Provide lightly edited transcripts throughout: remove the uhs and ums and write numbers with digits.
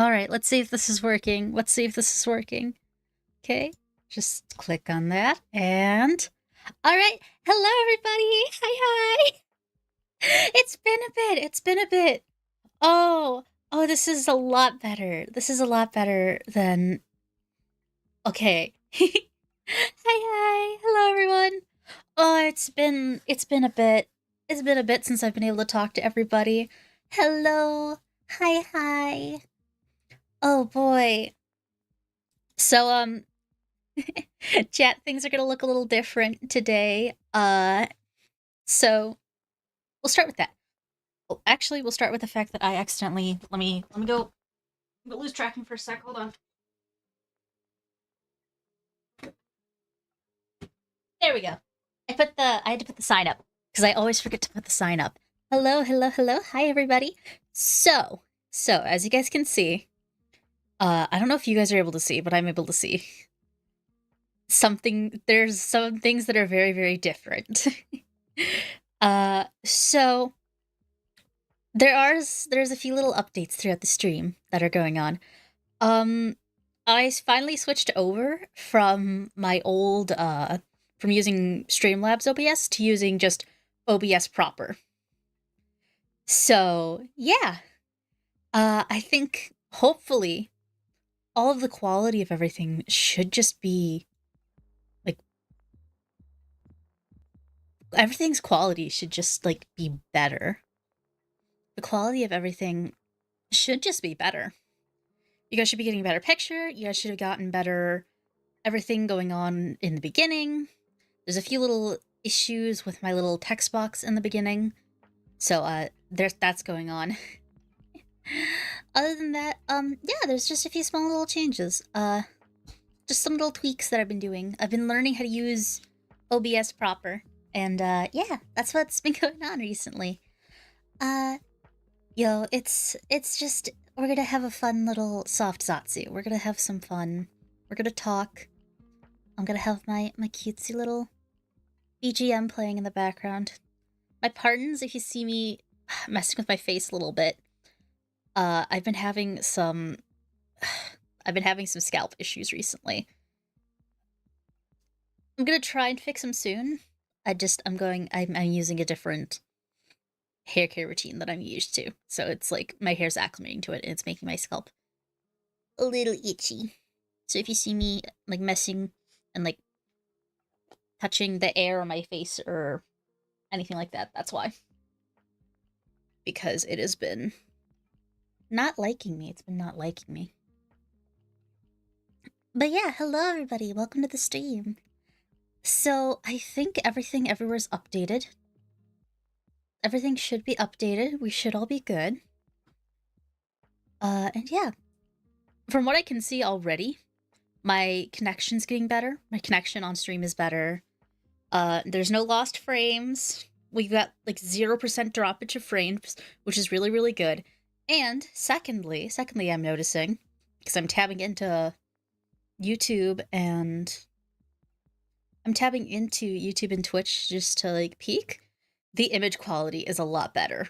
Alright, let's see if this is working. Let's see if this is working. Okay, just click on that, and... Alright, hello everybody! Hi! It's been a bit, it's been a bit. Oh, this is a lot better. This is a lot better than... Okay. Hi! Hello everyone! Oh, it's been a bit. It's been a bit since I've been able to talk to everybody. Hello! Hi! Oh boy. So, chat, things are gonna look a little different today. So we'll start with that. Oh, actually, we'll start with the fact that I accidentally let me go lose tracking for a sec. Hold on. There we go. I had to put the sign up because I always forget to put the sign up. Hello. Hi everybody. So as you guys can see, I don't know if you guys are able to see, but I'm able to see something. There's some things that are very, very different. So there's a few little updates throughout the stream that are going on. I finally switched over from my old from using Streamlabs OBS to using just OBS proper. So yeah, I think hopefully all of the quality of everything should just be like everything's quality should just like be better. The quality of everything should just be better. You guys should be getting a better picture. You guys should have gotten better everything going on in the beginning. There's a few little issues with my little text box in the beginning. So, that's going on. Other than that, yeah, there's just a few small little changes. Just some little tweaks that I've been doing. I've been learning how to use OBS proper. And, yeah, that's what's been going on recently. Yo, it's just, we're gonna have a fun little soft Zatsu. We're gonna have some fun. We're gonna talk. I'm gonna have my cutesy little BGM playing in the background. My pardons if you see me messing with my face a little bit. I've been having some scalp issues recently. I'm gonna try and fix them soon. I'm using a different hair care routine that I'm used to. So it's like my hair's acclimating to it and it's making my scalp a little itchy. So if you see me like messing and like touching the air on my face or anything like that, that's why. Because it has been not liking me. It's been not liking me. But yeah, hello everybody. Welcome to the stream. So I think everything everywhere's updated. Everything should be updated. We should all be good. And yeah. From what I can see already, my connection's getting better. My connection on stream is better. There's no lost frames. We've got like 0% droppage of frames, which is really, really good. And secondly, I'm noticing, because I'm tabbing into YouTube and Twitch just to like peek, the image quality is a lot better.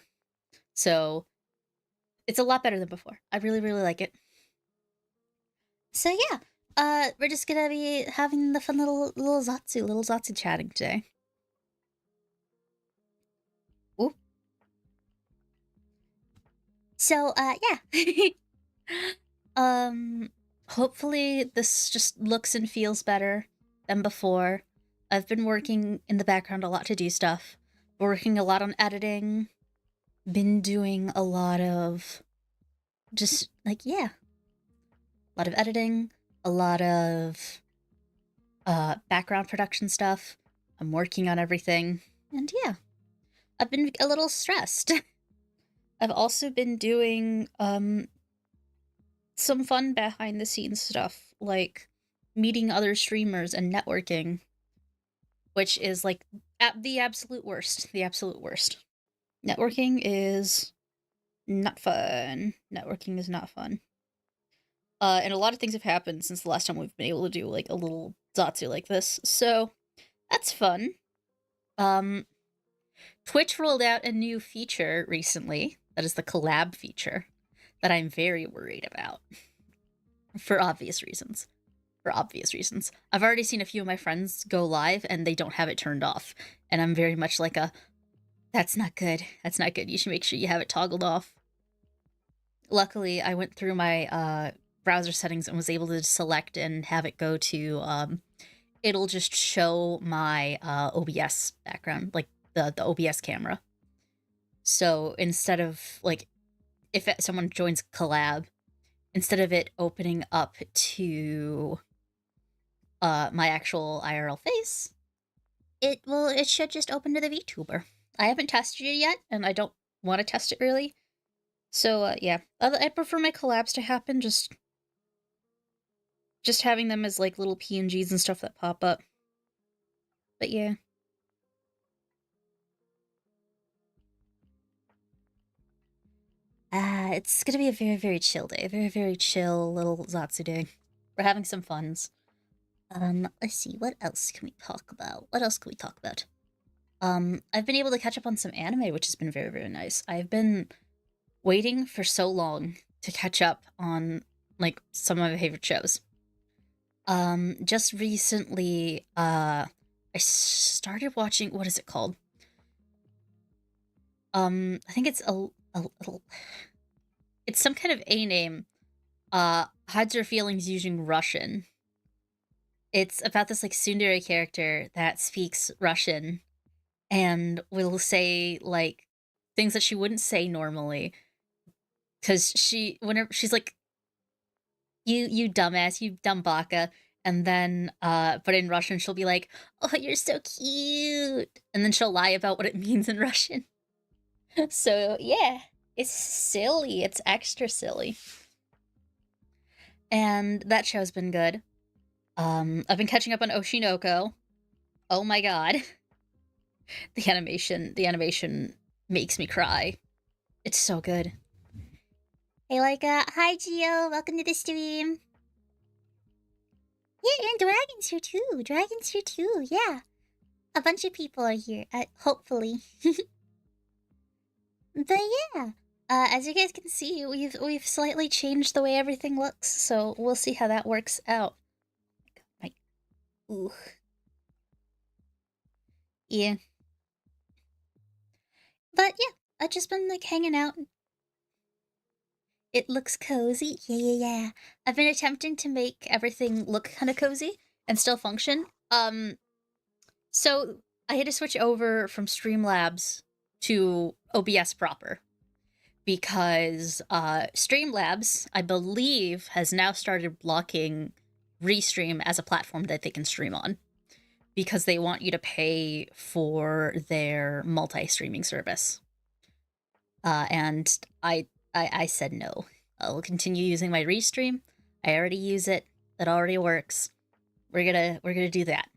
So it's a lot better than before. I really, really like it. So yeah, we're just gonna be having the fun little Zatsu chatting today. Ooh. So, yeah. Hopefully this just looks and feels better than before. I've been working in the background a lot to do stuff. Working a lot on editing. Been doing a lot of just, like, yeah. A lot of editing. A lot of, background production stuff. I'm working on everything. And yeah. I've been a little stressed. I've also been doing, some fun behind the scenes stuff, like meeting other streamers and networking, which is like the absolute worst. The absolute worst. Networking is not fun. Networking is not fun. And a lot of things have happened since the last time we've been able to do like a little Zatsu like this, so that's fun. Twitch rolled out a new feature recently, that is the collab feature, that I'm very worried about. For obvious reasons. I've already seen a few of my friends go live and they don't have it turned off. And I'm very much like that's not good. That's not good. You should make sure you have it toggled off. Luckily, I went through my browser settings and was able to select and have it go to, it'll just show my OBS background, like the OBS camera. So instead of, like, if someone joins collab, instead of it opening up to my actual IRL face, it should just open to the VTuber. I haven't tested it yet, and I don't want to test it really. So yeah, I prefer my collabs to happen just having them as like little PNGs and stuff that pop up. But yeah. It's gonna be a very, very chill day. A very, very chill little Zatsu day. We're having some funs. Let's see, what else can we talk about? I've been able to catch up on some anime, which has been very, very nice. I've been waiting for so long to catch up on, like, some of my favorite shows. Just recently, I started watching, what is it called? I think it's it's some kind of A name. Hides her feelings using Russian. It's about this, like, tsundere character that speaks Russian and will say, like, things that she wouldn't say normally. Because whenever she's like, you dumbass, you dumb baka, and then, but in Russian she'll be like, oh, you're so cute, and then she'll lie about what it means in Russian. So, yeah, it's silly, it's extra silly. And that show's been good. I've been catching up on Oshinoko. Oh my god. The animation makes me cry. It's so good. Hey Laika, hi Gio, welcome to the stream. Yeah, and Dragon's here too, yeah. A bunch of people are here, hopefully. But yeah, as you guys can see, we've slightly changed the way everything looks, so we'll see how that works out. Ooh. Yeah. But yeah, I've just been, like, hanging out. It looks cozy. Yeah. I've been attempting to make everything look kind of cozy and still function. So I had to switch over from Streamlabs to OBS proper because Streamlabs, I believe, has now started blocking Restream as a platform that they can stream on because they want you to pay for their multi-streaming service. And I said no. I'll continue using my Restream. I already use it. It already works. We're gonna do that.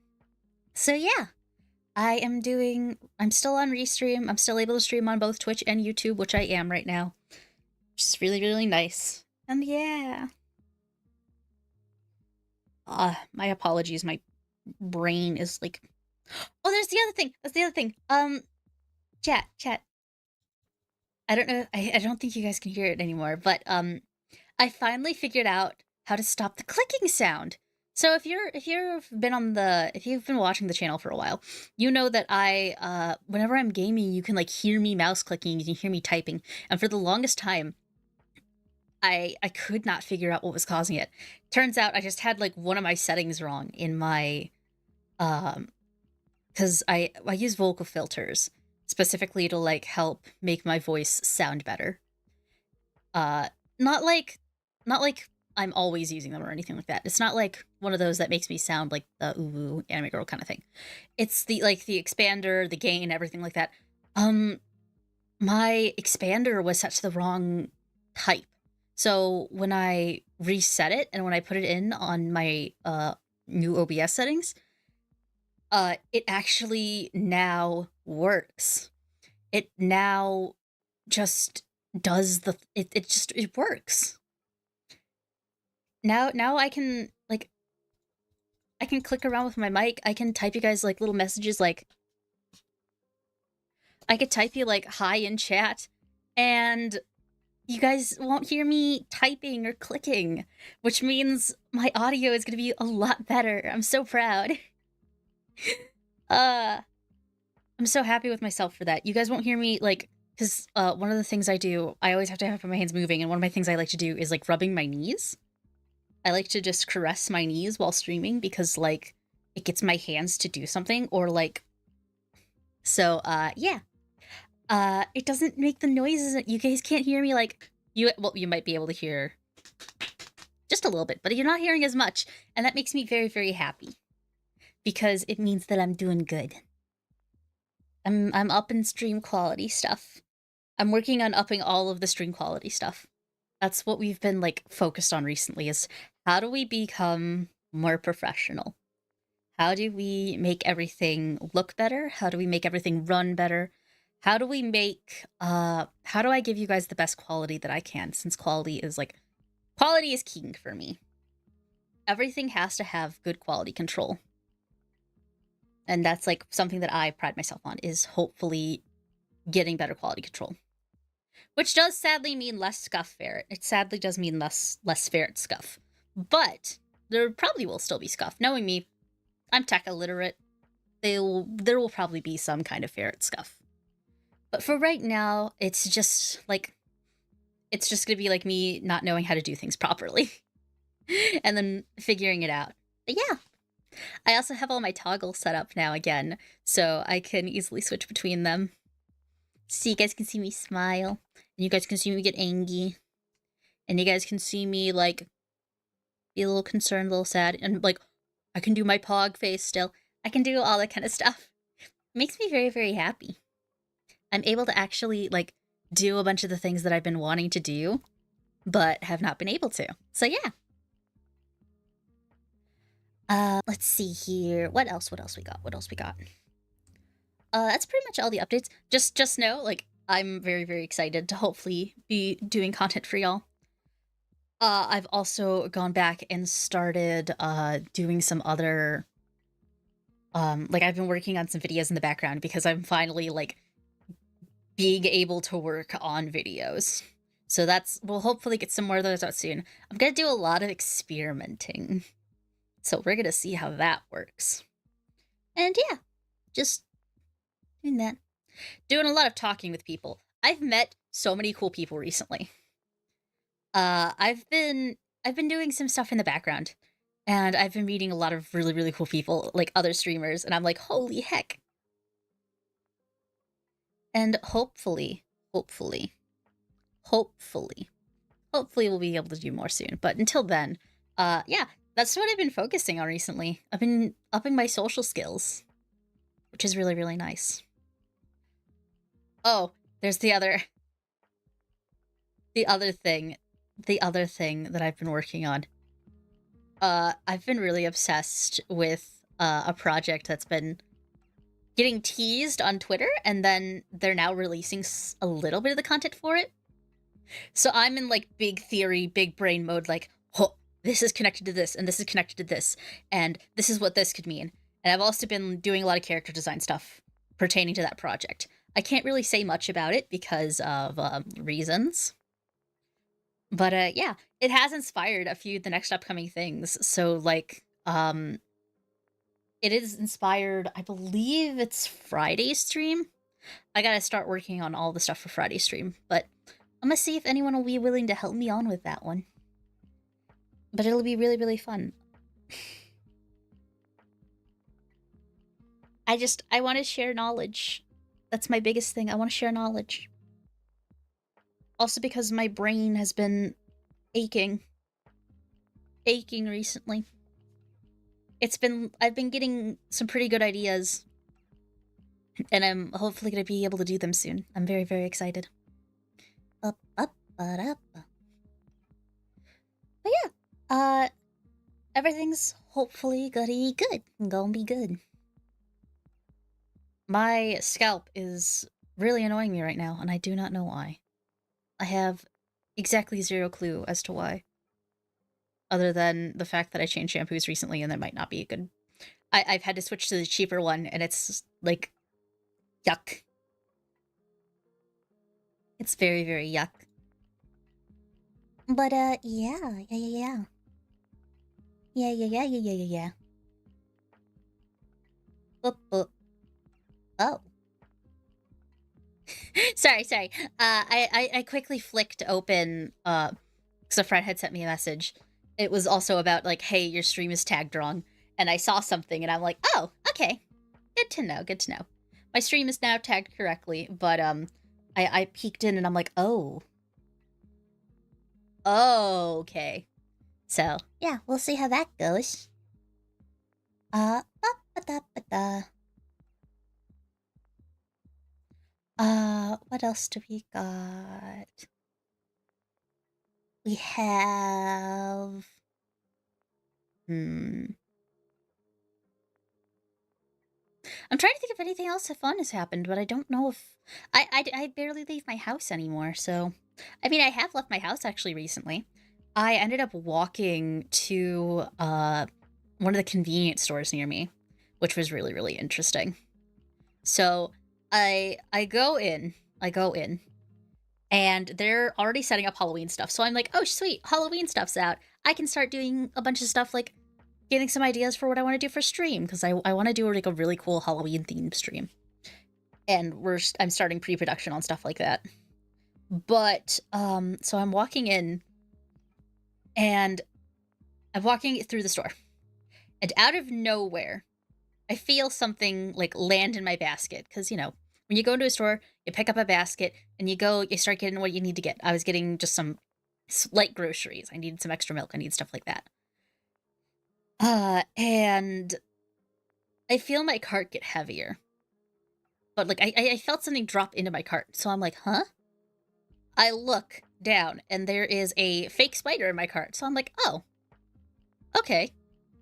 So yeah, I'm still on Restream. I'm still able to stream on both Twitch and YouTube, which I am right now. Which is really, really nice. And yeah. My apologies, my brain is like... Oh, that's the other thing. Chat. I don't know, I don't think you guys can hear it anymore, but, I finally figured out how to stop the clicking sound. So if you've been watching the channel for a while, you know that whenever I'm gaming, you can, like, hear me mouse clicking, you can hear me typing, and for the longest time, I could not figure out what was causing it. Turns out I just had, like, one of my settings wrong in my, because I use vocal filters, specifically to, like, help make my voice sound better. Not like I'm always using them or anything like that. It's not like one of those that makes me sound like the ooh anime girl kind of thing. It's the expander, the gain, everything like that. My expander was set to the wrong type. So when I reset it and when I put it in on my new OBS settings, it actually now works. It now just does it works. Now I can, like, I can click around with my mic. I can type you guys, like, little messages, like, I could type you, like, hi in chat, and You guys won't hear me typing or clicking, which means my audio is going to be a lot better. I'm so proud. I'm so happy with myself for that. You guys won't hear me, like, because one of the things I do, I always have to have my hands moving, and one of my things I like to do is, like, rubbing my knees. I like to just caress my knees while streaming because, like, it gets my hands to do something, or, like... So, yeah. It doesn't make the noises. You guys can't hear me, like... Well, you might be able to hear just a little bit, but you're not hearing as much, and that makes me very, very happy. Because it means that I'm doing good. I'm up in stream quality stuff. I'm working on upping all of the stream quality stuff. That's what we've been, like, focused on recently, is how do we become more professional? How do we make everything look better? How do we make everything run better? How do we make, how do I give you guys the best quality that I can? Since quality is king for me. Everything has to have good quality control. And that's, like, something that I pride myself on, is hopefully getting better quality control. Which does sadly mean less scuff ferret. It sadly does mean less ferret scuff. But there probably will still be scuff. Knowing me, I'm tech illiterate. There will probably be some kind of ferret scuff. But for right now, it's just gonna be like me not knowing how to do things properly. And then figuring it out. But yeah. I also have all my toggles set up now again, so I can easily switch between them. So you guys can see me smile, and you guys can see me get angry, and you guys can see me, like, be a little concerned, a little sad, and, like, I can do my pog face still. I can do all that kind of stuff. It makes me very, very happy. I'm able to actually, like, do a bunch of the things that I've been wanting to do, but have not been able to. So yeah. Let's see here. What else we got? That's pretty much all the updates. Just know, like, I'm very, very excited to hopefully be doing content for y'all. I've also gone back and started, doing some other... like, I've been working on some videos in the background because I'm finally, like, being able to work on videos. So we'll hopefully get some more of those out soon. I'm gonna do a lot of experimenting. So we're gonna see how that works. And yeah, just doing that. Doing a lot of talking with people. I've met so many cool people recently. I've been doing some stuff in the background, and I've been meeting a lot of really, really cool people, like other streamers, and I'm like, holy heck. And hopefully we'll be able to do more soon. But until then, yeah, that's what I've been focusing on recently. I've been upping my social skills, which is really, really nice. Oh, there's the other thing that I've been working on. I've been really obsessed with a project that's been getting teased on Twitter, and then they're now releasing a little bit of the content for it. So I'm in, like, big theory, big brain mode, like, oh, this is connected to this, and this is connected to this, and this is what this could mean. And I've also been doing a lot of character design stuff pertaining to that project. I can't really say much about it because of reasons. But yeah, it has inspired a few of the next upcoming things. So, like, it is inspired, I believe it's Friday's stream. I gotta start working on all the stuff for Friday's stream, but I'm gonna see if anyone will be willing to help me on with that one. But it'll be really, really fun. I want to share knowledge. That's my biggest thing. I want to share knowledge. Also because my brain has been aching recently. I've been getting some pretty good ideas, and I'm hopefully going to be able to do them soon. I'm very, very excited. But yeah, everything's hopefully gonna be good. My scalp is really annoying me right now, and I do not know why. I have exactly zero clue as to why. Other than the fact that I changed shampoos recently, and that might not be a good... I've had to switch to the cheaper one, and it's, like, yuck. It's very, very yuck. But, yeah. Yeah. Oh. sorry. I quickly flicked open, because a friend had sent me a message. It was also about, like, hey, your stream is tagged wrong. And I saw something, and I'm like, oh, okay. Good to know. My stream is now tagged correctly, but, I peeked in, and I'm like, oh. Oh, okay. So, yeah, we'll see how that goes. What else do we got? We have... I'm trying to think if anything else fun has happened, but I don't know if... I barely leave my house anymore, so... I mean, I have left my house, actually, recently. I ended up walking to, one of the convenience stores near me, which was really, really interesting. So, I go in, and they're already setting up Halloween stuff. So I'm like, oh, sweet, Halloween stuff's out. I can start doing a bunch of stuff, like getting some ideas for what I want to do for stream, because I want to do like a really cool Halloween themed stream. And I'm starting pre-production on stuff like that. But, so I'm walking in, and I'm walking through the store. And out of nowhere, I feel something, like, land in my basket. Because, you know, when you go into a store, you pick up a basket, and you start getting what you need to get. I was getting just some light groceries. I needed some extra milk. I need stuff like that. And I feel my cart get heavier. But, like, I felt something drop into my cart. So I'm like, huh? I look down, and there is a fake spider in my cart. So I'm like, oh, okay.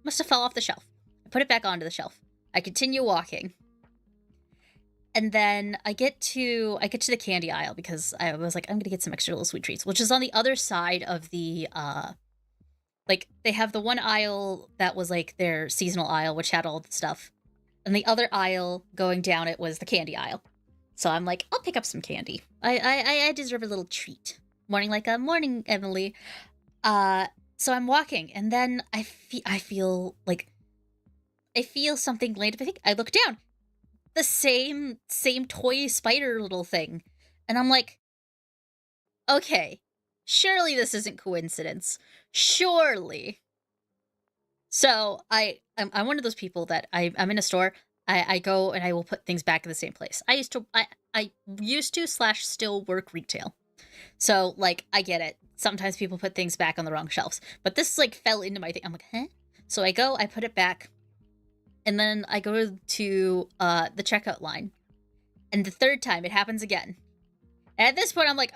Must have fell off the shelf. I put it back onto the shelf. I continue walking. And then I get to the candy aisle, because I was like, I'm gonna get some extra little sweet treats, which is on the other side of the, like, they have the one aisle that was, like, their seasonal aisle, which had all the stuff. And the other aisle going down it was the candy aisle. So I'm like, I'll pick up some candy. I deserve a little treat. Morning, Emily. So I'm walking, and then I feel something land. I think I look down. The same toy spider little thing. And I'm like, okay, surely this isn't coincidence. Surely. So I'm one of those people that I'm in a store, I go and I will put things back in the same place. I used to / still work retail. So, like, I get it. Sometimes people put things back on the wrong shelves. But this, like, fell into my thing. I'm like, huh? So I go, I put it back, and then I go to the checkout line. And the third time, it happens again. And at this point, I'm like,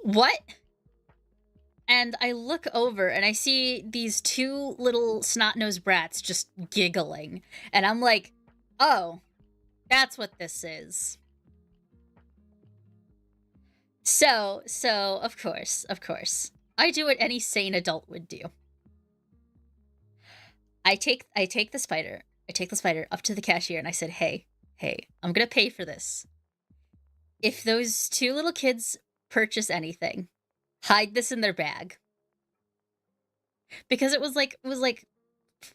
what? And I look over, and I see these two little snot-nosed brats just giggling. And I'm like, oh, that's what this is. So, of course, I do what any sane adult would do. I take the spider up to the cashier, and I said, hey, I'm gonna pay for this. If those two little kids purchase anything, hide this in their bag. Because it was like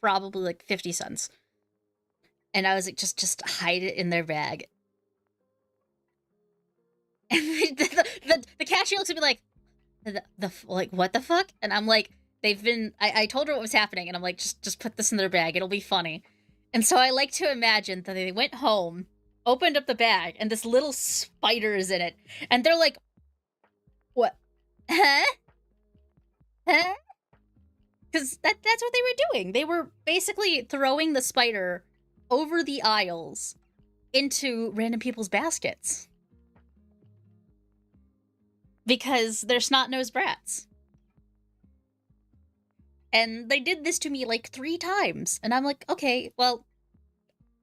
probably like 50 cents. And I was like, just hide it in their bag. And the cashier looks at me like, like, what the fuck? And I'm like, I told her what was happening, and I'm like, just put this in their bag, it'll be funny. And so I like to imagine that they went home, opened up the bag, and this little spider is in it. And they're like, what? Huh? Because that's what they were doing. They were basically throwing the spider over the aisles into random people's baskets. Because they're snot-nosed brats. And they did this to me like 3 times. And I'm like, okay, well,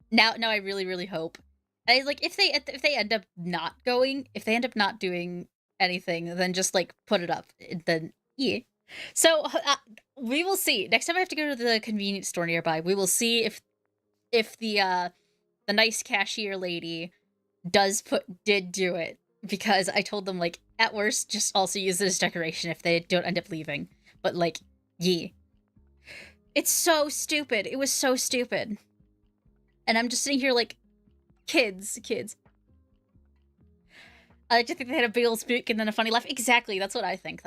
now I really, really hope. And I, like, if they end up not going, if they end up not doing anything, then just, like, put it up. Then, yeah. So, we will see. Next time I have to go to the convenience store nearby, we will see if the nice cashier lady did do it. Because I told them, like, at worst, just also use it as decoration if they don't end up leaving. But, like, yee. It's so stupid. It was so stupid. And I'm just sitting here like, kids. I just think they had a big old spook and then a funny laugh. Exactly, that's what I think.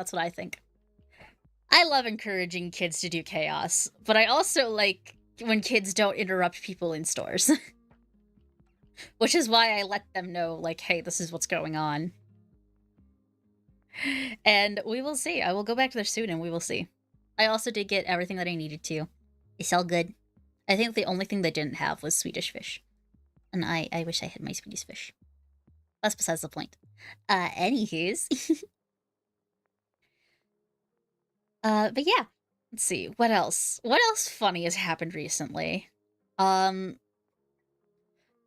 I love encouraging kids to do chaos, but I also like when kids don't interrupt people in stores. Which is why I let them know, like, hey, this is what's going on. And we will see. I will go back to there soon and we will see. I also did get everything that I needed to. It's all good. I think the only thing they didn't have was Swedish fish. And I wish I had my Swedish fish. That's besides the point. Anywho's. But yeah. Let's see. What else? What else funny has happened recently?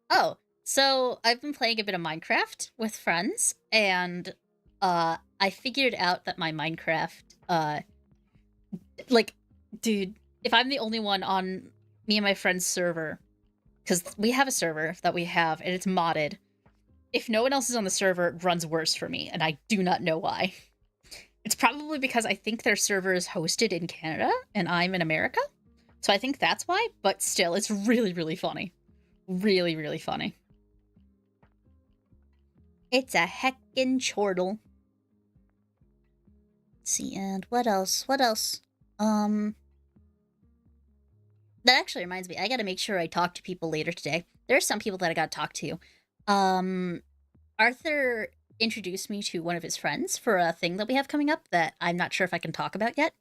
Oh, so I've been playing a bit of Minecraft with friends, and I figured out that my Minecraft, like, dude, if I'm the only one on me and my friend's server, because we have a server that we have, and it's modded, if no one else is on the server, it runs worse for me, and I do not know why. It's probably because I think their server is hosted in Canada, and I'm in America, so I think that's why, but still, it's really, really funny. Really, really funny. It's a heckin' chortle. Let's see, and what else? That actually reminds me, I gotta make sure I talk to people later today. There are some people that I gotta talk to. Arthur introduced me to one of his friends for a thing that we have coming up that I'm not sure if I can talk about yet.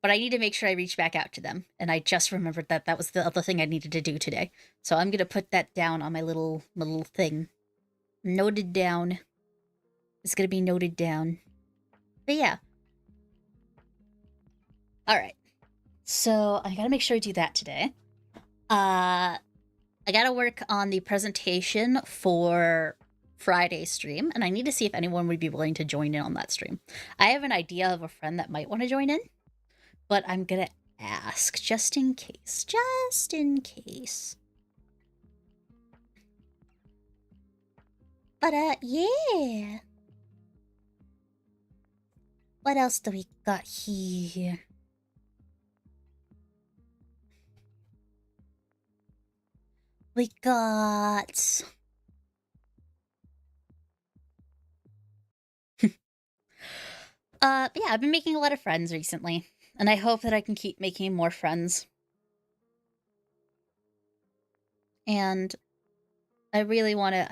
But I need to make sure I reach back out to them. And I just remembered that that was the other thing I needed to do today. So I'm gonna put that down on my little thing. Noted down. It's gonna be noted down. But yeah. Alright. So I gotta make sure I do that today. I gotta work on the presentation for Friday's stream, and I need to see if anyone would be willing to join in on that stream. I have an idea of a friend that might want to join in, but I'm gonna ask just in case. Just in case. But, yeah. What else do we got here? We got... yeah, I've been making a lot of friends recently, and I hope that I can keep making more friends. And I really want to,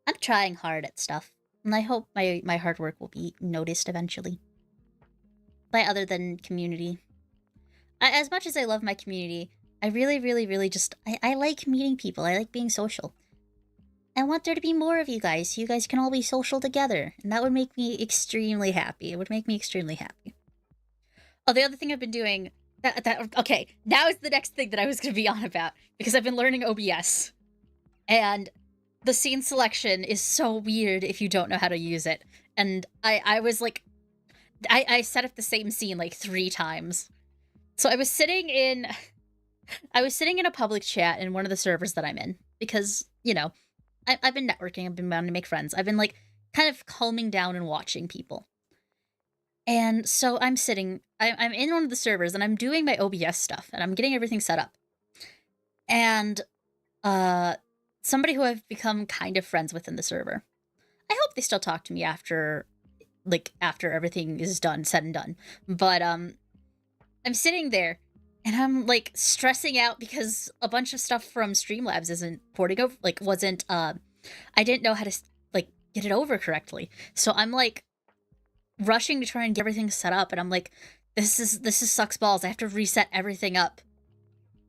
I'm trying hard at stuff, and I hope my hard work will be noticed eventually. By other than community. As much as I love my community, I really, really, really just, I like meeting people. I like being social. I want there to be more of you guys, so you guys can all be social together, and that would make me extremely happy. It would make me extremely happy. Oh, the other thing I've been doing, okay, now is the next thing that I was going to be on about, because I've been learning OBS, and the scene selection is so weird if you don't know how to use it, and I was like, I set up the same scene like 3 times. So I was sitting in a public chat in one of the servers that I'm in, because, you know, I've been networking, I've been bound to make friends. I've been, like, kind of calming down and watching people. And so I'm in one of the servers, and I'm doing my OBS stuff, and I'm getting everything set up. And, somebody who I've become kind of friends with in the server. I hope they still talk to me after everything is said and done. But, I'm sitting there, and I'm, like, stressing out because a bunch of stuff from Streamlabs isn't porting over, like, wasn't, I didn't know how to, like, get it over correctly. So I'm, like, rushing to try and get everything set up, and I'm like, this is sucks balls. I have to reset everything up.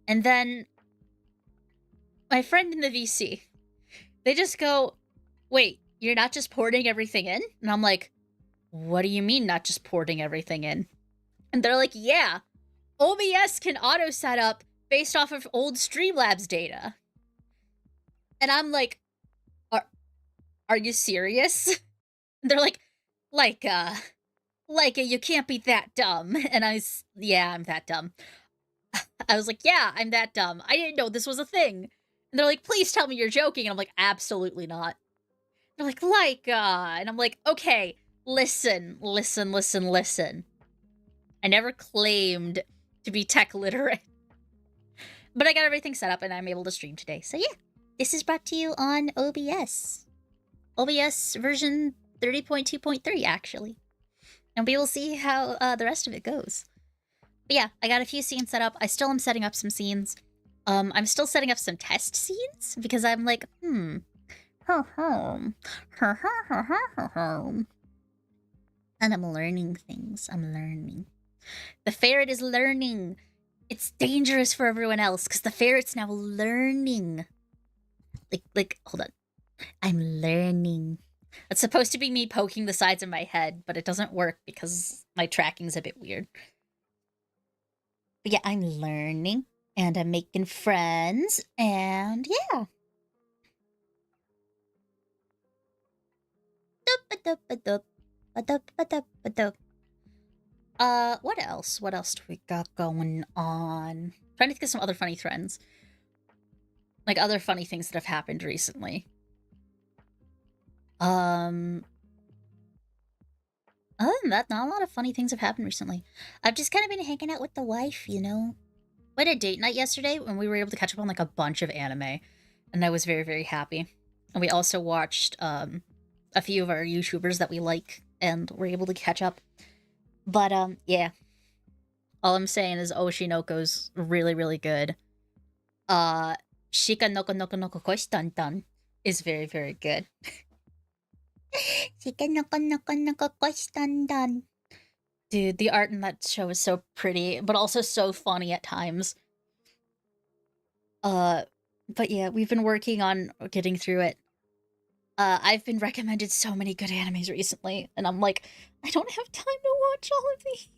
And then my friend in the VC, they just go, wait, you're not just porting everything in? And I'm like, what do you mean not just porting everything in? And they're like, yeah, OBS can auto set up based off of old Streamlabs data. And I'm like, are you serious? And they're like, Laika, you can't be that dumb. And yeah, I'm that dumb. I was like, yeah, I'm that dumb. I didn't know this was a thing. And they're like, please tell me you're joking. And I'm like, absolutely not. They're like, Laika! And I'm like, okay, listen. I never claimed to be tech literate. But I got everything set up and I'm able to stream today. So yeah, this is brought to you on OBS. OBS version 30.2.3, actually. And we will see how the rest of it goes. But yeah, I got a few scenes set up. I still am setting up some scenes. I'm still setting up some test scenes because I'm like, And I'm learning things. I'm learning. The ferret is learning. It's dangerous for everyone else because the ferret's now learning. Hold on. I'm learning. It's supposed to be me poking the sides of my head, but it doesn't work because my tracking's a bit weird. But yeah, I'm learning, and I'm making friends, and yeah. What else? What else do we got going on? Trying to think of some other funny trends. Like other funny things that have happened recently. Other than that, not a lot of funny things have happened recently. I've just kind of been hanging out with the wife, you know? We had a date night yesterday when we were able to catch up on like a bunch of anime. And I was very, very happy. And we also watched a few of our YouTubers that we like and were able to catch up. But yeah. All I'm saying is Oshi Noko's really, really good. Shika Noko Noko Noko Koshi is very, very good. Shika Noko Noko Noko Koshi. Dude, the art in that show is so pretty, but also so funny at times. But yeah, we've been working on getting through it. I've been recommended so many good animes recently, and I'm like, I don't have time to watch all of these.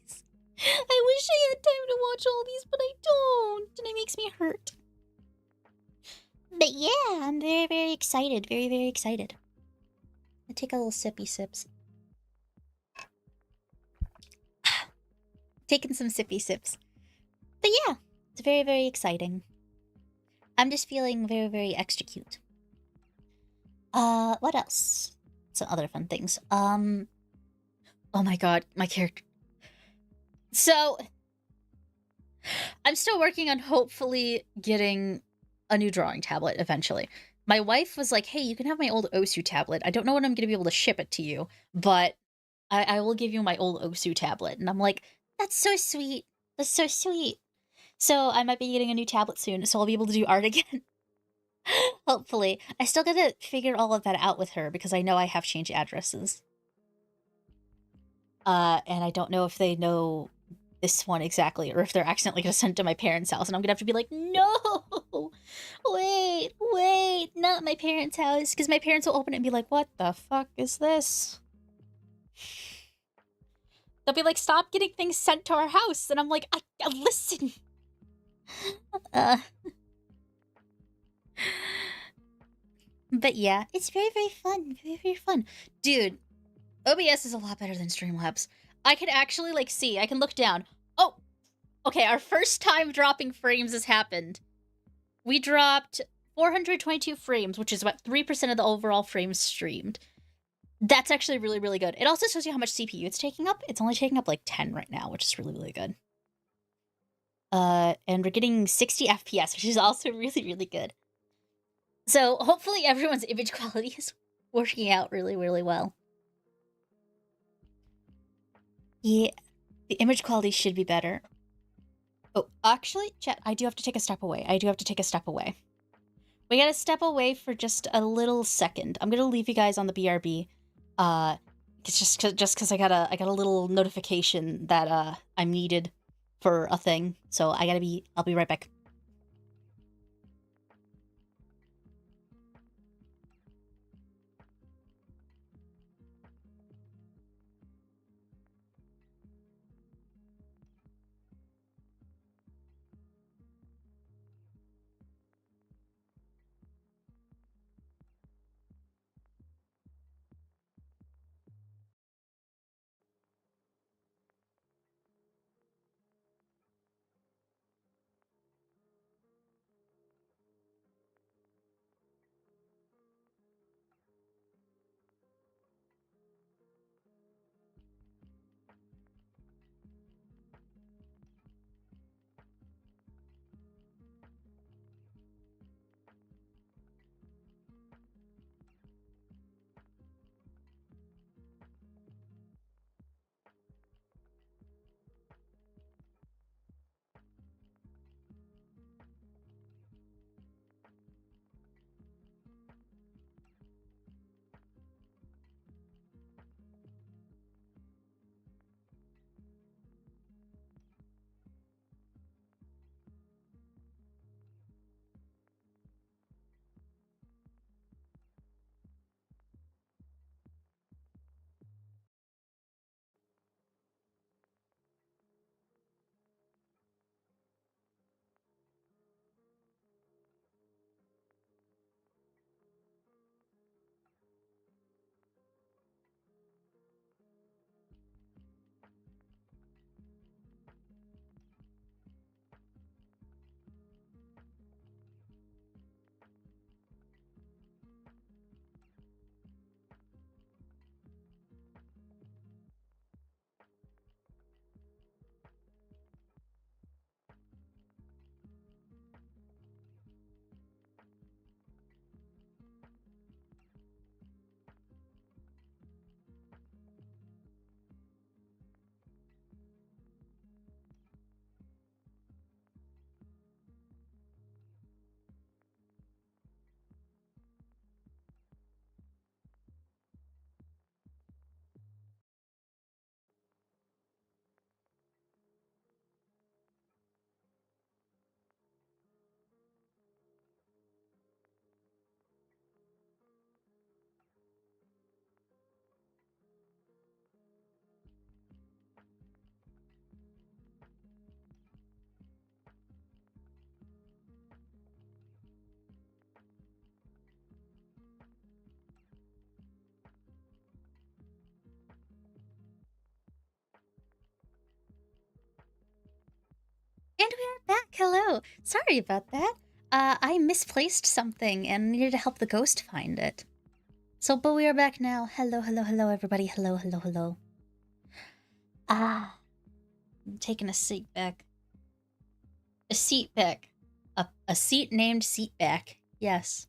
I wish I had time to watch all these, but I don't, and it makes me hurt. But yeah, I'm very, very excited. Very, very excited. I'll take a little sippy sips. Taking some sippy sips. But yeah, it's very, very exciting. I'm just feeling very, very extra cute. What else? Some other fun things. Oh my god, my character. So, I'm still working on hopefully getting a new drawing tablet eventually. My wife was like, hey, you can have my old Osu tablet. I don't know when I'm going to be able to ship it to you, but I will give you my old Osu tablet. And I'm like, that's so sweet. That's so sweet. So I might be getting a new tablet soon, so I'll be able to do art again. Hopefully. I still gotta figure all of that out with her because I know I have changed addresses. And I don't know if they know this one exactly, or if they're accidentally gonna send it to my parents' house, and I'm gonna have to be like, no! Wait, not my parents' house, because my parents will open it and be like, what the fuck is this? They'll be like, stop getting things sent to our house, and I'm like, I listen! But yeah, it's very, very fun. Very, very fun. Dude, OBS is a lot better than Streamlabs. I can actually, like, see. I can look down. Oh! Okay, our first time dropping frames has happened. We dropped 422 frames, which is about 3% of the overall frames streamed. That's actually really, really good. It also shows you how much CPU it's taking up. It's only taking up, like, 10 right now, which is really, really good. And we're getting 60 FPS, which is also really, really good. So hopefully everyone's image quality is working out really, really well. Yeah, the image quality should be better. Oh, actually, chat, I do have to take a step away. We gotta step away for just a little second. I'm gonna leave you guys on the BRB. It's just because I got a little notification that I'm needed for a thing. So I'll be right back. And we're back. Hello. Sorry about that. I misplaced something and needed to help the ghost find it. So, but we are back now. Hello, hello, hello, everybody. Hello, hello, hello. I'm taking a seat back. A seat back. A seat named seat back. Yes.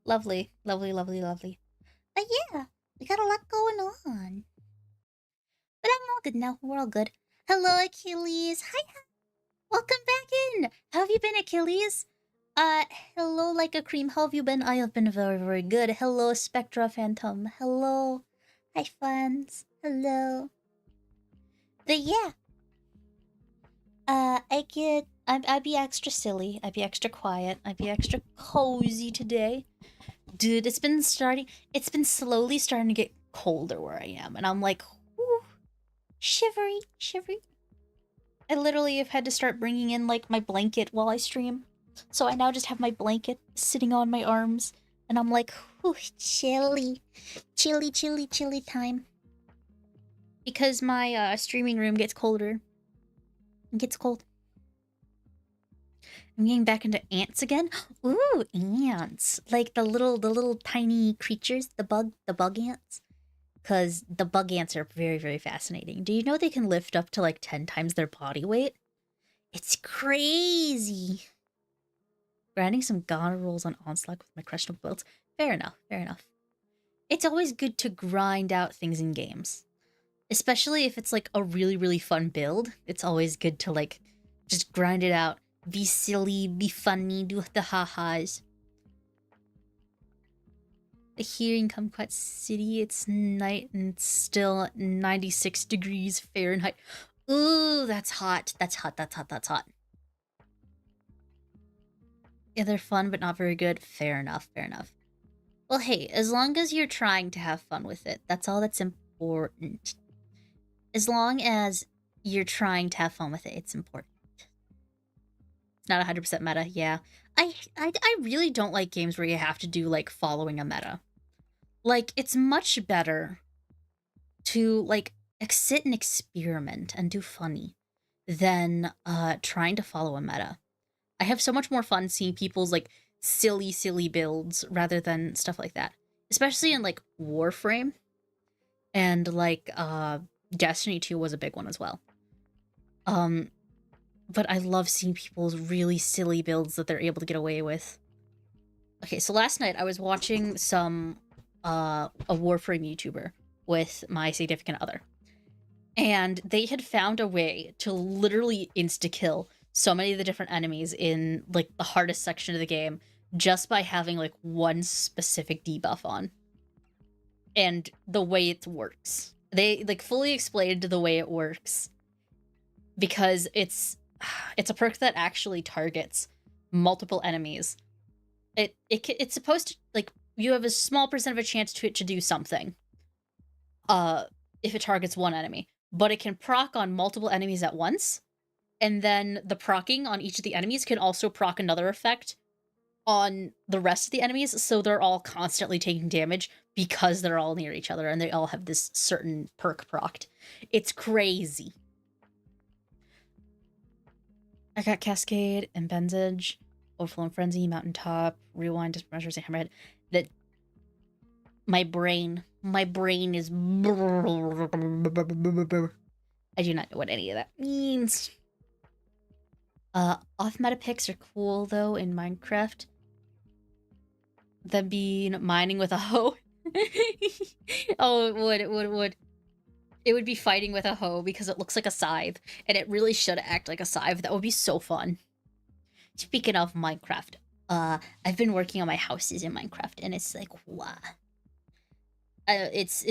Lovely, lovely, lovely, lovely. But yeah, we got a lot going on. But I'm all good now. We're all good. Hello, Achilles. Hi. Welcome back in. How have you been, Achilles? Hello, like a cream. How have you been? I have been very, very good. Hello, Spectra Phantom. Hello. Hi, friends. Hello. But yeah. I'd be extra silly. I'd be extra quiet. I'd be extra cozy today. Dude, it's been slowly starting to get colder where I am. And I'm like, whew, shivery, shivery. I literally have had to start bringing in, like, my blanket while I stream. So I now just have my blanket sitting on my arms. And I'm like, whew, chilly. Chilly, chilly, chilly time. Because my streaming room gets colder. It gets cold. I'm getting back into ants again. Ooh, ants. Like the little tiny creatures, the bug ants. Because the bug ants are very, very fascinating. Do you know they can lift up to like 10 times their body weight? It's crazy. Grinding some Ghana rolls on Onslaught with my questionable builds. Fair enough, fair enough. It's always good to grind out things in games. Especially if it's like a really, really fun build. It's always good to like just grind it out. Be silly, be funny, do the ha-has. Here in Kumquat City, it's night and it's still 96 degrees Fahrenheit. Ooh, that's hot. That's hot, that's hot, that's hot. Yeah, they're fun, but not very good. Fair enough, fair enough. Well, hey, as long as you're trying to have fun with it, that's all that's important. As long as you're trying to have fun with it, it's important. It's not 100% meta, yeah. I really don't like games where you have to do, like, following a meta. Like, it's much better to, like, sit and experiment and do funny than trying to follow a meta. I have so much more fun seeing people's, like, silly builds rather than stuff like that. Especially in, like, Warframe. And, like, Destiny 2 was a big one as well. But I love seeing people's really silly builds that they're able to get away with. Okay, so last night I was watching a Warframe YouTuber with my significant other. And they had found a way to literally insta-kill so many of the different enemies in, like, the hardest section of the game just by having, like, one specific debuff on. And the way it works. They, like, fully explained the way it works. Because it's a perk that actually targets multiple enemies. It's supposed to, like, you have a small percent of a chance to do something. If it targets one enemy. But it can proc on multiple enemies at once. And then the procking on each of the enemies can also proc another effect on the rest of the enemies, so they're all constantly taking damage because they're all near each other and they all have this certain perk procced. It's crazy. I got Cascade and Benzage, Overflow and Frenzy, Mountaintop, Rewind, Disc Measures, and Hammerhead. That my brain is. I do not know what any of that means. Off-meta picks are cool though in Minecraft. Them being mining with a hoe. Oh, it would. It would be fighting with a hoe because it looks like a scythe, and it really should act like a scythe. That would be so fun. Speaking of Minecraft, I've been working on my houses in Minecraft, and it's like, wow. It's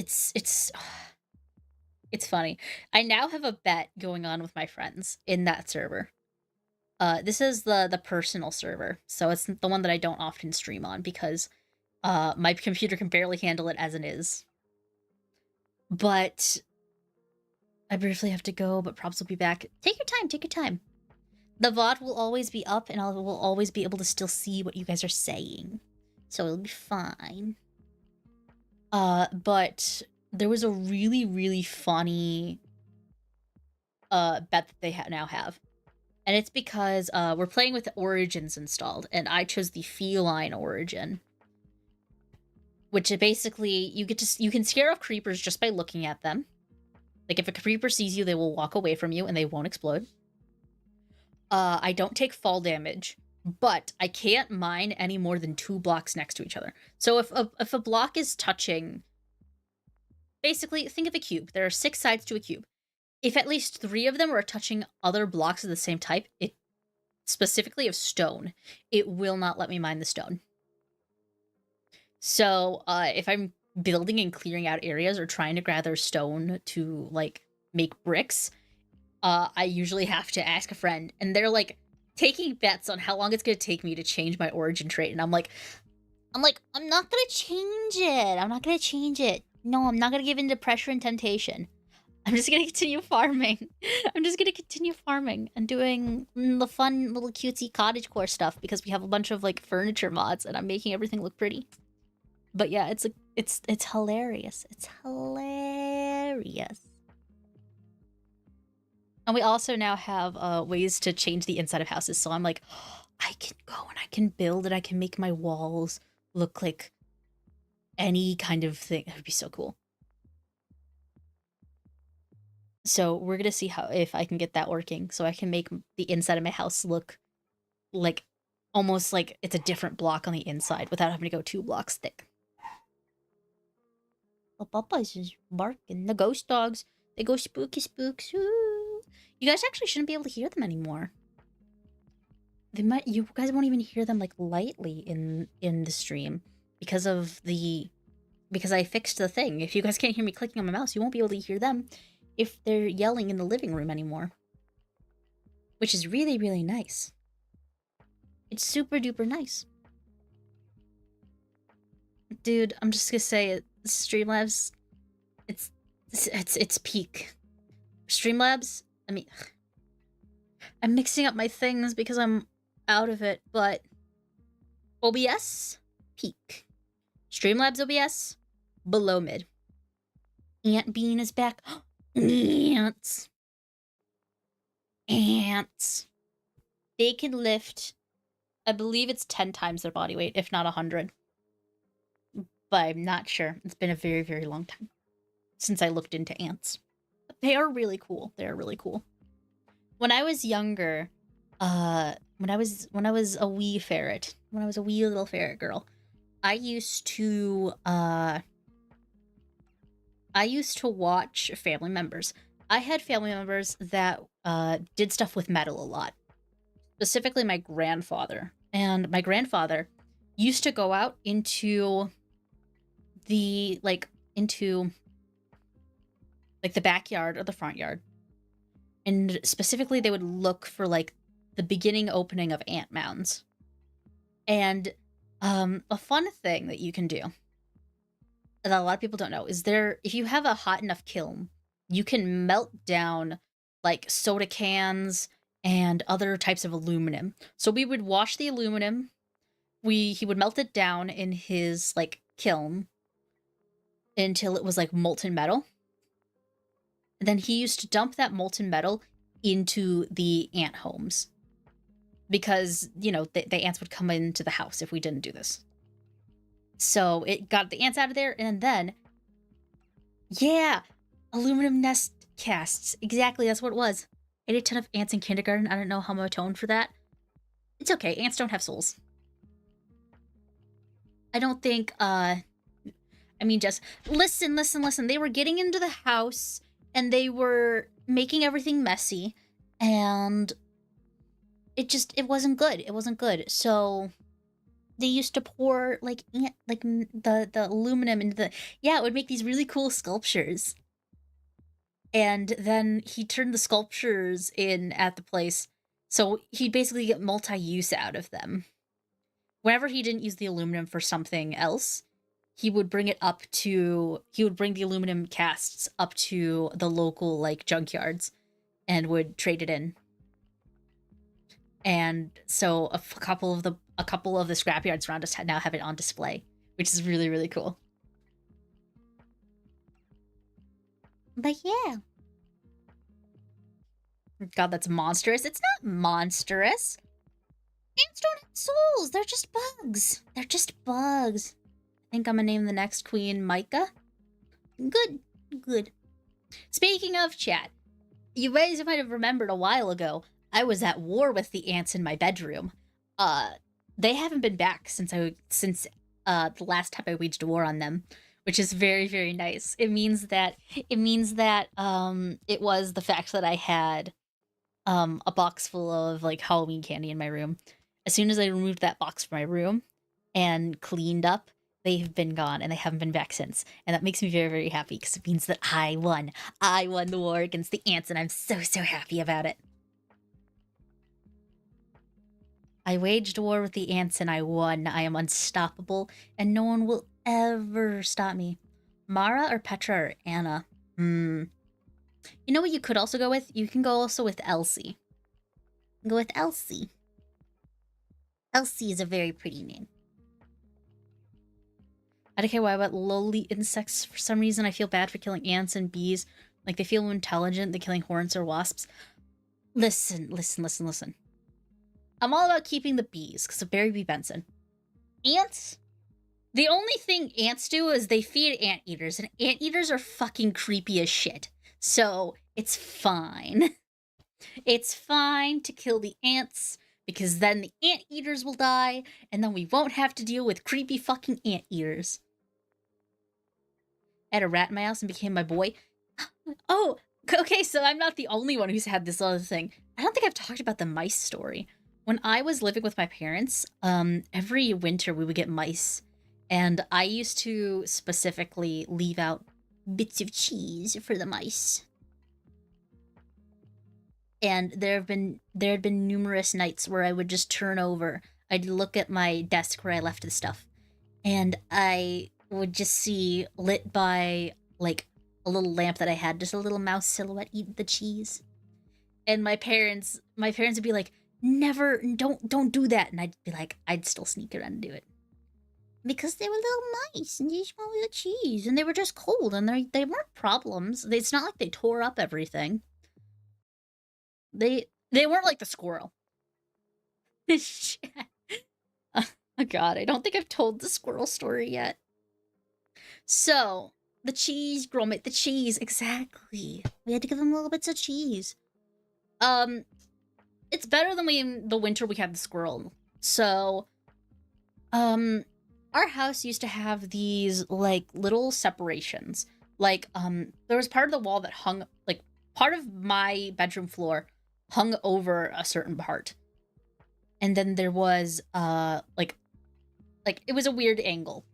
funny. I now have a bet going on with my friends in that server. This is the personal server, so it's the one that I don't often stream on because my computer can barely handle it as it is. But I briefly have to go, but props will be back. Take your time, take your time. The VOD will always be up, and I will always be able to still see what you guys are saying. So it'll be fine. But there was a really, really funny bet that they now have. And it's because we're playing with the origins installed, and I chose the feline origin. Which is basically, you can scare off creepers just by looking at them. Like, if a creeper sees you, they will walk away from you and they won't explode. I don't take fall damage, but I can't mine any more than 2 blocks next to each other. So if a block is touching... Basically, think of a cube. There are 6 sides to a cube. If at least 3 of them are touching other blocks of the same type, specifically of stone, it will not let me mine the stone. So, if I'm building and clearing out areas or trying to gather stone to, like, make bricks, I usually have to ask a friend, and they're, like, taking bets on how long it's gonna take me to change my origin trait, and I'm like, I'm not gonna change it. I'm not gonna change it. No, I'm not gonna give in to pressure and temptation. I'm just gonna continue farming. I'm just gonna continue farming and doing the fun little cutesy cottagecore stuff because we have a bunch of, like, furniture mods, and I'm making everything look pretty. But yeah, it's hilarious. It's hilarious. And we also now have ways to change the inside of houses. So I'm like, oh, I can go and I can build and I can make my walls look like any kind of thing. That would be so cool. So we're gonna see if I can get that working, so I can make the inside of my house look like almost like it's a different block on the inside without having to go 2 blocks thick. Oh, Papa's just barking. The ghost dogs. They go spooky spooks. Ooh. You guys actually shouldn't be able to hear them anymore. You guys won't even hear them, like, lightly in the stream because I fixed the thing. If you guys can't hear me clicking on my mouse, you won't be able to hear them if they're yelling in the living room anymore. Which is really, really nice. It's super duper nice. Dude, I'm just gonna say it. Streamlabs, it's peak. Streamlabs, I mean, I'm mixing up my things because I'm out of it, but OBS, peak. Streamlabs OBS, below mid. Ant Bean is back. Ants. Ants. They can lift, I believe it's 10 times their body weight, if not 100. But I'm not sure. It's been a very, very long time since I looked into ants. But they are really cool. They are really cool. When I was younger, when I was a wee ferret, when I was a wee little ferret girl, I used to watch family members. I had family members that did stuff with metal a lot. Specifically my grandfather. And my grandfather used to go out into the backyard or the front yard. And specifically they would look for, like, the beginning opening of ant mounds. And a fun thing that you can do that a lot of people don't know is if you have a hot enough kiln, you can melt down, like, soda cans and other types of aluminum. So we would wash the aluminum. He would melt it down in his, like, kiln until it was, like, molten metal. And then he used to dump that molten metal into the ant homes. Because, you know, the ants would come into the house if we didn't do this. So it got the ants out of there, and then... Yeah! Aluminum nest casts. Exactly, that's what it was. I did a ton of ants in kindergarten. I don't know how I'm atoned for that. It's okay, ants don't have souls. I don't think, I mean, just... Listen. They were getting into the house, and they were making everything messy, and... It wasn't good. It wasn't good. So they used to pour, like, the aluminum into the... Yeah, it would make these really cool sculptures. And then he turned the sculptures in at the place, so he'd basically get multi-use out of them. Whenever he didn't use the aluminum for something else, he would bring the aluminum casts up to the local, like, junkyards and would trade it in. And so a couple of the scrapyards around us now have it on display, which is really, really cool. But yeah. God, that's monstrous. It's not monstrous. Ants don't have souls. They're just bugs. They're just bugs. I think I'm gonna name the next queen Micah. Good. Good. Speaking of chat, you guys might have remembered a while ago, I was at war with the ants in my bedroom. They haven't been back since the last time I waged a war on them, which is very, very nice. It means that it was the fact that I had a box full of like Halloween candy in my room. As soon as I removed that box from my room and cleaned up, they've been gone and they haven't been back since. And that makes me very, very happy because it means that I won. I won the war against the ants and I'm so, so happy about it. I waged war with the ants and I won. I am unstoppable and no one will ever stop me. Mara or Petra or Anna? You know what you could also go with? You can go also with Elsie. Go with Elsie. Elsie is a very pretty name. I don't care why about lowly insects. For some reason, I feel bad for killing ants and bees. Like, they feel intelligent than killing hornets or wasps. Listen. I'm all about keeping the bees, because of Barry B. Benson. Ants? The only thing ants do is they feed anteaters, and anteaters are fucking creepy as shit. So, it's fine. It's fine to kill the ants, because then the anteaters will die, and then we won't have to deal with creepy fucking anteaters. I had a rat in my house and became my boy. Oh, okay, so I'm not the only one who's had this other thing. I don't think I've talked about the mice story. When I was living with my parents, every winter we would get mice. And I used to specifically leave out bits of cheese for the mice. And there had been numerous nights where I would just turn over. I'd look at my desk where I left the stuff. And I would just see, lit by, like, a little lamp that I had, just a little mouse silhouette eating the cheese. And my parents would be like, never, don't do that. And I'd be like, I'd still sneak around and do it. Because they were little mice, and you just wanted the cheese, and they were just cold, and they weren't problems. It's not like they tore up everything. They weren't like the squirrel. Oh god, I don't think I've told the squirrel story yet. So, the cheese, Gromit, the cheese, exactly. We had to give them little bits of cheese. It's better than the winter we had the squirrel. So, our house used to have these, like, little separations. Like, there was part of the wall that hung, like, part of my bedroom floor hung over a certain part. And then there was, like, it was a weird angle.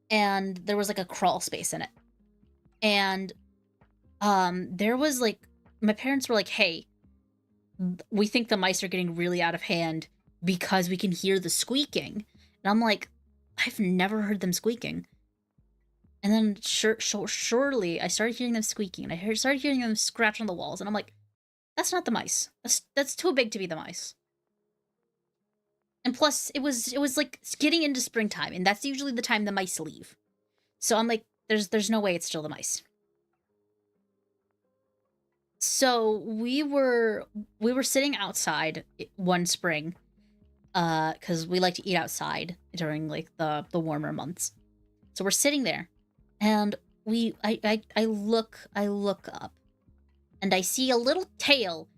And there was, like, a crawl space in it. And, there was, like, my parents were like, hey, we think the mice are getting really out of hand because we can hear the squeaking. And I'm like, I've never heard them squeaking. And then surely I started hearing them squeaking, and I started hearing them scratch on the walls, and I'm like, that's not the mice. That's too big to be the mice. And plus, it was like getting into springtime, and that's usually the time the mice leave. So I'm like, there's no way it's still the mice. So we were sitting outside one spring, because we like to eat outside during, like, the warmer months. So we're sitting there, and I look up, and I see a little tail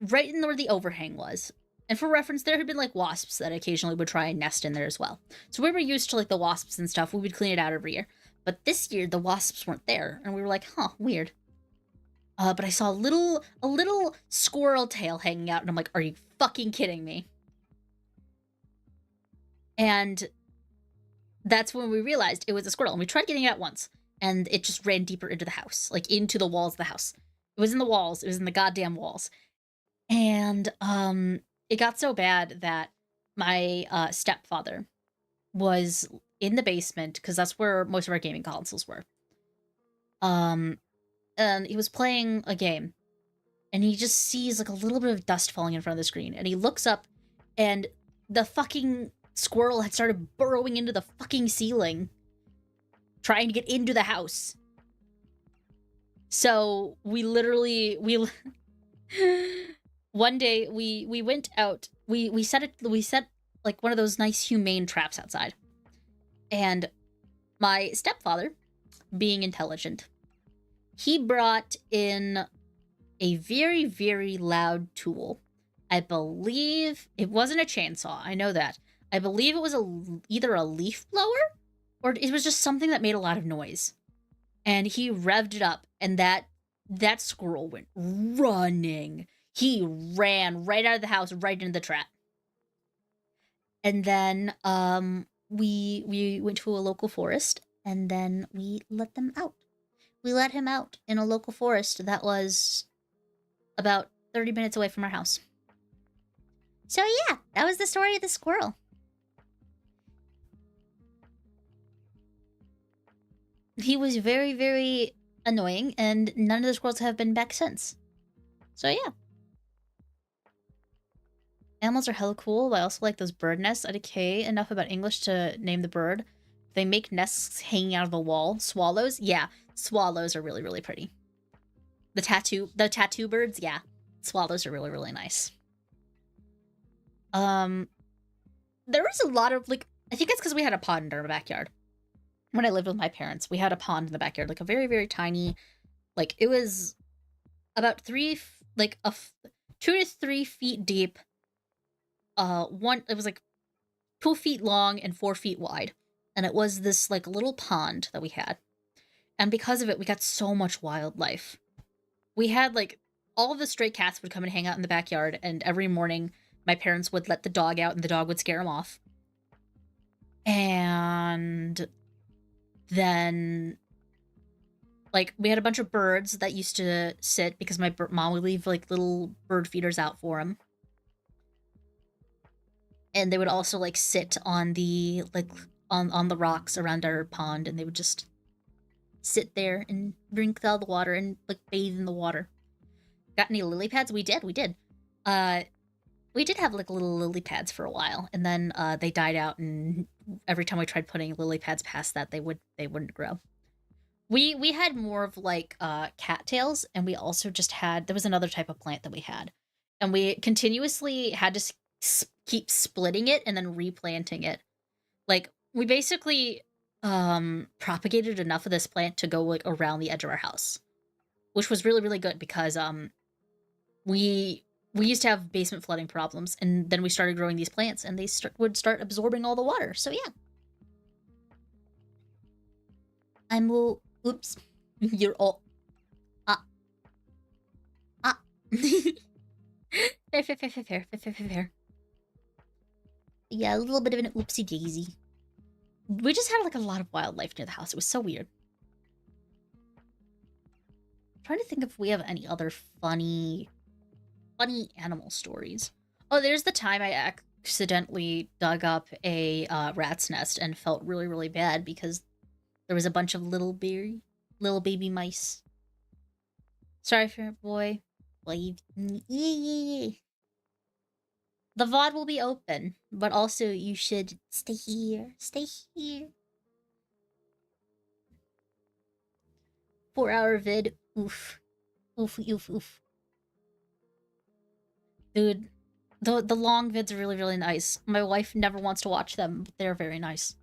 right in where the overhang was. And for reference, there had been, like, wasps that occasionally would try and nest in there as well. So we were used to, like, the wasps and stuff. We would clean it out every year. But this year, the wasps weren't there, and we were like, huh, weird. But I saw a little squirrel tail hanging out, and I'm like, are you fucking kidding me? And that's when we realized it was a squirrel. And we tried getting it out once, and it just ran deeper into the house, like into the walls of the house. It was in the walls. It was in the goddamn walls. And it got so bad that my stepfather was in the basement, because that's where most of our gaming consoles were. And he was playing a game, and he just sees, like, a little bit of dust falling in front of the screen, and he looks up, and the fucking squirrel had started burrowing into the fucking ceiling, trying to get into the house. So we One day we went out. We set like one of those nice humane traps outside. And my stepfather, being intelligent, he brought in a very, very loud tool. I believe it wasn't a chainsaw. I know that. I believe it was either a leaf blower or it was just something that made a lot of noise. And he revved it up, and that squirrel went running. He ran right out of the house, right into the trap. And then we went to a local forest, and then we let them out. We let him out in a local forest that was about 30 minutes away from our house. So yeah, that was the story of the squirrel. He was very, very annoying, and none of the squirrels have been back since. So yeah. Animals are hella cool, but I also like those bird nests. I decay enough about English to name the bird. They make nests hanging out of the wall. Swallows? Yeah, swallows are really, really pretty. The tattoo birds? Yeah, swallows are really, really nice. There was a lot of, like, I think it's because we had a pond in our backyard. When I lived with my parents, we had a pond in the backyard, like a very, very tiny, like, it was about 2 to 3 feet deep. It was like 2 feet long and 4 feet wide. And it was this, like, little pond that we had. And because of it, we got so much wildlife. We had, like, all of the stray cats would come and hang out in the backyard, and every morning my parents would let the dog out and the dog would scare him off. And then, like, we had a bunch of birds that used to sit because my mom would leave, like, little bird feeders out for them. And they would also, like, sit on the, like, on the rocks around our pond, and they would just sit there and drink all the water and, like, bathe in the water. Got any lily pads? We did. We did have, like, little lily pads for a while, and then they died out, and every time we tried putting lily pads past that, they wouldn't grow. We had more of, like, cattails, and we also just had, there was another type of plant that we had, and we continuously had to keep splitting it and then replanting it. Like, we basically propagated enough of this plant to go, like, around the edge of our house, which was really, really good because we used to have basement flooding problems, and then we started growing these plants, and they would start absorbing all the water. So yeah. Oops. You're all... Fair. Yeah, a little bit of an oopsie daisy. We just had, like, a lot of wildlife near the house. It was so weird. I'm trying to think if we have any other funny animal stories. Oh, there's the time I accidentally dug up a rat's nest and felt really, really bad because there was a bunch of little baby mice. Sorry, Ferret boy. The VOD will be open, but also you should stay here. Stay here. 4-hour vid. Oof. Oof. Dude, the long vids are really, really nice. My wife never wants to watch them, but they're very nice.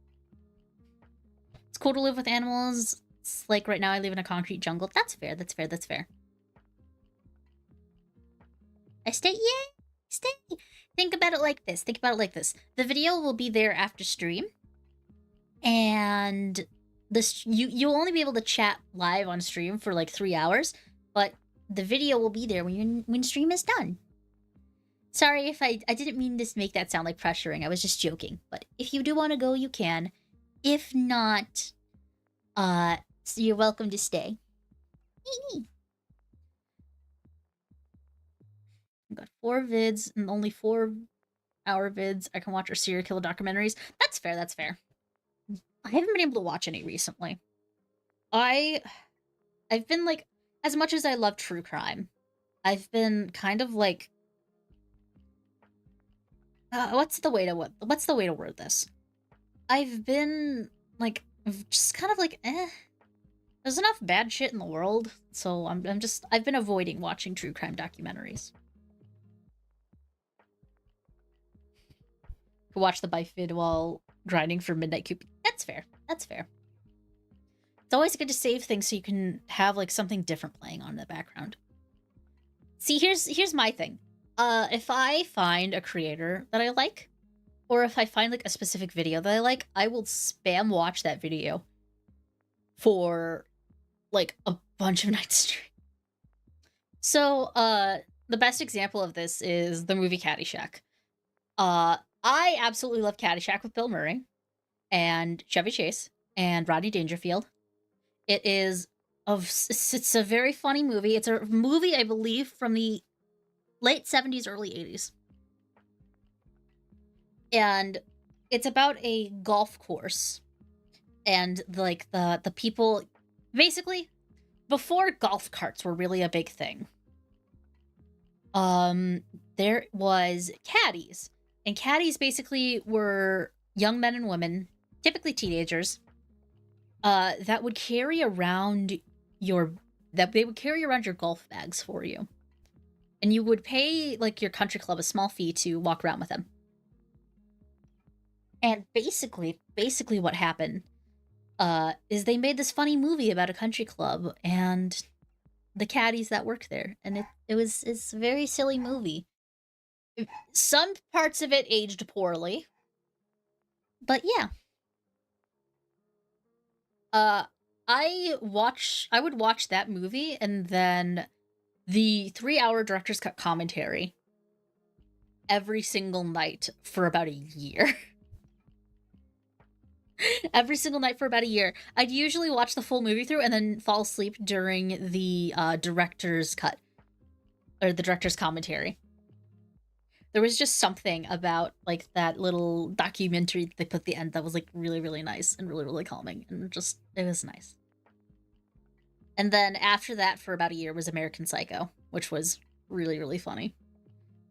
It's cool to live with animals. It's like right now I live in a concrete jungle. That's fair. I stay. Think about it like this. The video will be there after stream. And you'll only be able to chat live on stream for like 3 hours, but the video will be there when stream is done. Sorry if I didn't mean to make that sound like pressuring. I was just joking. But if you do want to go, you can. If not, so you're welcome to stay. I've got 4 vids and only 4-hour vids. I can watch our serial killer documentaries. That's fair. I haven't been able to watch any recently. I've been, like, as much as I love true crime, I've been kind of like, what's the way to word this? I've been, like, just kind of like, There's enough bad shit in the world, so I've been avoiding watching true crime documentaries. Could watch the bifid while grinding for Midnight Coop. That's fair. That's fair. It's always good to save things so you can have like something different playing on in the background. See, here's my thing. If I find a creator that I like, or if I find like a specific video that I like, I will spam watch that video for like a bunch of nights straight. So, the best example of this is the movie Caddyshack. I absolutely love Caddyshack with Bill Murray and Chevy Chase and Rodney Dangerfield. It's a very funny movie. It's a movie, I believe, from the late 70s, early 80s. And it's about a golf course. And like the people, basically, before golf carts were really a big thing, there was caddies. And caddies basically were young men and women, typically teenagers, that would carry around your golf bags for you. And you would pay like your country club a small fee to walk around with them. And basically what happened is they made this funny movie about a country club and the caddies that work there. And it's a very silly movie. Some parts of it aged poorly. But yeah. I would watch that movie and then the 3-hour director's cut commentary every single night for about a year. Every single night for about a year. I'd usually watch the full movie through and then fall asleep during the director's cut. Or the director's commentary. There was just something about like that little documentary they put at the end that was like really, really nice and really, really calming. And just, it was nice. And then after that for about a year was American Psycho, which was really, really funny.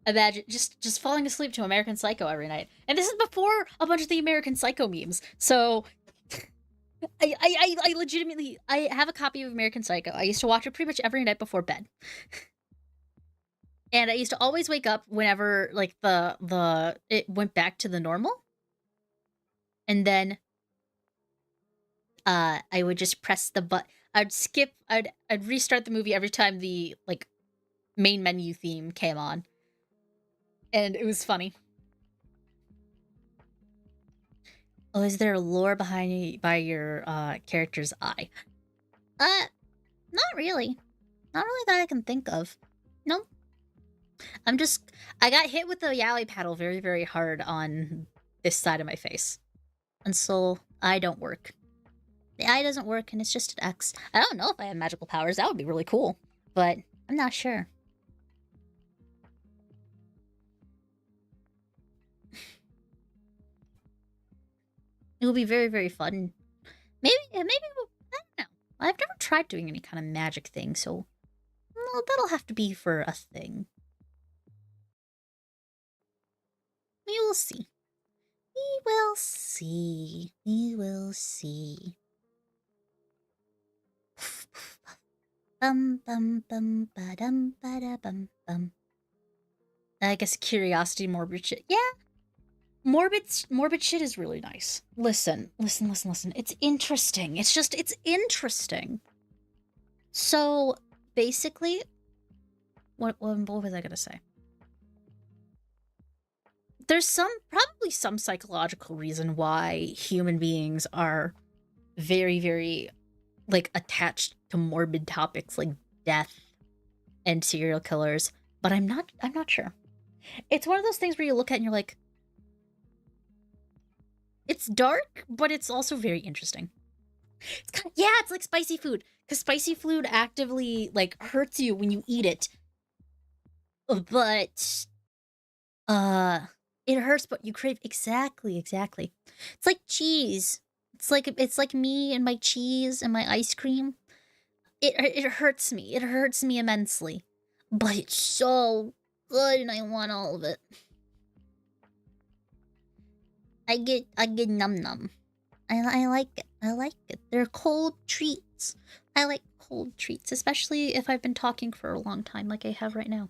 Imagine just falling asleep to American Psycho every night. And this is before a bunch of the American Psycho memes. So I legitimately, I have a copy of American Psycho. I used to watch it pretty much every night before bed. And I used to always wake up whenever like it went back to the normal. And then I would just press the button. I'd restart the movie every time the like main menu theme came on. And it was funny. Oh, is there lore by your character's eye? Not really. Not really that I can think of. Nope. I got hit with the yaoi paddle very, very hard on this side of my face. And so, eye don't work. The eye doesn't work, and it's just an X. I don't know if I have magical powers. That would be really cool. But, I'm not sure. It will be very, very fun. Maybe, I don't know. I've never tried doing any kind of magic thing, so... Well, that'll have to be for a thing. We will see. We will see. We will see. Bum bum bum ba dum ba da bum bum. I guess curiosity, morbid shit. Yeah. Morbid shit is really nice. Listen. It's interesting. It's interesting. So, basically, what was I gonna say? There's probably some psychological reason why human beings are very, very, like, attached to morbid topics like death and serial killers, but I'm not sure. It's one of those things where you look at and you're like, it's dark, but it's also very interesting. It's like spicy food, because spicy food actively, like, hurts you when you eat it, but, it hurts, but you crave exactly. It's like cheese. It's like me and my cheese and my ice cream. It hurts me. It hurts me immensely. But it's so good and I want all of it. I get num num. I like it. They're cold treats. I like cold treats, especially if I've been talking for a long time like I have right now.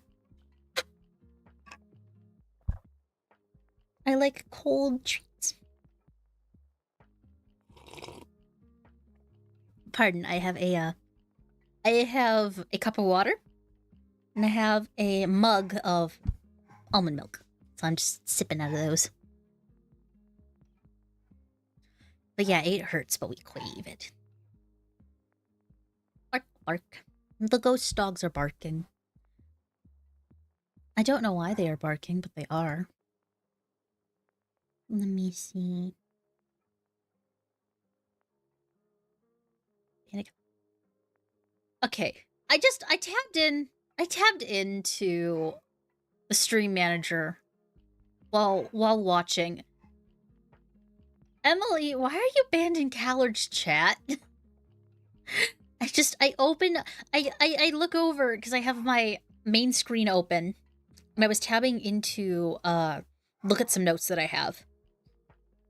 I like cold treats. Pardon, I have a cup of water, and I have a mug of almond milk. So I'm just sipping out of those. But yeah, it hurts, but we crave it. Bark, bark. The ghost dogs are barking. I don't know why they are barking, but they are. Let me see. Okay, I tabbed into the stream manager while watching. Emily, why are you banned in Callard's chat? I look over because I have my main screen open, and I was tabbing into look at some notes that I have,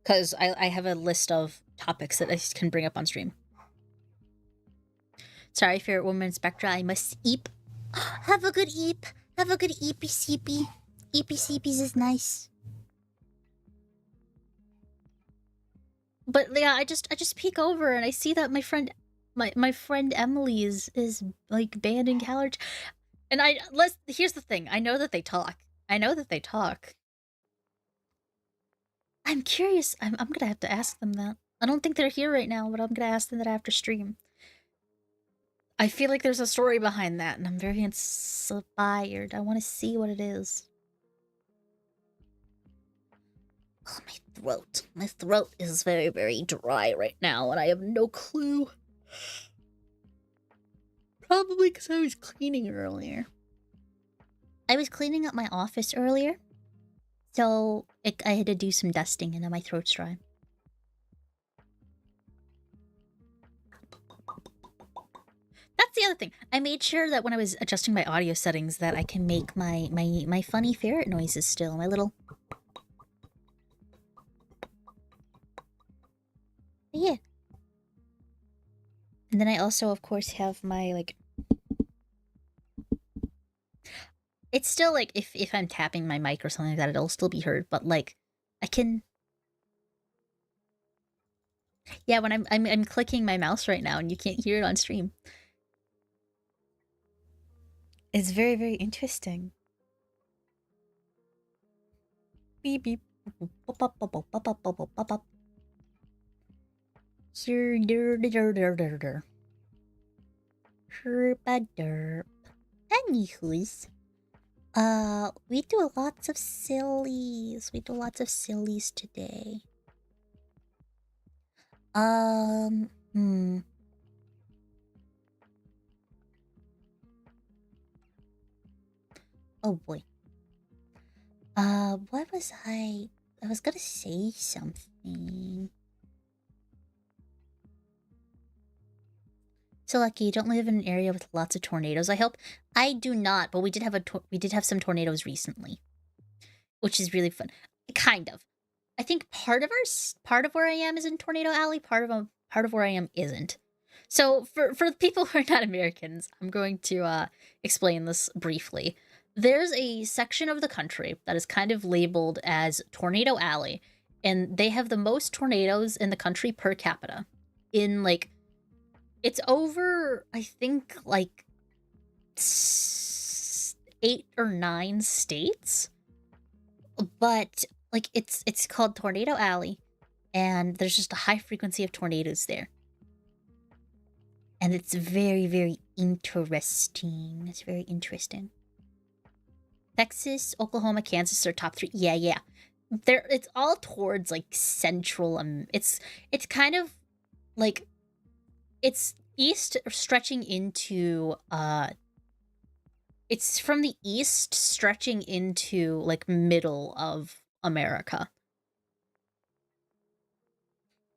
because I have a list of topics that I can bring up on stream. Sorry, favorite woman Spectra, I must eep. Have a good eep. Have a good eepy seepy. Eepy seepies is nice. But yeah, I just peek over and I see that my friend Emily is like banned in Callard. And here's the thing. I know that they talk. I'm curious. I'm gonna have to ask them that. I don't think they're here right now, but I'm gonna ask them that after stream. I feel like there's a story behind that, and I'm very inspired. I want to see what it is. Oh, my throat. My throat is very, very dry right now, and I have no clue. Probably because I was cleaning earlier. I was cleaning up my office earlier, so I had to do some dusting, and now my throat's dry. That's the other thing. I made sure that when I was adjusting my audio settings that I can make my funny ferret noises still. My little... Yeah. And then I also, of course, have my, like... It's still, like, if I'm tapping my mic or something like that, it'll still be heard. But, like, I can... Yeah, when I'm clicking my mouse right now and you can't hear it on stream. It's very, very interesting. Beep beep. Bop bop bop bop bop bop bop bop bop. Anywho's, we do lots of sillies. We do lots of sillies today. Oh boy. What was I was gonna say something. So lucky you don't live in an area with lots of tornadoes, I hope. I do not, but we did have some tornadoes recently, which is really fun. Kind of. I think part of where I am is in Tornado Alley. Part of where I am isn't. So for people who are not Americans, I'm going to explain this briefly. There's a section of the country that is kind of labeled as Tornado Alley, and they have the most tornadoes in the country per capita. In, like, it's over, I think, like 8 or 9 states. But, like, it's called Tornado Alley, and there's just a high frequency of tornadoes there. And it's very, very interesting. It's very interesting. Texas, Oklahoma, Kansas are top 3. Yeah. It's all towards, like, central. It's kind of like, it's east stretching into it's from the east stretching into, like, middle of America.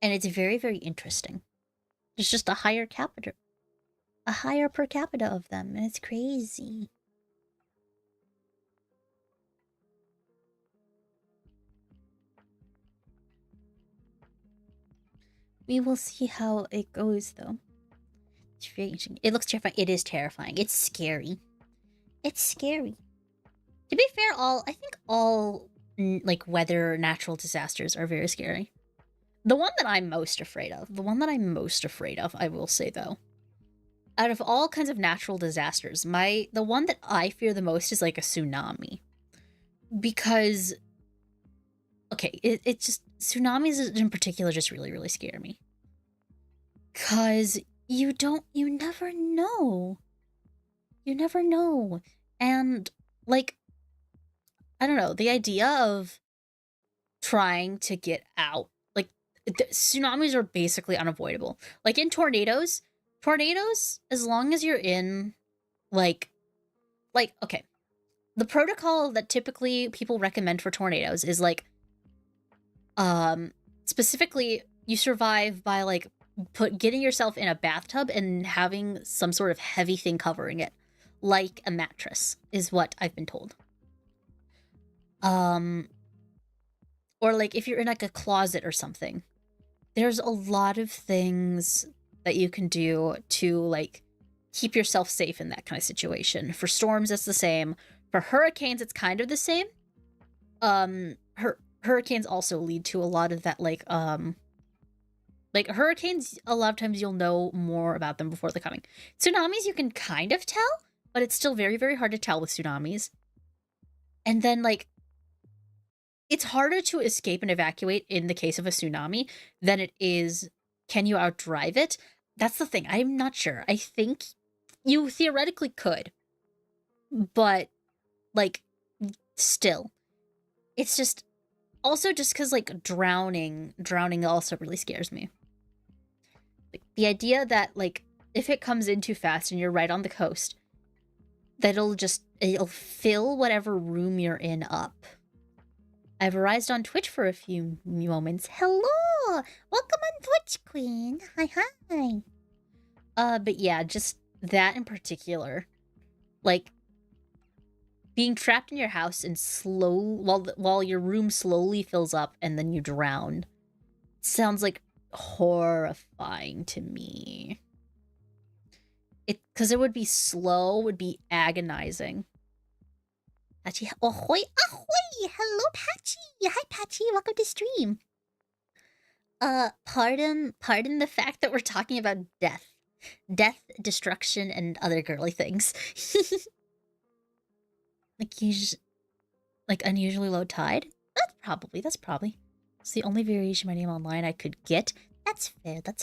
And it's very, very interesting. There's just a higher per capita of them, and it's crazy. We will see how it goes, though. It's very interesting. It looks terrifying. It is terrifying. It's scary. It's scary. To be fair, I think all like weather natural disasters are very scary. The one that I'm most afraid of, I will say though, out of all kinds of natural disasters, the one that I fear the most is like a tsunami. Because okay, it just tsunamis in particular just really, really scare me. Cause you never know. You never know. And like, I don't know, the idea of trying to get out, like tsunamis are basically unavoidable. Like in tornadoes, as long as you're in like okay, the protocol that typically people recommend for tornadoes is like specifically you survive by like getting yourself in a bathtub and having some sort of heavy thing covering it, like a mattress is what I've been told. Or like if you're in like a closet or something, there's a lot of things that you can do to like keep yourself safe in that kind of situation. For storms, it's the same. For hurricanes, it's kind of the same. Hurricanes also lead to a lot of that like hurricanes, a lot of times you'll know more about them before they're coming. Tsunamis, you can kind of tell, but it's still very, very hard to tell with tsunamis. And then like it's harder to escape and evacuate in the case of a tsunami than it is, can you outdrive it? That's the thing. I'm not sure. I think you theoretically could. But, like, still. It's just, also just because, like, drowning also really scares me. Like, the idea that, like, if it comes in too fast and you're right on the coast, that it'll fill whatever room you're in up. I've arisen on Twitch for a few moments. Hello! Welcome on Twitch, Queen. Hi. But yeah, just that in particular. Like, being trapped in your house and while your room slowly fills up and then you drown sounds like horrifying to me. Because it would be slow, would be agonizing. Patchy, ahoy! Hello, Patchy! Hi, Patchy, welcome to stream. Pardon the fact that we're talking about death, destruction, and other girly things. Like unusually low tide? That's probably. It's the only variation of my name online I could get. That's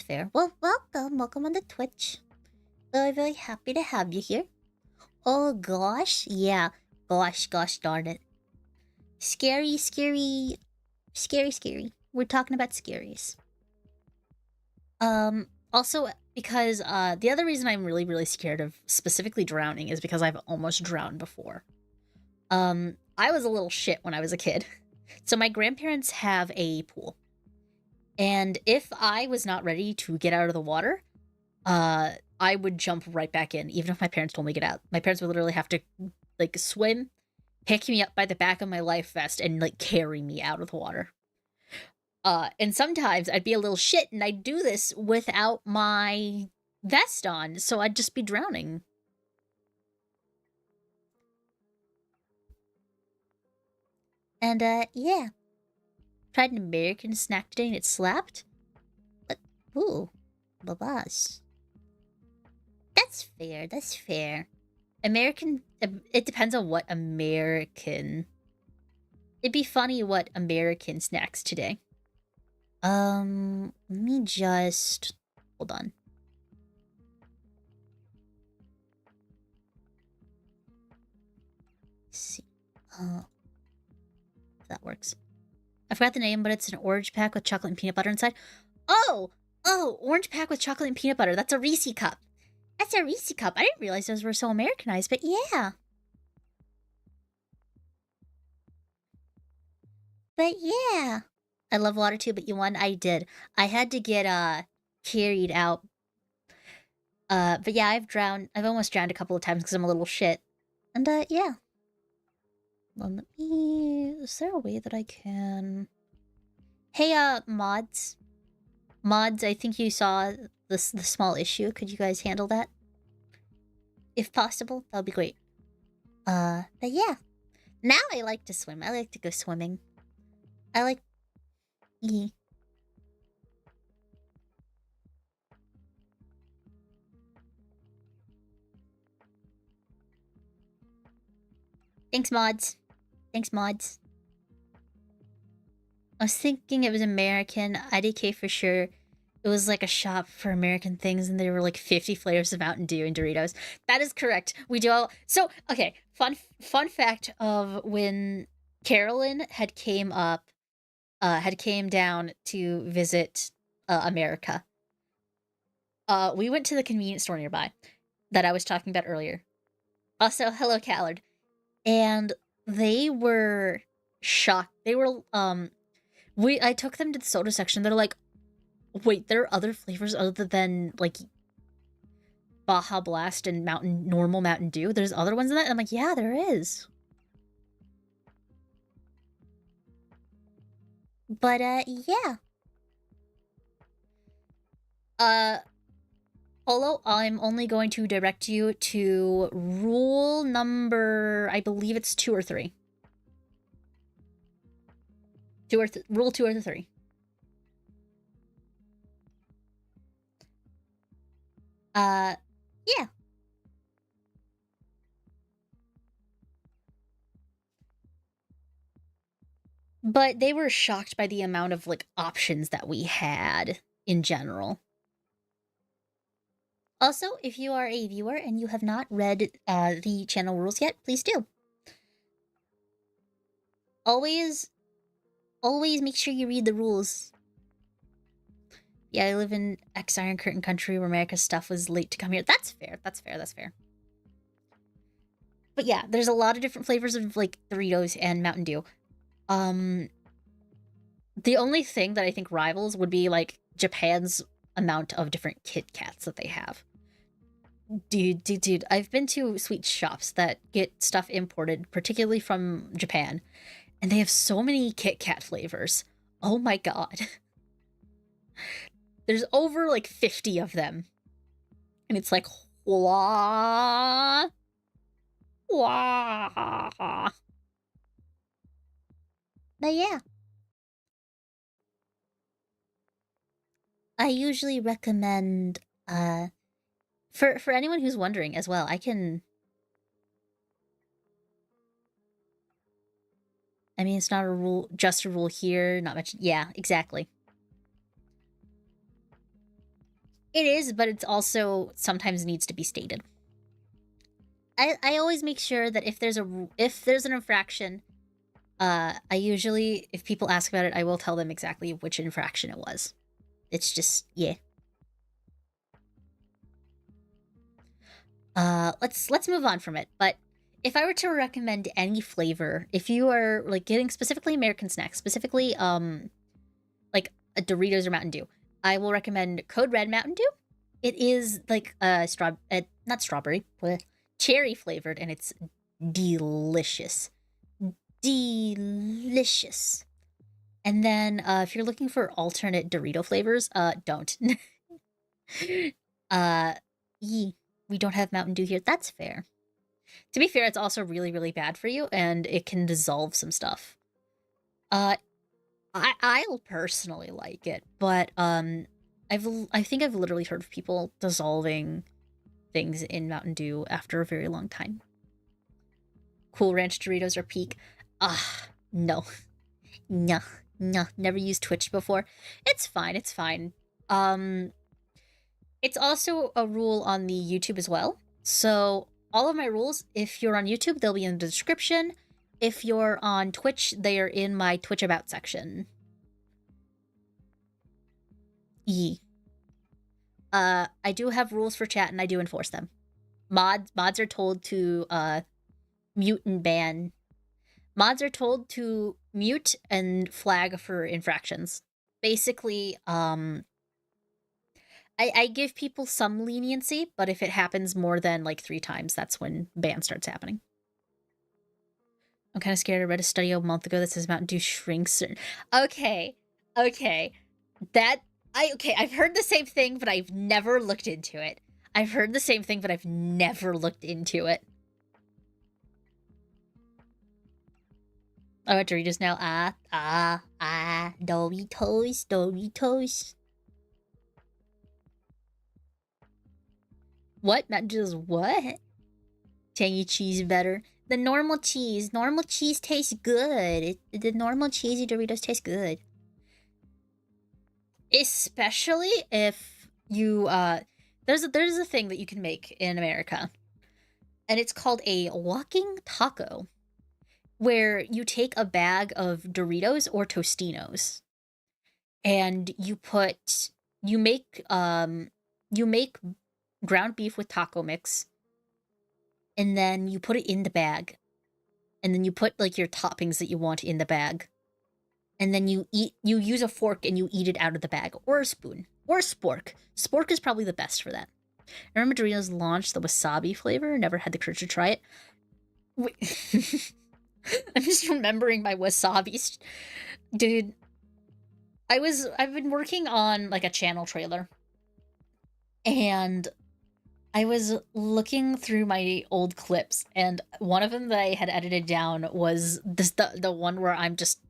fair. Well, welcome on the Twitch. Very, very happy to have you here. Oh gosh, yeah. Gosh darn it. Scary. We're talking about scaries. Also, because the other reason I'm really, really scared of specifically drowning is because I've almost drowned before. I was a little shit when I was a kid. So my grandparents have a pool. And if I was not ready to get out of the water, I would jump right back in, even if my parents told me to get out. My parents would literally have to, like, swim, pick me up by the back of my life vest, and, like, carry me out of the water. And sometimes I'd be a little shit, and I'd do this without my vest on, so I'd just be drowning. And, yeah. Tried an American snack today, and it slapped. But, ooh, babas. That's fair. American, it depends on what American. It'd be funny what American snacks today. Let me just, hold on. Let's see. If that works. I forgot the name, but it's an orange pack with chocolate and peanut butter inside. Oh, orange pack with chocolate and peanut butter. That's a Reese cup. I didn't realize those were so Americanized, but yeah. I love water too, but you won. I did. I had to get carried out. But yeah, I've almost drowned a couple of times because I'm a little shit. And yeah. Well, is there a way that I can... Hey, mods. Mods, I think you saw the small issue. Could you guys handle that? If possible, that would be great. But yeah. Now I like to swim. I like to go swimming. I like... Thanks, mods. Thanks, mods. I was thinking it was American. IDK for sure. It was like a shop for American things, and there were like 50 flavors of Mountain Dew and Doritos. That is correct. We do all... So, okay, fun fact of when Carolyn had came down to visit America. We went to the convenience store nearby that I was talking about earlier. Also, hello, Callard. And they were shocked. They were, I took them to the soda section. They're like, wait, there are other flavors other than, like, Baja Blast and normal Mountain Dew? There's other ones in that? And I'm like, yeah, there is. But, yeah. Polo, I'm only going to direct you to rule number, I believe it's 2 or 3. Rule 2 or 3. Yeah. But they were shocked by the amount of, like, options that we had in general. Also, if you are a viewer and you have not read the channel rules yet, please do. Always make sure you read the rules. Yeah, I live in Iron Curtain country where America's stuff was late to come here. That's fair. That's fair. But yeah, there's a lot of different flavors of, like, Doritos and Mountain Dew. The only thing that I think rivals would be, like, Japan's amount of different Kit Kats that they have. Dude, I've been to sweet shops that get stuff imported, particularly from Japan, and they have so many Kit Kat flavors. Oh my god. There's over, like, 50 of them. And it's like, wah. Wah. But yeah. I usually recommend, for anyone who's wondering as well, I mean, it's not a rule, just a rule here, not much. Yeah, exactly. It is, but it's also sometimes needs to be stated. I always make sure that if there's an infraction, I usually, if people ask about it, I will tell them exactly which infraction it was. It's just, yeah. Let's move on from it. But if I were to recommend any flavor, if you are, like, getting specifically American snacks, specifically like a Doritos or Mountain Dew, I will recommend Code Red Mountain Dew. It is like not strawberry, cherry flavored, and it's delicious. Delicious. And then if you're looking for alternate Dorito flavors, don't. We don't have Mountain Dew here. That's fair. To be fair, it's also really, really bad for you, and it can dissolve some stuff. I'll personally like it, but I think I've literally heard of people dissolving things in Mountain Dew after a very long time. Cool Ranch Doritos are peak. No. No, never used Twitch before. It's fine. It's also a rule on the YouTube as well. So all of my rules, if you're on YouTube, they'll be in the description. If you're on Twitch, they are in my Twitch About section. I do have rules for chat, and I do enforce them. Mods are told to mute and ban. Mods are told to mute and flag for infractions. Basically, I give people some leniency, but if it happens more than, like, 3 times, that's when ban starts happening. I'm kind of scared. I read a study a month ago that says Mountain Dew shrinks. Okay. That I've heard the same thing, but I've never looked into it. I've heard the same thing, but I've never looked into it. Oh, Doritos now. Doritos, Doritos. What? Not just what? Tangy cheese better. The normal cheese. Normal cheese tastes good. The normal cheesy Doritos taste good. Especially if you, there's a thing that you can make in America. And it's called a walking taco. Where you take a bag of Doritos or Tostinos. And you make ground beef with taco mix, and then you put it in the bag, and then you put like your toppings that you want in the bag, and then you use a fork and you eat it out of the bag, or a spoon, or a spork. Spork is probably the best for that. I remember Doritos launched the wasabi flavor. Never had the courage to try it. Wait. I'm just remembering my wasabi, dude. I've been working on like a channel trailer, and I was looking through my old clips, and one of them that I had edited down was the one where I'm just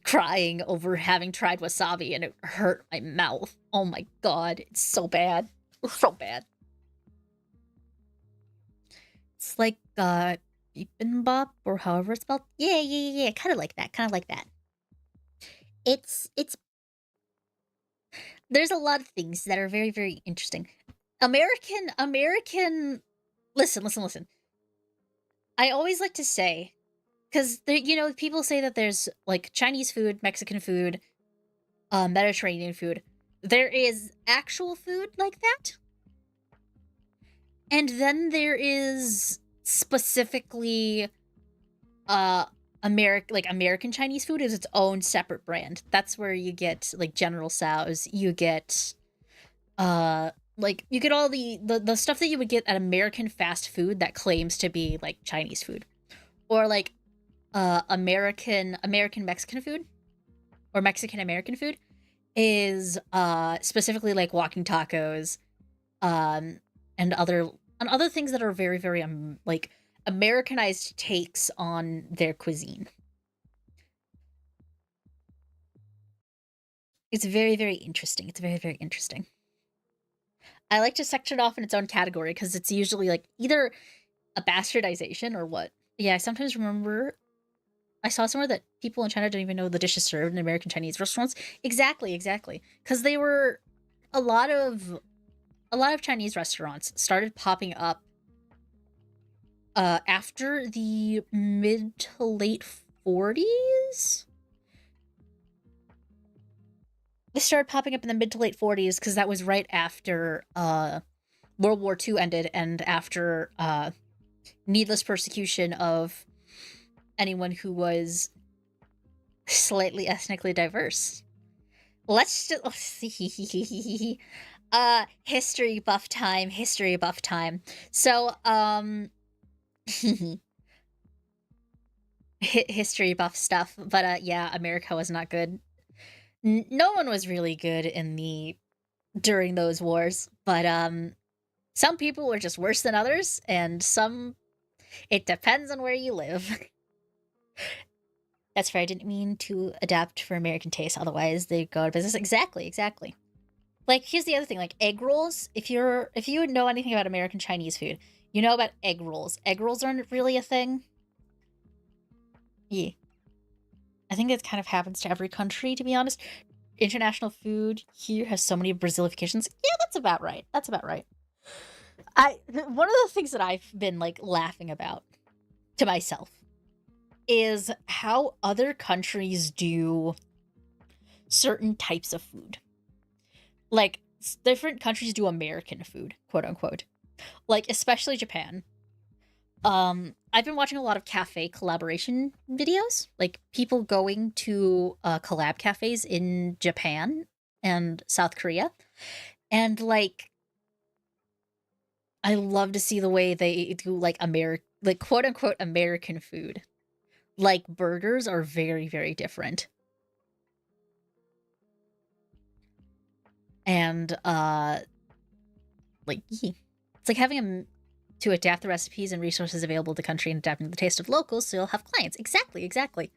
crying over having tried wasabi and it hurt my mouth. Oh my god, it's so bad. It's so bad. It's like bibimbap, or however it's spelled. Yeah. Kind of like that. It's there's a lot of things that are very, very interesting. American. Listen. I always like to say, because people say that there's like Chinese food, Mexican food, Mediterranean food. There is actual food like that, and then there is specifically American Chinese food is its own separate brand. That's where you get like General Tso's, you get you get all the stuff that you would get at American fast food that claims to be like Chinese food, or like American Mexican food, or Mexican American food is specifically like walking tacos, and other things that are very, very like Americanized takes on their cuisine. It's very, very interesting. It's very, very interesting. I like to section it off in its own category because it's usually like either a bastardization or what. Yeah, I sometimes remember I saw somewhere that people in China don't even know the dishes served in American Chinese restaurants. Exactly. Because they were a lot of Chinese restaurants started popping up after the mid to late 40s. They started popping up in the mid to late 40s because that was right after World War II ended, and after needless persecution of anyone who was slightly ethnically diverse. Let's see. History buff time. So, history buff stuff. But yeah, America was not good. No one was really good during those wars. But some people were just worse than others, and it depends on where you live. That's right, I didn't mean to adapt for American taste, otherwise they go out of business. Exactly. Like, here's the other thing, like egg rolls, if you know anything about American Chinese food, you know about egg rolls. Egg rolls aren't really a thing. Yeah. I think that kind of happens to every country, to be honest. International food here has so many Brazilifications. Yeah, that's about right. One of the things that I've been like laughing about to myself is how other countries do certain types of food. Like, different countries do American food, quote unquote. Like, especially Japan. I've been watching a lot of cafe collaboration videos, like people going to collab cafes in Japan and South Korea. And like, I love to see the way they do like quote unquote American food. Like, burgers are very, very different. And like it's like having to adapt the recipes and resources available to the country and adapting to the taste of locals so you'll have clients. Exactly.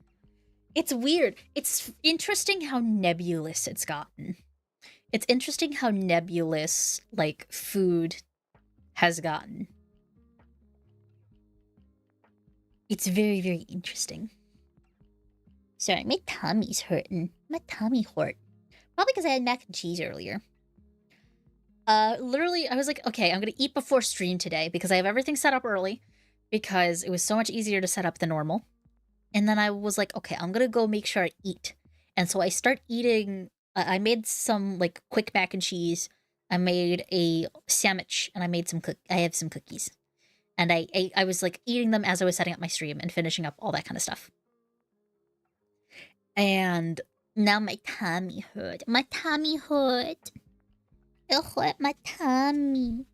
It's weird. It's interesting how nebulous it's gotten. It's interesting how nebulous, like, food has gotten. It's very, very interesting. Sorry, my tummy's hurting. My tummy hurt. Probably because I had mac and cheese earlier. Literally, I was like, okay, I'm gonna eat before stream today because I have everything set up early because it was so much easier to set up than normal. And then I was like, okay, I'm gonna go make sure I eat. And so I start eating. I made some like quick mac and cheese. I made a sandwich, and I made I have some cookies, and I was like eating them as I was setting up my stream and finishing up all that kind of stuff. And now my tummy hurt. My tummy hurt. It hurt my tummy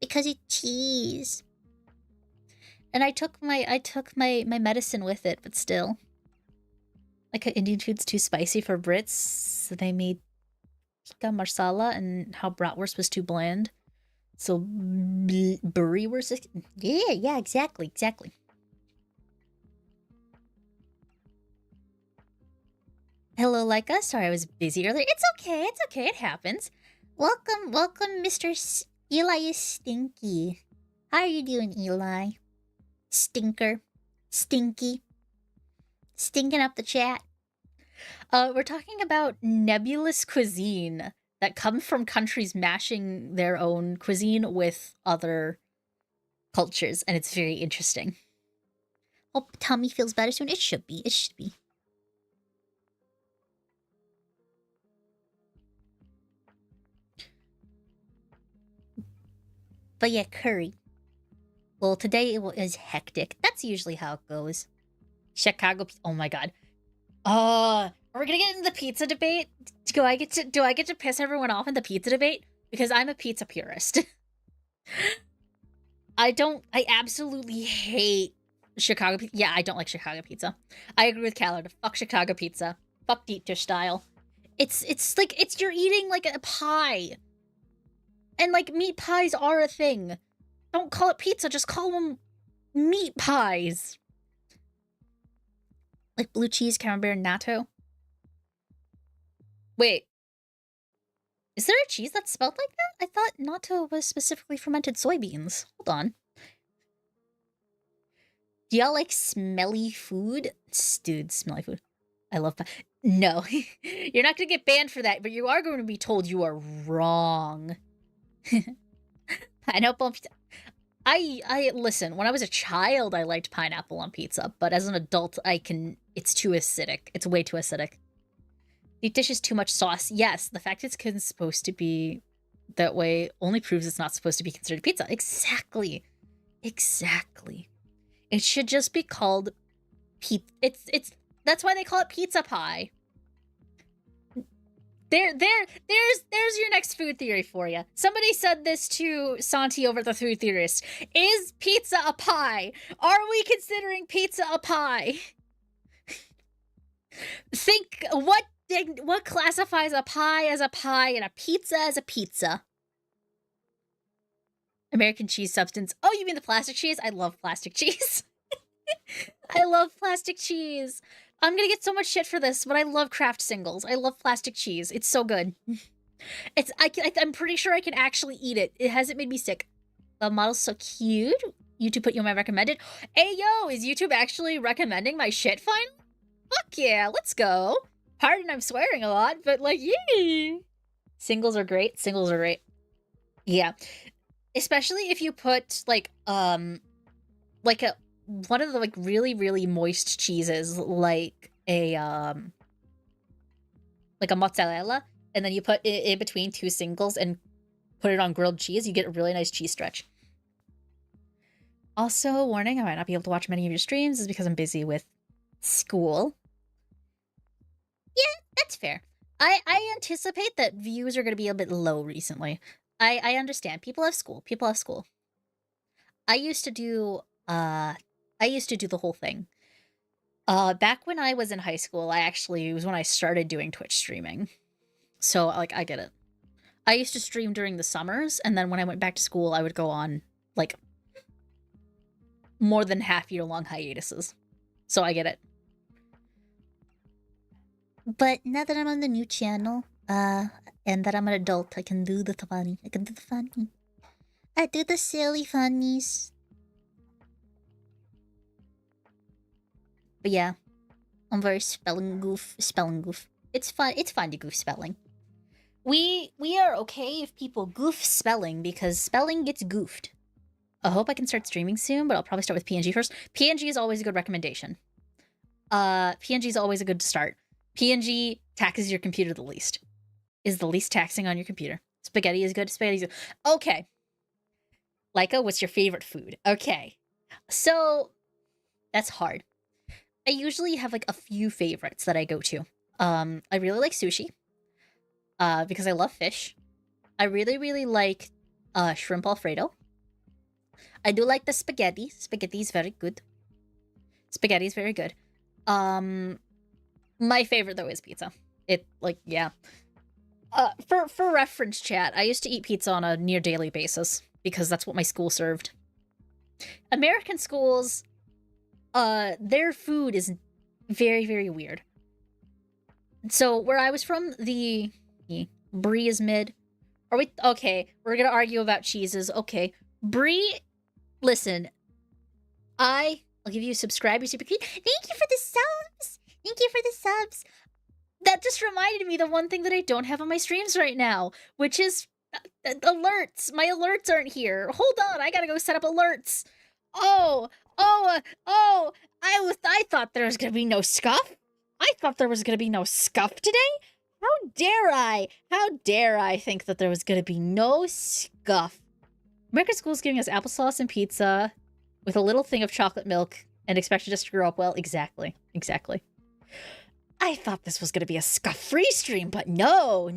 because of cheese. And I took my medicine with it, but still. Like, Indian food's too spicy for Brits, so they made tikka marsala, and how bratwurst was too bland. So, burrywurst. Yeah, exactly. Hello, Laika. Sorry I was busy earlier. It's okay, it happens. Welcome, Mr. Eli is Stinky. How are you doing, Eli? Stinker. Stinky. Stinking up the chat. We're talking about nebulous cuisine that comes from countries mashing their own cuisine with other cultures, and it's very interesting. Hope tummy feels better soon. It should be. But yeah, curry. Well, today it was hectic. That's usually how it goes. Chicago. Oh my god. Are we gonna get into the pizza debate? Do I get to piss everyone off in the pizza debate? Because I'm a pizza purist. I absolutely hate Chicago pizza. Yeah, I don't like Chicago pizza. I agree with Callard. Fuck Chicago pizza. Fuck deep dish style. It's like, you're eating like a pie. And like, meat pies are a thing. Don't call it pizza, just call them meat pies. Like blue cheese, camembert, natto. Wait. Is there a cheese that's spelled like that? I thought natto was specifically fermented soybeans. Hold on. Do y'all like smelly food? Dude, smelly food. I love pie. No. You're not gonna get banned for that, but you are going to be told you are wrong. Pineapple on pizza. I listen, when I was a child, I liked pineapple on pizza, but as an adult, it's too acidic. It's way too acidic. Deep dish is too much sauce. Yes, the fact it's supposed to be that way only proves it's not supposed to be considered pizza. Exactly. It should just be called that's why they call it pizza pie. There's your next food theory for you. Somebody said this to Santi over the Food Theorist. Is pizza a pie? Are we considering pizza a pie? Think what classifies a pie as a pie and a pizza as a pizza? American cheese substance. Oh, you mean the plastic cheese? I love plastic cheese. I love plastic cheese. I'm gonna get so much shit for this, but I love Kraft singles. I love plastic cheese. It's so good. I'm pretty sure I can actually eat it. It hasn't made me sick. The model's so cute. YouTube put you on my recommended. Hey, yo, is YouTube actually recommending my shit finally? Fuck yeah, let's go. Pardon, I'm swearing a lot, but like, yay. Singles are great. Yeah. Especially if you put like one of the like really, really moist cheeses, like a mozzarella, and then you put it in between two singles and put it on grilled cheese, you get a really nice cheese stretch. Also, warning, I might not be able to watch many of your streams is because I'm busy with school. Yeah, that's fair. I anticipate that views are going to be a bit low recently. I understand. People have school. I used to do the whole thing. Back when I was in high school, it was when I started doing Twitch streaming. So, like, I get it. I used to stream during the summers, and then when I went back to school, I would go on, like, more than half-year-long hiatuses. So I get it. But now that I'm on the new channel, and that I'm an adult, I can do the funny. I can do the funny. I do the silly funnies. But yeah, I'm very spelling goof. It's fun. It's fun to goof spelling. We are okay if people goof spelling because spelling gets goofed. I hope I can start streaming soon, but I'll probably start with PNG first. PNG is always a good recommendation. PNG is always a good start. PNG taxes your computer the least. Is the least taxing on your computer. Spaghetti is good. Spaghetti is good. Okay. Laika, what's your favorite food? Okay. So, that's hard. I usually have, like, a few favorites that I go to. I really like sushi. Because I love fish. I really, really like, shrimp Alfredo. I do like the spaghetti. Spaghetti is very good. Spaghetti is very good. My favorite, though, is pizza. Yeah. For reference, chat, I used to eat pizza on a near daily basis because that's what my school served. American schools, their food is very, very weird. So where I was from, the brie is mid. Okay, we're gonna argue about cheeses. Okay, brie. Listen, I'll give you a subscribe. Thank you for the subs. Thank you for the subs. That just reminded me the one thing that I don't have on my streams right now, which is alerts. My alerts aren't here. Hold on, I gotta go set up alerts. I thought there was gonna be no scuff. I thought there was gonna be no scuff today. How dare I? How dare I think that there was gonna be no scuff? American school's giving us applesauce and pizza with a little thing of chocolate milk and expected us to grow up well. Exactly. I thought this was going to be a scuff-free stream, but no.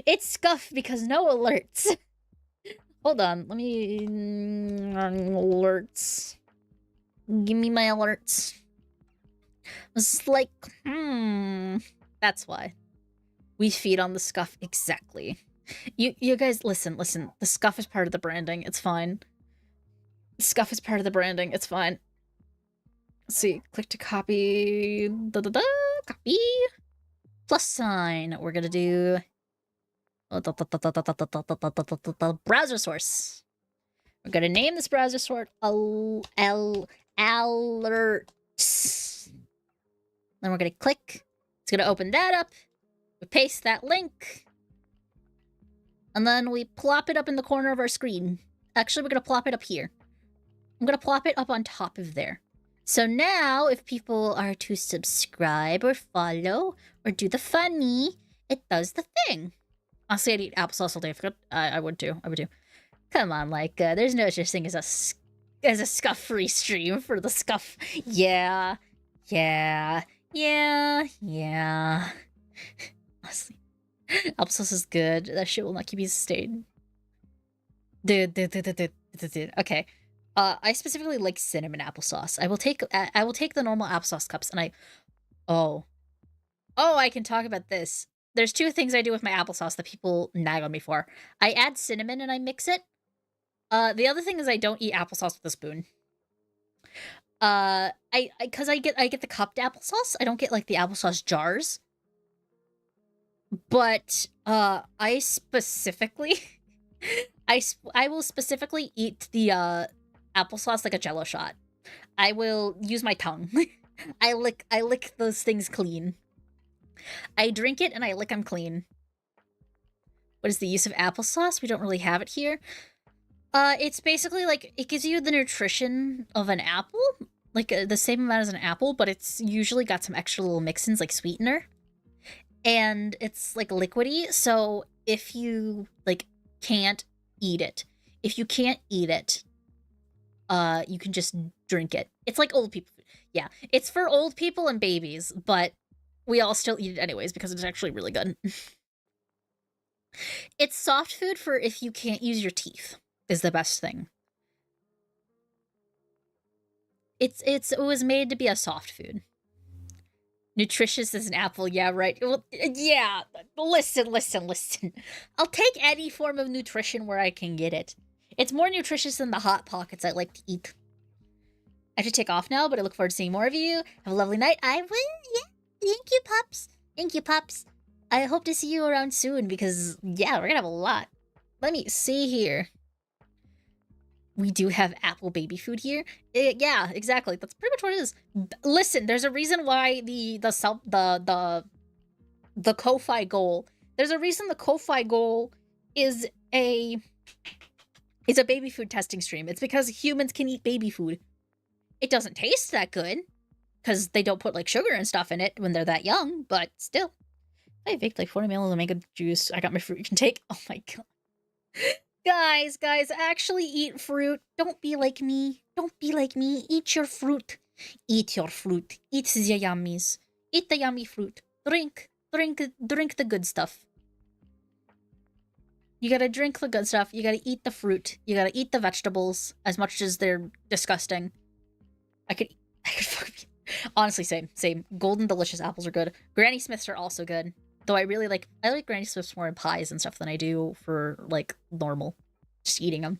It's scuff because no alerts. Hold on, let me... alerts. Give me my alerts. It's like, that's why. We feed on the scuff, exactly. You guys, listen. The scuff is part of the branding, it's fine. The scuff is part of the branding, it's fine. Let's see, click to copy, copy, plus sign. We're gonna do browser source. We're gonna name this browser source alerts. Then we're gonna click. It's gonna open that up. We paste that link. And then we plop it up in the corner of our screen. Actually, we're gonna plop it up here. I'm gonna plop it up on top of there. So now, if people are to subscribe or follow or do the funny, it does the thing. Honestly, I'd eat applesauce all day. I would too. Come on, like, there's no such thing as a scuff-free stream for the scuff. Yeah. Honestly, applesauce is good. That shit will not keep you sustained. Dude. Okay. I specifically like cinnamon applesauce. I will take the normal applesauce cups and I can talk about this. There's two things I do with my applesauce that people nag on me for. I add cinnamon and I mix it. The other thing is I don't eat applesauce with a spoon. Cause I get the cupped applesauce. I don't get like the applesauce jars. But I specifically I will specifically eat the applesauce like a Jello shot. I will use my tongue. I lick those things clean. I drink it and I lick them clean. What is the use of applesauce? We don't really have it here. It's basically like, it gives you the nutrition of an apple. Like the same amount as an apple, but it's usually got some extra little mix-ins like sweetener. And it's like liquidy, so if you like can't eat it, you can just drink it. It's like old people food. Yeah, it's for old people and babies, but we all still eat it anyways because it's actually really good. It's soft food for if you can't use your teeth, is the best thing. It was made to be a soft food. Nutritious as an apple, yeah, right. Well, yeah, listen. I'll take any form of nutrition where I can get it. It's more nutritious than the Hot Pockets I like to eat. I should take off now, but I look forward to seeing more of you. Have a lovely night. I will, yeah. Thank you, pups. Thank you, pups. I hope to see you around soon because, yeah, we're gonna have a lot. Let me see here. We do have apple baby food here. Yeah, exactly. That's pretty much what it is. Listen, there's a reason why the Kofi goal. There's a reason the Kofi goal is a baby food testing stream. It's because humans can eat baby food. It doesn't taste that good because they don't put like sugar and stuff in it when they're that young, but still. I baked like 40 ml of mango juice. I got my fruit you can take. Oh my god. Guys, actually eat fruit. Don't be like me. Don't be like me. Eat your fruit. Eat your fruit. Eat the yummies. Eat the yummy fruit. Drink the good stuff. You gotta drink the good stuff. You gotta eat the fruit. You gotta eat the vegetables as much as they're disgusting. I could honestly, same. Golden delicious apples are good. Granny Smiths are also good. Though I like Granny Smiths more in pies and stuff than I do for, like, normal. Just eating them.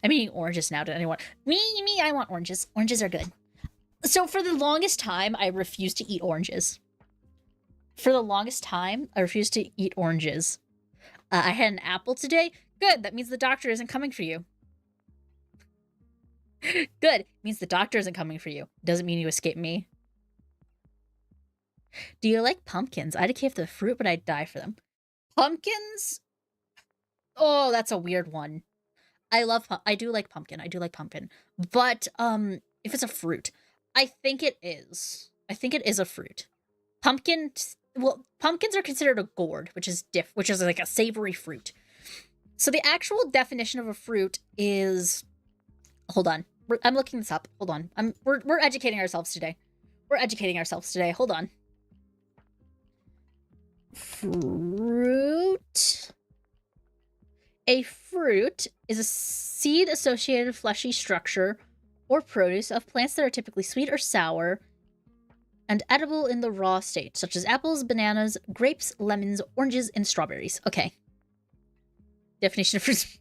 I'm eating oranges now. Did anyone? Me, I want oranges. Oranges are good. So for the longest time, I refused to eat oranges. For the longest time, I refused to eat oranges. I had an apple today. Good. That means the doctor isn't coming for you. Good. Means the doctor isn't coming for you. Doesn't mean you escape me. Do you like pumpkins? I'd okay for the fruit, but I'd die for them. Pumpkins? Oh, that's a weird one. I do like pumpkin. But, if it's a fruit, I think it is. I think it is a fruit. Pumpkins are considered a gourd, which is like a savory fruit. So the actual definition of a fruit is... Hold on. I'm looking this up. Hold on. We're educating ourselves today. Hold on. Fruit. A fruit is a seed-associated fleshy structure or produce of plants that are typically sweet or sour and edible in the raw state, such as apples, bananas, grapes, lemons, oranges, and strawberries. Okay. Definition of fruits.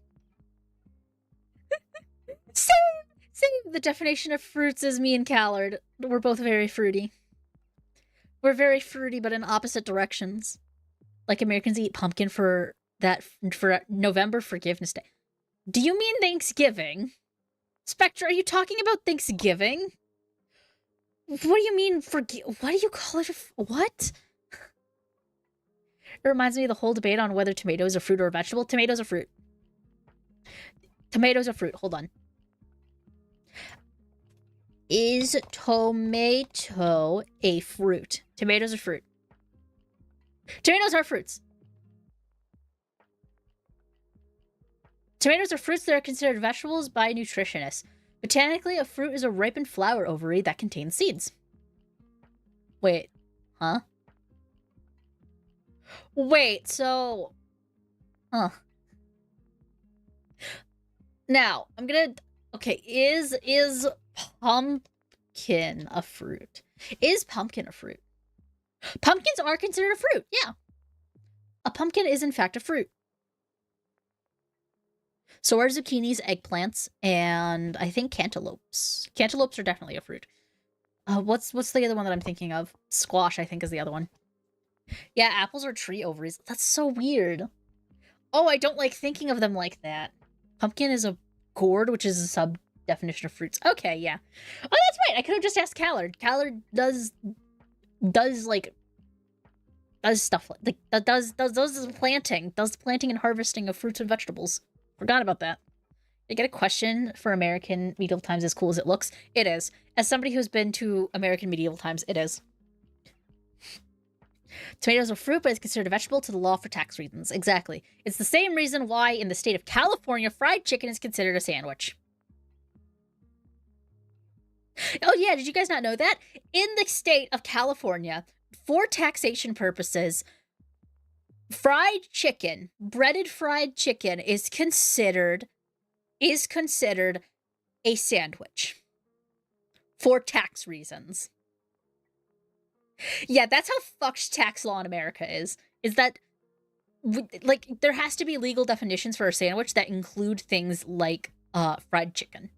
Same. The definition of fruits is me and Callard. We're both very fruity. We're very fruity, but in opposite directions. Like Americans eat pumpkin for November Forgiveness Day. Do you mean Thanksgiving? Spectre, are you talking about Thanksgiving? What do you mean what do you call it? What? It reminds me of the whole debate on whether tomato is a fruit or a vegetable. Tomatoes are fruit. Hold on. Is tomato a fruit? Tomatoes are fruit. Tomatoes are fruits. Tomatoes are fruits that are considered vegetables by nutritionists. Botanically, a fruit is a ripened flower ovary that contains seeds. Wait. Huh? Wait, so... Huh. Now, I'm gonna... Okay, is pumpkin a fruit? Is pumpkin a fruit? Pumpkins are considered a fruit, yeah. A pumpkin is in fact a fruit. So are zucchinis, eggplants, and I think cantaloupes. Cantaloupes are definitely a fruit. What's the other one that I'm thinking of? Squash, I think, is the other one. Yeah, apples are tree ovaries. That's so weird. Oh, I don't like thinking of them like that. Pumpkin is a gourd, which is a sub-definition of fruits. Okay, yeah. Oh, that's right. I could have just asked Callard. Callard does stuff like does planting and harvesting of fruits and vegetables. Forgot about that. Did I get a question for American medieval times as cool as it looks? It is. As somebody who's been to American medieval times, it is. Tomatoes are fruit, but it's considered a vegetable to the law for tax reasons. Exactly. It's the same reason why in the state of California, fried chicken is considered a sandwich. Oh yeah, did you guys not know that? In the state of California, for taxation purposes, fried chicken, breaded fried chicken is considered a sandwich for tax reasons. Yeah, that's how fucked tax law in America is. Is that, like, there has to be legal definitions for a sandwich that include things like fried chicken.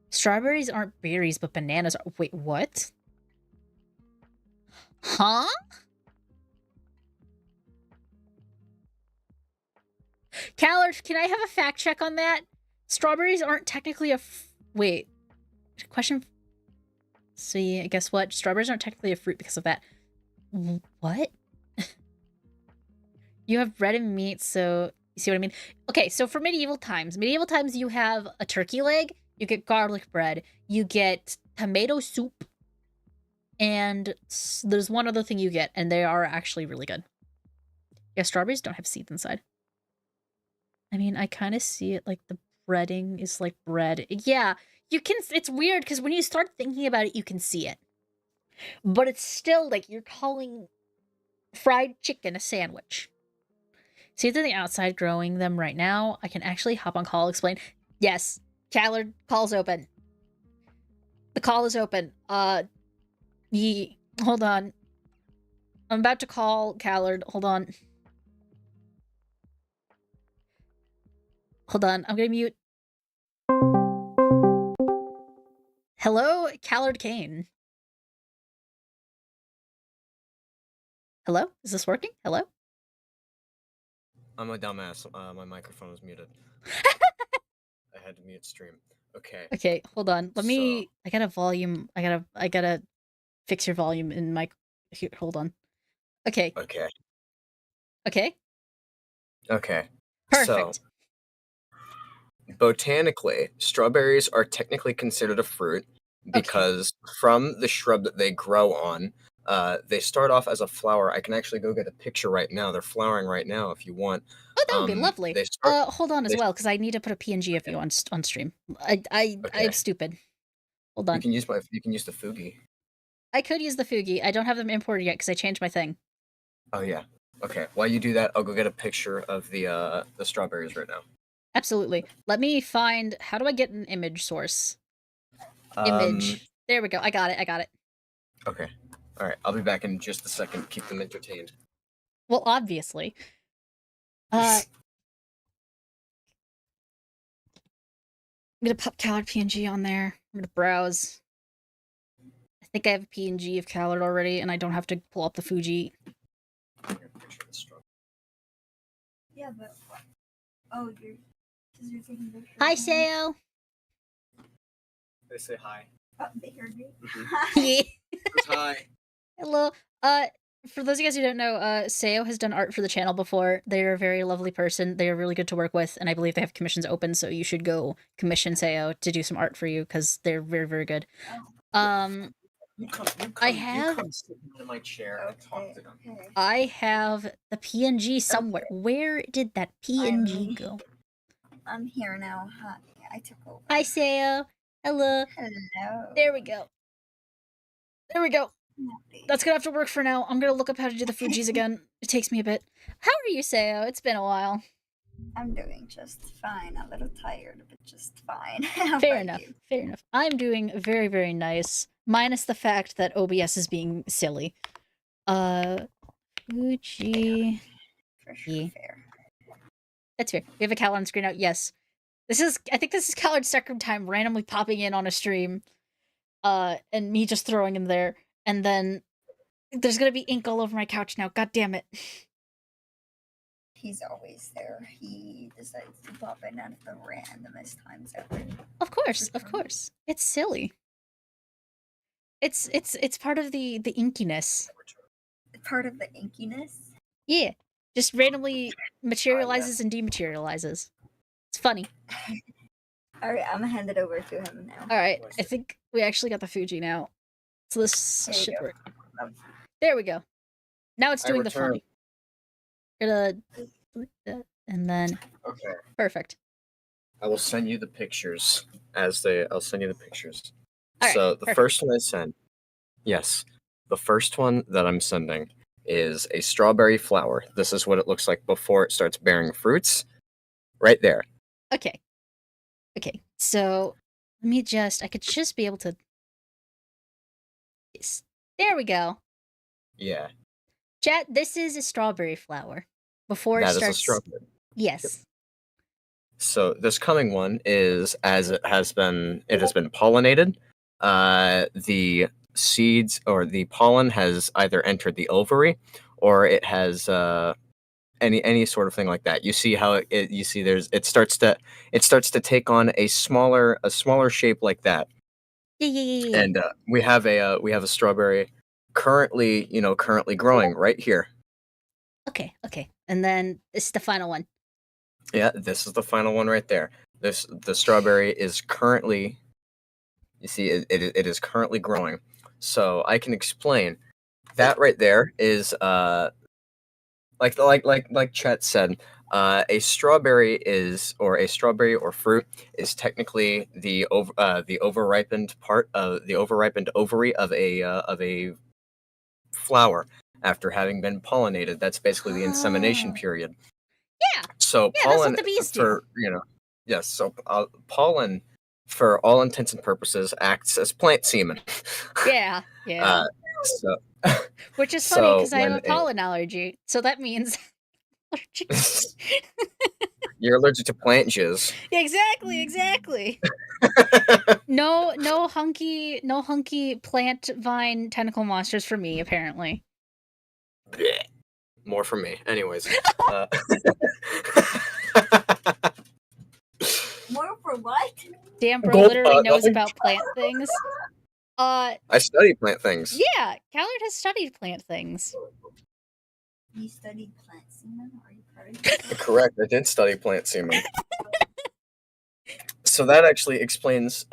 Strawberries aren't berries, but bananas are. Wait, what? Huh? Callard, can I have a fact check on that? Strawberries aren't technically a. Wait. Question. See, guess what? Strawberries aren't technically a fruit because of that. What? You have bread and meat, so you see what I mean? Okay, so for medieval times, you have a turkey leg, you get garlic bread, you get tomato soup, and there's one other thing you get, and they are actually really good. Yeah, strawberries don't have seeds inside. I mean, I kind of see it like the breading is like bread. Yeah, you can. It's weird because when you start thinking about it, you can see it. But it's still like you're calling fried chicken a sandwich. See, they're the outside growing them right now. I can actually hop on call, explain. Yes, Callard, call's open. The call is open. Hold on. I'm about to call Callard. Hold on. Hold on. I'm gonna mute. Hello, Callard Kane. Hello? Is this working? Hello? I'm a dumbass. My microphone was muted. I had to mute stream. Okay. Okay, hold on. Let me. I gotta volume. I gotta fix your volume in my. Here, hold on. Okay. Okay. Okay. Okay. Perfect. So, botanically, strawberries are technically considered a fruit because from the shrub that they grow on, they start off as a flower. I can actually go get a picture right now. They're flowering right now if you want. Oh, that would be lovely. They start, Hold on as well, because I need to put a PNG of you on stream. I'm stupid. Hold on. You can use the Fugi. I could use the Fugi. I don't have them imported yet because I changed my thing. Oh yeah. Okay. While you do that, I'll go get a picture of the strawberries right now. Absolutely. Let me find. How do I get an image source? Image. There we go. I got it. Okay. All right. I'll be back in just a second. Keep them entertained. Well, obviously. I'm gonna pop Callard PNG on there. I'm gonna browse. I think I have a PNG of Callard already, and I don't have to pull up the Fuji. Yeah, but you're taking pictures. Hi, Sayo. They say hi. Oh, they heard me. Yeah. Hi. Hello. For those of you guys who don't know, Sayo has done art for the channel before. They're a very lovely person. They are really good to work with, and I believe they have commissions open, so you should go commission Sayo to do some art for you, because they're very, very good. You have. You sit in my chair and talk to them. Okay. I have the PNG somewhere. Okay. Where did that PNG go? I'm here now. Hi. I took over. Hi, Sayo. Hello. Hello. There we go. That's gonna have to work for now. I'm gonna look up how to do the Fujis again. It takes me a bit. How are you, Sayo? It's been a while. I'm doing just fine. A little tired, but just fine. Fair enough. I'm doing very, very nice. Minus the fact that OBS is being silly. Fuji. For sure, fair. That's fair. We have a Cal on screen out. Yes. I think this is Callard's second time randomly popping in on a stream. And me just throwing him there. And then there's gonna be ink all over my couch now. God damn it. He's always there. He decides to pop in at the randomest times ever. Of course. It's silly. It's part of the inkiness. Part of the inkiness? Yeah. Just randomly materializes and dematerializes. It's funny. Alright, I'm gonna hand it over to him now. Alright, I think we actually got the Fuji now. So this should work. There we go. Now it's doing the funny. And then okay. Perfect. I will send you the pictures I'll send you the pictures. All right, so the perfect. first one I sent, yes, the first one that I'm sending is a strawberry flower. This is what it looks like before it starts bearing fruits. Right there. Okay. So let me I could just be able to. There we go. Yeah, Chat, this is a strawberry flower. Before it that is a starts. strawberry. Yes. So this coming one is as it has been pollinated. The seeds or the pollen has either entered the ovary or it has any sort of thing like that. You see how you see it starts to take on a smaller shape like that. Yeah. And we have a strawberry currently growing right here. Okay. And then this is the final one. Yeah, this is the final one right there. The strawberry is currently, you see, it is currently growing. So I can explain that right there is like Chet said, a strawberry or fruit is technically the overripened part of the overripened ovary of a flower after having been pollinated. That's basically the insemination Oh. period. Yeah. So Yeah, that's what pollen the bees do. for yes. So pollen, for all intents and purposes, acts as plant semen. Yeah. So Which is funny so because I have a pollen allergy, so that means allergic. you're allergic to plant jizz. Exactly. No hunky plant vine tentacle monsters for me, apparently. Blech. More for me. Anyways. More for what? Damn, bro Gulp, literally knows nothing. about plant things. I study plant things. Yeah, Callard has studied plant things. You studied plant semen? Are you correct? Correct. I did study plant semen. So that actually explains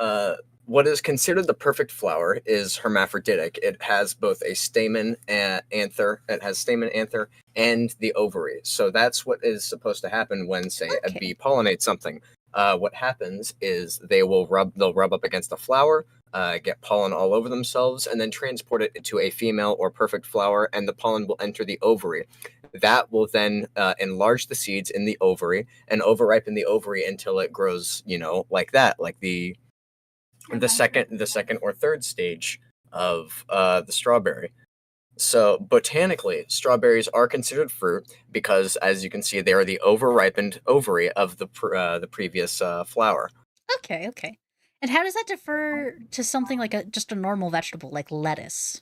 what is considered the perfect flower is hermaphroditic. It has both a stamen and anther. It has stamen, anther, and the ovary. So that's what is supposed to happen when, say, a Okay. bee pollinates something. What happens is they'll rub up against the flower, get pollen all over themselves, and then transport it to a female or perfect flower, and the pollen will enter the ovary. That will then enlarge the seeds in the ovary and overripen the ovary until it grows, like that, like the second or third stage of the strawberry. So botanically, strawberries are considered fruit because, as you can see, they are the overripened ovary of the previous flower. Okay. And how does that differ to something like just a normal vegetable like lettuce?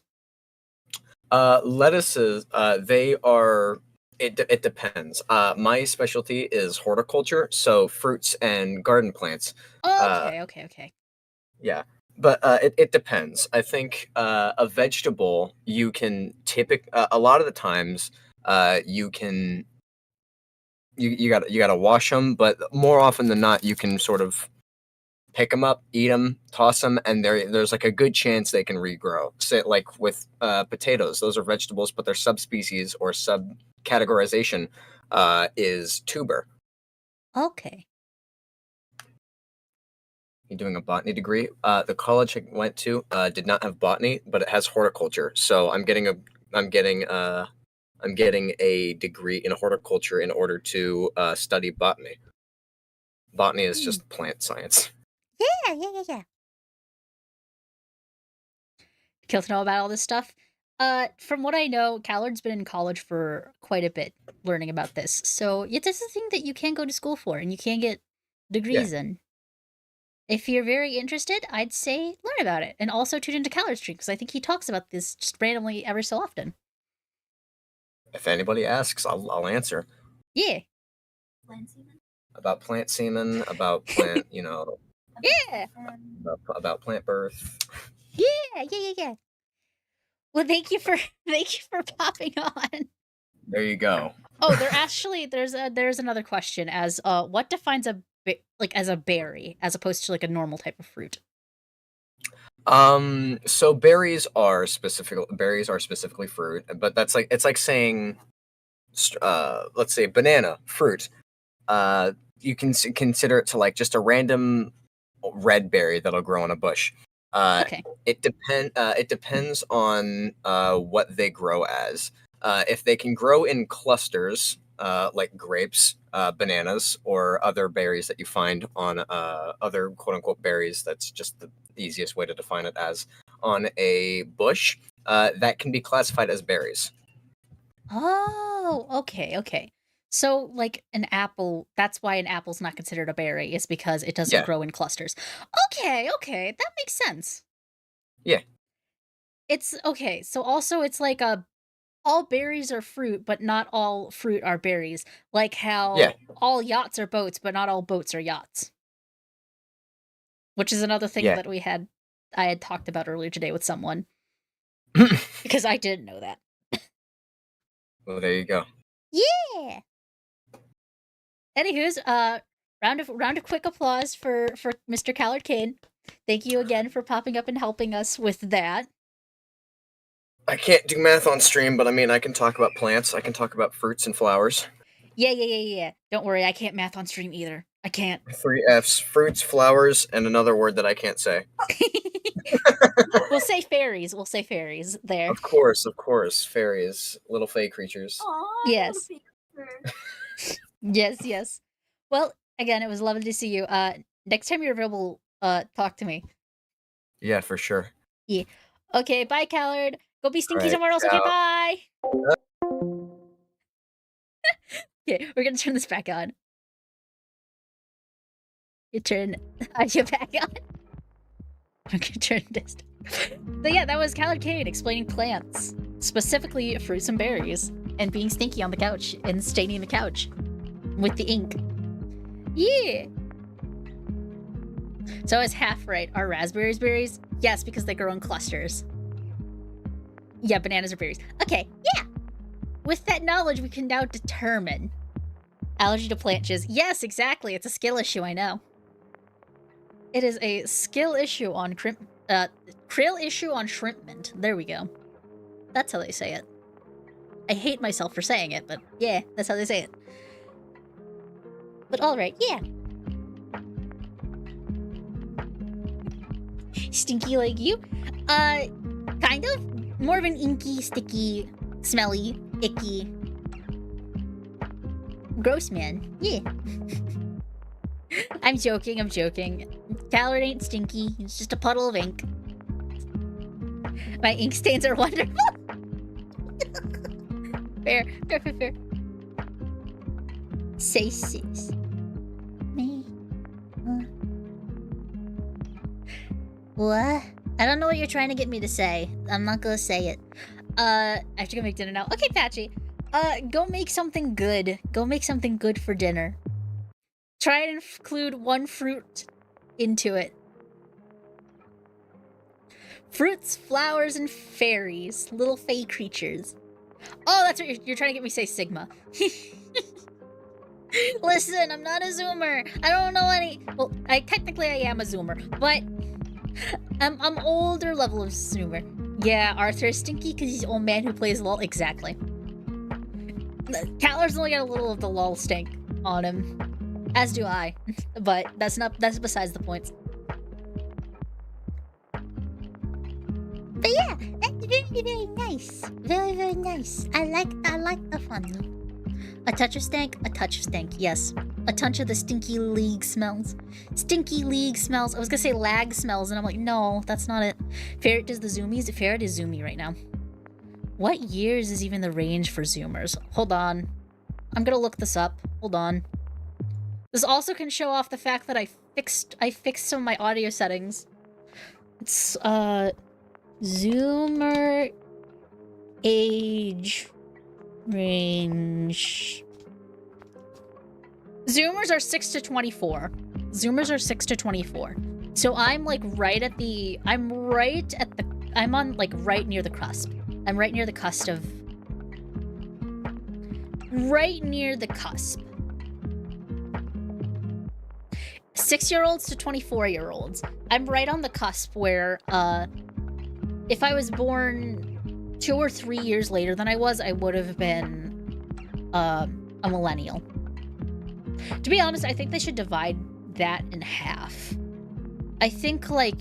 Lettuces, they are. It depends. My specialty is horticulture, so fruits and garden plants. Okay. Yeah, but it depends. I think a vegetable you can a lot of the times you can you got to wash them, but more often than not you can sort of pick them up, eat them, toss them, and there's like a good chance they can regrow. Say like with potatoes, those are vegetables, but their subspecies or subcategorization is tuber. Okay. You're doing a botany degree. The college I went to did not have botany, but it has horticulture. So I'm getting a degree in horticulture in order to study botany. Botany is just plant science. Yeah. Kill to know about all this stuff. From what I know, Callard's been in college for quite a bit learning about this. So yeah, this is a thing that you can go to school for and you can get degrees in. If you're very interested, I'd say learn about it. And also tune into Callard's stream, because I think he talks about this just randomly ever so often. If anybody asks, I'll answer. Yeah. Plant semen? About plant semen, about plant, Yeah. about plant birth. Yeah. Well, thank you for popping on. There you go. Oh, there's another question as what defines as a berry as opposed to like a normal type of fruit? So berries are specifically fruit, but it's like saying let's say banana fruit. You can consider it to like just a random red berry that'll grow on a bush. Okay. It depends on what they grow as. If they can grow in clusters, like grapes, bananas, or other berries that you find on other quote unquote berries, that's just the easiest way to define it as on a bush. that can be classified as berries. Oh, okay. So, like an apple, that's why an apple's not considered a berry, is because it doesn't Yeah. grow in clusters. Okay, that makes sense. Yeah. It's okay. So also it's like all berries are fruit, but not all fruit are berries. Like how Yeah. all yachts are boats, but not all boats are yachts. Which is another thing Yeah. that I had talked about earlier today with someone. Because I didn't know that. Well, there you go. Yeah. Anywho's, round of quick applause for Mr. Callard Kane. Thank you again for popping up and helping us with that. I can't do math on stream, but I mean, I can talk about plants. I can talk about fruits and flowers. Yeah. Don't worry, I can't math on stream either. I can't. 3 F's: fruits, flowers, and another word that I can't say. We'll say fairies. There. Of course. Fairies, little fey creatures. Aw, Yes. little picture. Yes. Well, again, it was lovely to see you. Next time you're available, talk to me. Yeah, for sure. Okay, bye, Callard. Go be stinky Alright, somewhere else. Okay, ciao. bye. Okay, we're gonna turn this back on. You turn audio back on. I'm gonna turn this. So yeah, that was Callard Kane explaining plants, specifically fruits and berries, and being stinky on the couch and staining the couch with the ink. Yeah. So I was half right. Are raspberries berries? Yes, because they grow in clusters. Yeah, bananas are berries. Okay, yeah. With that knowledge, we can now determine allergy to plant jizz. Yes, exactly. It's a skill issue, I know. It is a skill issue on krill issue on shrimpment. There we go. That's how they say it. I hate myself for saying it, but yeah, that's how they say it. But alright, yeah. Stinky like you? Kind of. More of an inky, sticky, smelly, icky. Gross man. Yeah. I'm joking. Callard ain't stinky. He's just a puddle of ink. My ink stains are wonderful. Fair. Say sis. Me. What? I don't know what you're trying to get me to say. I'm not gonna say it. I have to go make dinner now. Okay, Patchy. Go make something good. Go make something good for dinner. Try and include one fruit into it. Fruits, flowers, and fairies. Little fey creatures. Oh, that's what you're trying to get me to say Sigma. Listen, I'm not a Zoomer. I don't know any... Well, technically I am a Zoomer, but... I'm older level of Zoomer. Yeah, Arthur is stinky because he's an old man who plays LOL. Exactly. Callard's only got a little of the LOL stink on him. As do I. But that's besides the points. But yeah, that's very nice. Very nice. I like the fun. A touch of stank, yes. A touch of the stinky league smells. Stinky league smells. I was gonna say lag smells, and I'm like, no, that's not it. Ferret does the zoomies. Ferret is zoomy right now. What years is even the range for zoomers? Hold on. I'm gonna look this up. Hold on. This also can show off the fact that I fixed some of my audio settings. It's zoomer age range. Zoomers are 6 to 24. So I'm like I'm on like right near the cusp. I'm right near the cusp of 6-year-olds to 24-year-olds. I'm right on the cusp where if I was born 2 or 3 years later than I would have been a millennial. To be honest, I think they should divide that in half. I think like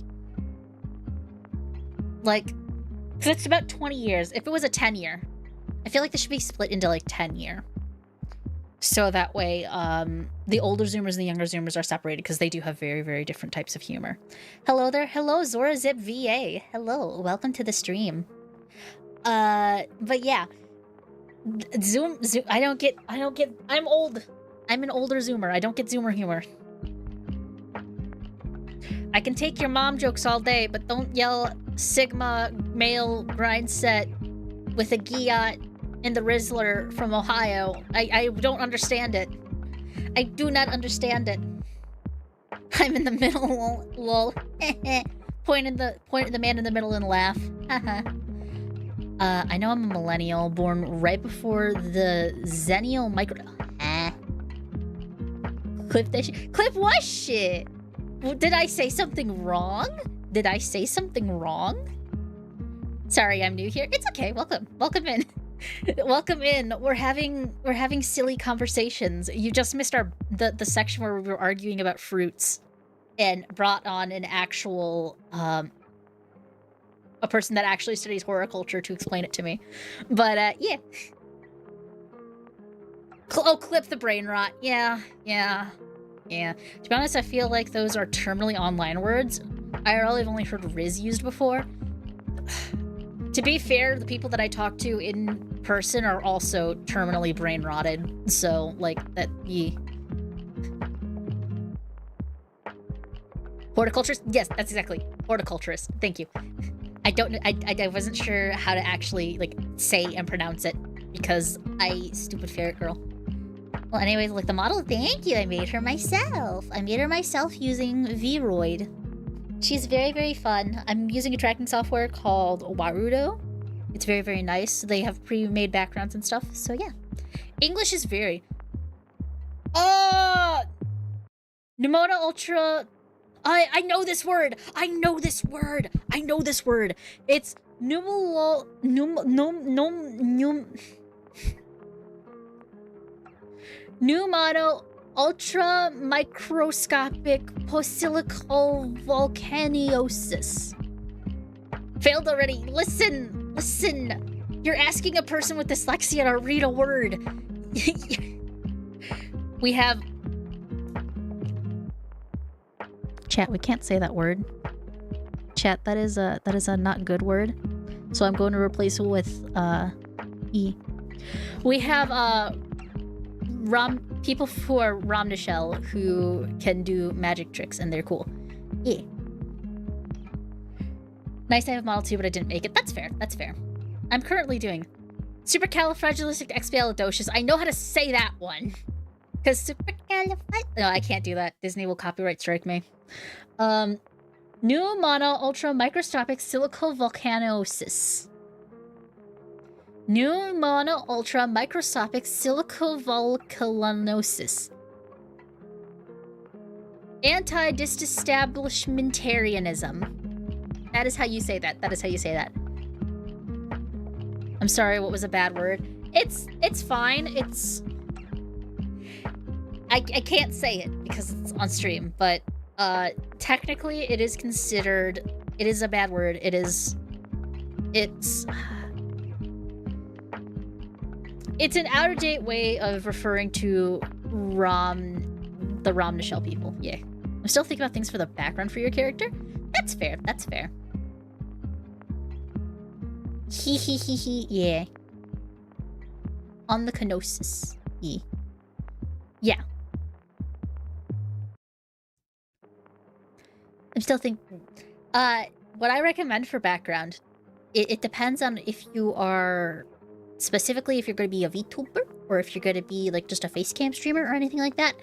because it's about 20 years. If it was a 10-year, I feel like they should be split into like 10-year. So that way, the older Zoomers and the younger Zoomers are separated because they do have very, very different types of humor. Hello there. Hello, Zora Zip VA. Hello. Welcome to the stream. But yeah. Zoom, I don't get, I'm old. I'm an older Zoomer. I don't get Zoomer humor. I can take your mom jokes all day, but don't yell Sigma male grind set with a Giat and the Rizzler from Ohio. I don't understand it. I do not understand it. I'm in the middle, lol. Point at the man in the middle and laugh. I know I'm a millennial, born right before the Zennial micro. Clip that shit. Clip what shit? Did I say something wrong? Did I say something wrong? Sorry, I'm new here. It's okay. Welcome in. Welcome in. We're having silly conversations. You just missed the section where we were arguing about fruits, and brought on an actual a person that actually studies horticulture to explain it to me. But yeah. Clip the brain rot. Yeah. To be honest, I feel like those are terminally online words. IRL, I've only heard Riz used before. To be fair, the people that I talk to in person are also terminally brain rotted. So, like, that, yeah. Horticulturist? Yes, that's exactly. Horticulturist. Thank you. I wasn't sure how to actually, like, say and pronounce it because stupid ferret girl. Well, anyways, like the model, thank you. I made her myself. I made her myself using Vroid. She's very, very fun. I'm using a tracking software called Warudo. It's very, very nice. They have pre-made backgrounds and stuff. So yeah, English is very. Pneumona Ultra. I know this word. I know this word. It's Pneumono ultra microscopic posilicovolcaniosis. Failed already. Listen. You're asking a person with dyslexia to read a word. We have... Chat, we can't say that word. Chat, that is a not good word. So I'm going to replace it with E. We have people who are Ramnishel who can do magic tricks and they're cool. Yeah. Nice to have Model 2, but I didn't make it. That's fair. I'm currently doing supercalifragilisticexpialidocious. I know how to say that one. Because no, I can't do that. Disney will copyright strike me. New mono ultra microscopic silicovolcanosis. New mono ultra microscopic silicovolcanosis. Anti-disestablishmentarianism. That is how you say that. I'm sorry, what was a bad word? It's fine. I can't say it because it's on stream, but technically it is a bad word. It's an out-of-date way of referring to the Ramnishel people. Yeah. I'm still thinking about things for the background for your character. That's fair. Yeah. On the kenosis. Yeah. I'm still thinking. What I recommend for background, it depends on if you are, specifically if you're going to be a VTuber, or if you're going to be like just a face cam streamer or anything like that.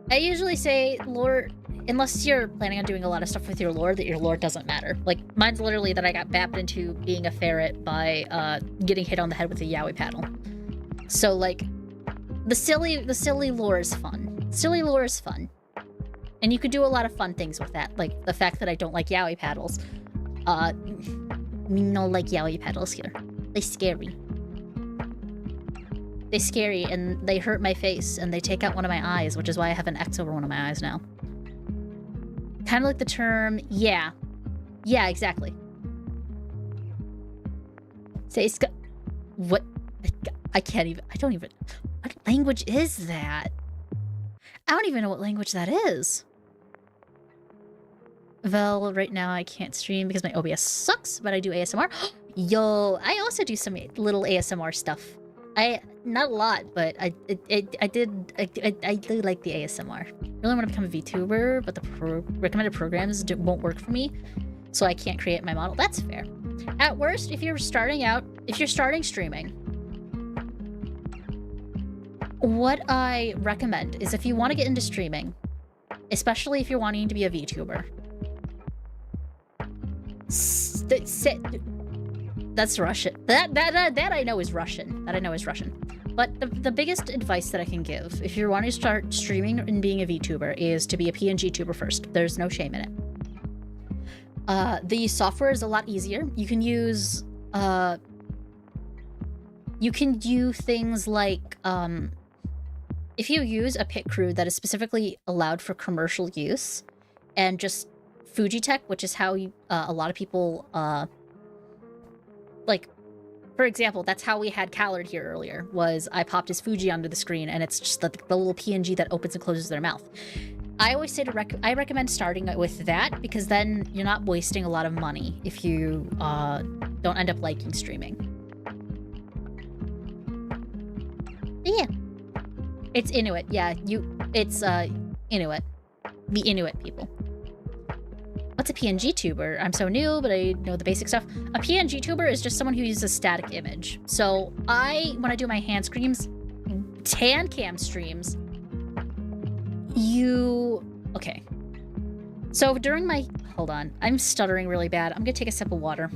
I usually say lore, unless you're planning on doing a lot of stuff with your lore, that your lore doesn't matter. Like, mine's literally that I got bapped into being a ferret by getting hit on the head with a yaoi paddle. So, like, the silly lore is fun. Silly lore is fun. And you could do a lot of fun things with that. Like, the fact that I don't like yaoi paddles. We don't like yaoi paddles here. They're scary. They're scary, and they hurt my face, and they take out one of my eyes, which is why I have an X over one of my eyes now. Kind of like the term, yeah. Yeah, exactly. Say, what? I don't even, what language is that? I don't even know what language that is. Well, right now I can't stream because my OBS sucks, but I do ASMR. Yo, I also do some little ASMR stuff. Not a lot, but I do like the ASMR. I really want to become a VTuber, but the recommended programs won't work for me, so I can't create my model. That's fair. At worst, if you're starting streaming, what I recommend is if you want to get into streaming, especially if you're wanting to be a VTuber, that's Russian. That I know is Russian. That I know is Russian. But the biggest advice that I can give if you're wanting to start streaming and being a VTuber is to be a PNG tuber first. There's no shame in it. The software is a lot easier. You can use you can do things like if you use a pit crew that is specifically allowed for commercial use, and just Fujitech, which is how a lot of people like, for example, that's how we had Callard here earlier, was I popped his Fuji onto the screen and it's just the little PNG that opens and closes their mouth. I always say I recommend starting with that, because then you're not wasting a lot of money if you don't end up liking streaming. Yeah. It's Inuit, yeah. It's Inuit. The Inuit people. What's a PNG tuber? I'm so new, but I know the basic stuff. A PNG tuber is just someone who uses a static image. So when I do my hand cam streams, okay. So during my, hold on, I'm stuttering really bad. I'm gonna take a sip of water.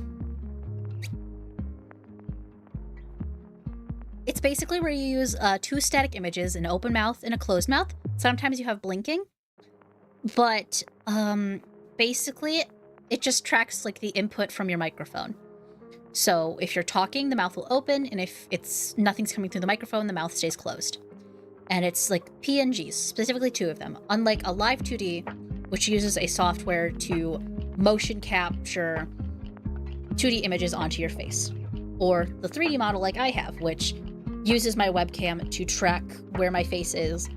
It's basically where you use 2 static images, an open mouth and a closed mouth. Sometimes you have blinking, but basically it just tracks like the input from your microphone. So if you're talking, the mouth will open, and if nothing's coming through the microphone, the mouth stays closed. And it's like PNGs, specifically 2 of them. Unlike a live 2D, which uses a software to motion capture 2D images onto your face. Or the 3D model like I have, which uses my webcam to track where my face is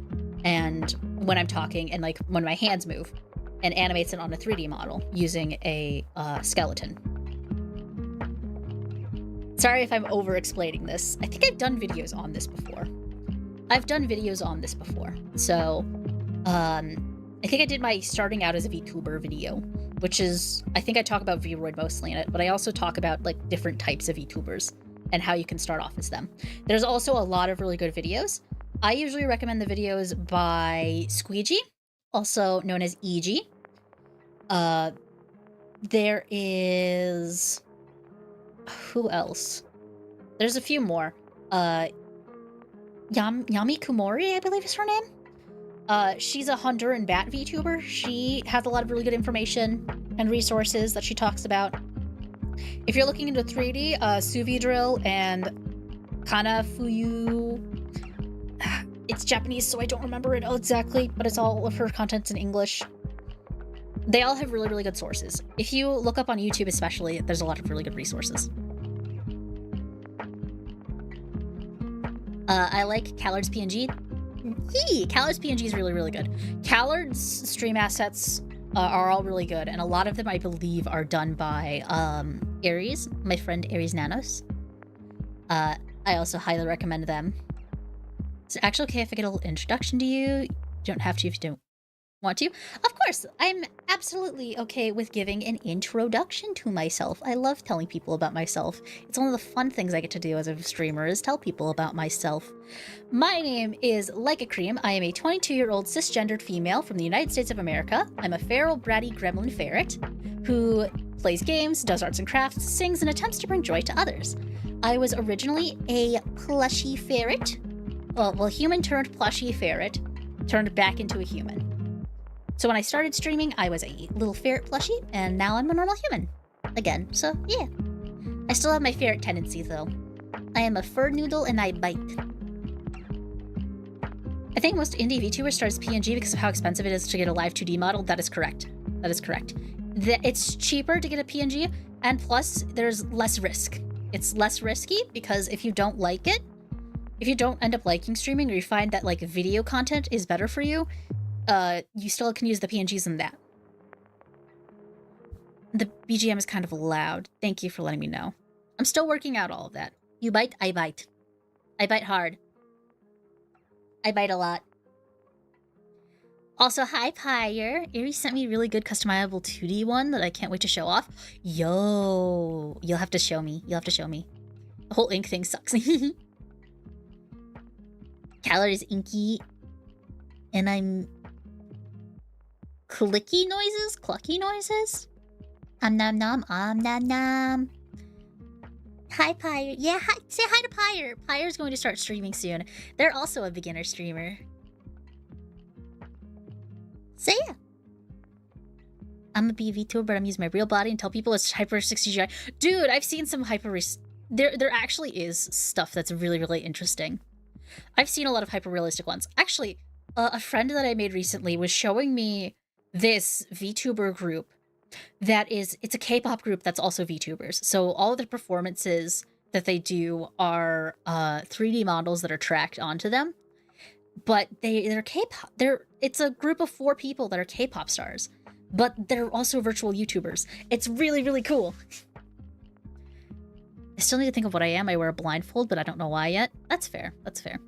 and when I'm talking and like when my hands move, and animates it on a 3D model using a skeleton. Sorry if I'm over-explaining this. I think I've done videos on this before. So, I think I did my starting out as a VTuber video, which is, I think I talk about Vroid mostly in it, but I also talk about like different types of VTubers and how you can start off as them. There's also a lot of really good videos. I usually recommend the videos by Squeegee, also known as EG. There is... who else? There's a few more. Yami Kumori, I believe is her name. She's a Honduran bat VTuber. She has a lot of really good information and resources that she talks about. If you're looking into 3D, Suvi Drill and Kana Fuyu... it's Japanese, so I don't remember it exactly, but it's all of her content's in English. They all have really, really good sources. If you look up on YouTube especially, there's a lot of really good resources. I like Callard's PNG. Callard's PNG is really, really good. Callard's stream assets are all really good, and a lot of them, I believe, are done by Aries, my friend Aries Nanos. I also highly recommend them. Is it actually okay if I get a little introduction to you? You don't have to if you don't want to. Of course, I'm absolutely okay with giving an introduction to myself. I love telling people about myself. It's one of the fun things I get to do as a streamer, is tell people about myself. My name is Laika Cream. I am a 22-year-old cisgendered female from the United States of America. I'm a feral, bratty gremlin ferret who plays games, does arts and crafts, sings, and attempts to bring joy to others. I was originally a plushy ferret. Well, human turned plushy ferret, turned back into a human. So when I started streaming, I was a little ferret plushie, and now I'm a normal human. Again, so yeah. I still have my ferret tendencies, though. I am a fur noodle, and I bite. I think most indie VTubers start as PNG because of how expensive it is to get a live 2D model. That is correct. That is correct. It's cheaper to get a PNG, and plus, there's less risk. It's less risky because if you don't like it, if you don't end up liking streaming, or you find that like video content is better for you, you still can use the PNGs in that. The BGM is kind of loud. Thank you for letting me know. I'm still working out all of that. You bite, I bite. I bite hard. I bite a lot. Also, hi, Pyre. Ari sent me a really good customizable 2D one that I can't wait to show off. Yo, you'll have to show me. You'll have to show me. The whole ink thing sucks. Kalar is inky. And I'm... clicky noises? Clucky noises? Nom nom, nom nom. Hi, Pyre. Yeah, hi, say hi to Pyre. Pyre's going to start streaming soon. They're also a beginner streamer. So yeah. I'm a VTuber, but I'm using my real body and tell people it's Hyper 60 GI. Dude, I've seen some hyper... There actually is stuff that's really, really interesting. I've seen a lot of hyper-realistic ones. Actually, a friend that I made recently was showing me this VTuber group that is... It's a K-pop group that's also VTubers. So all of the performances that they do are 3D models that are tracked onto them. But they're K-pop. It's a group of 4 people that are K-pop stars, but they're also virtual YouTubers. It's really, really cool. I still need to think of what I am. I wear a blindfold, but I don't know why yet. That's fair. That's fair.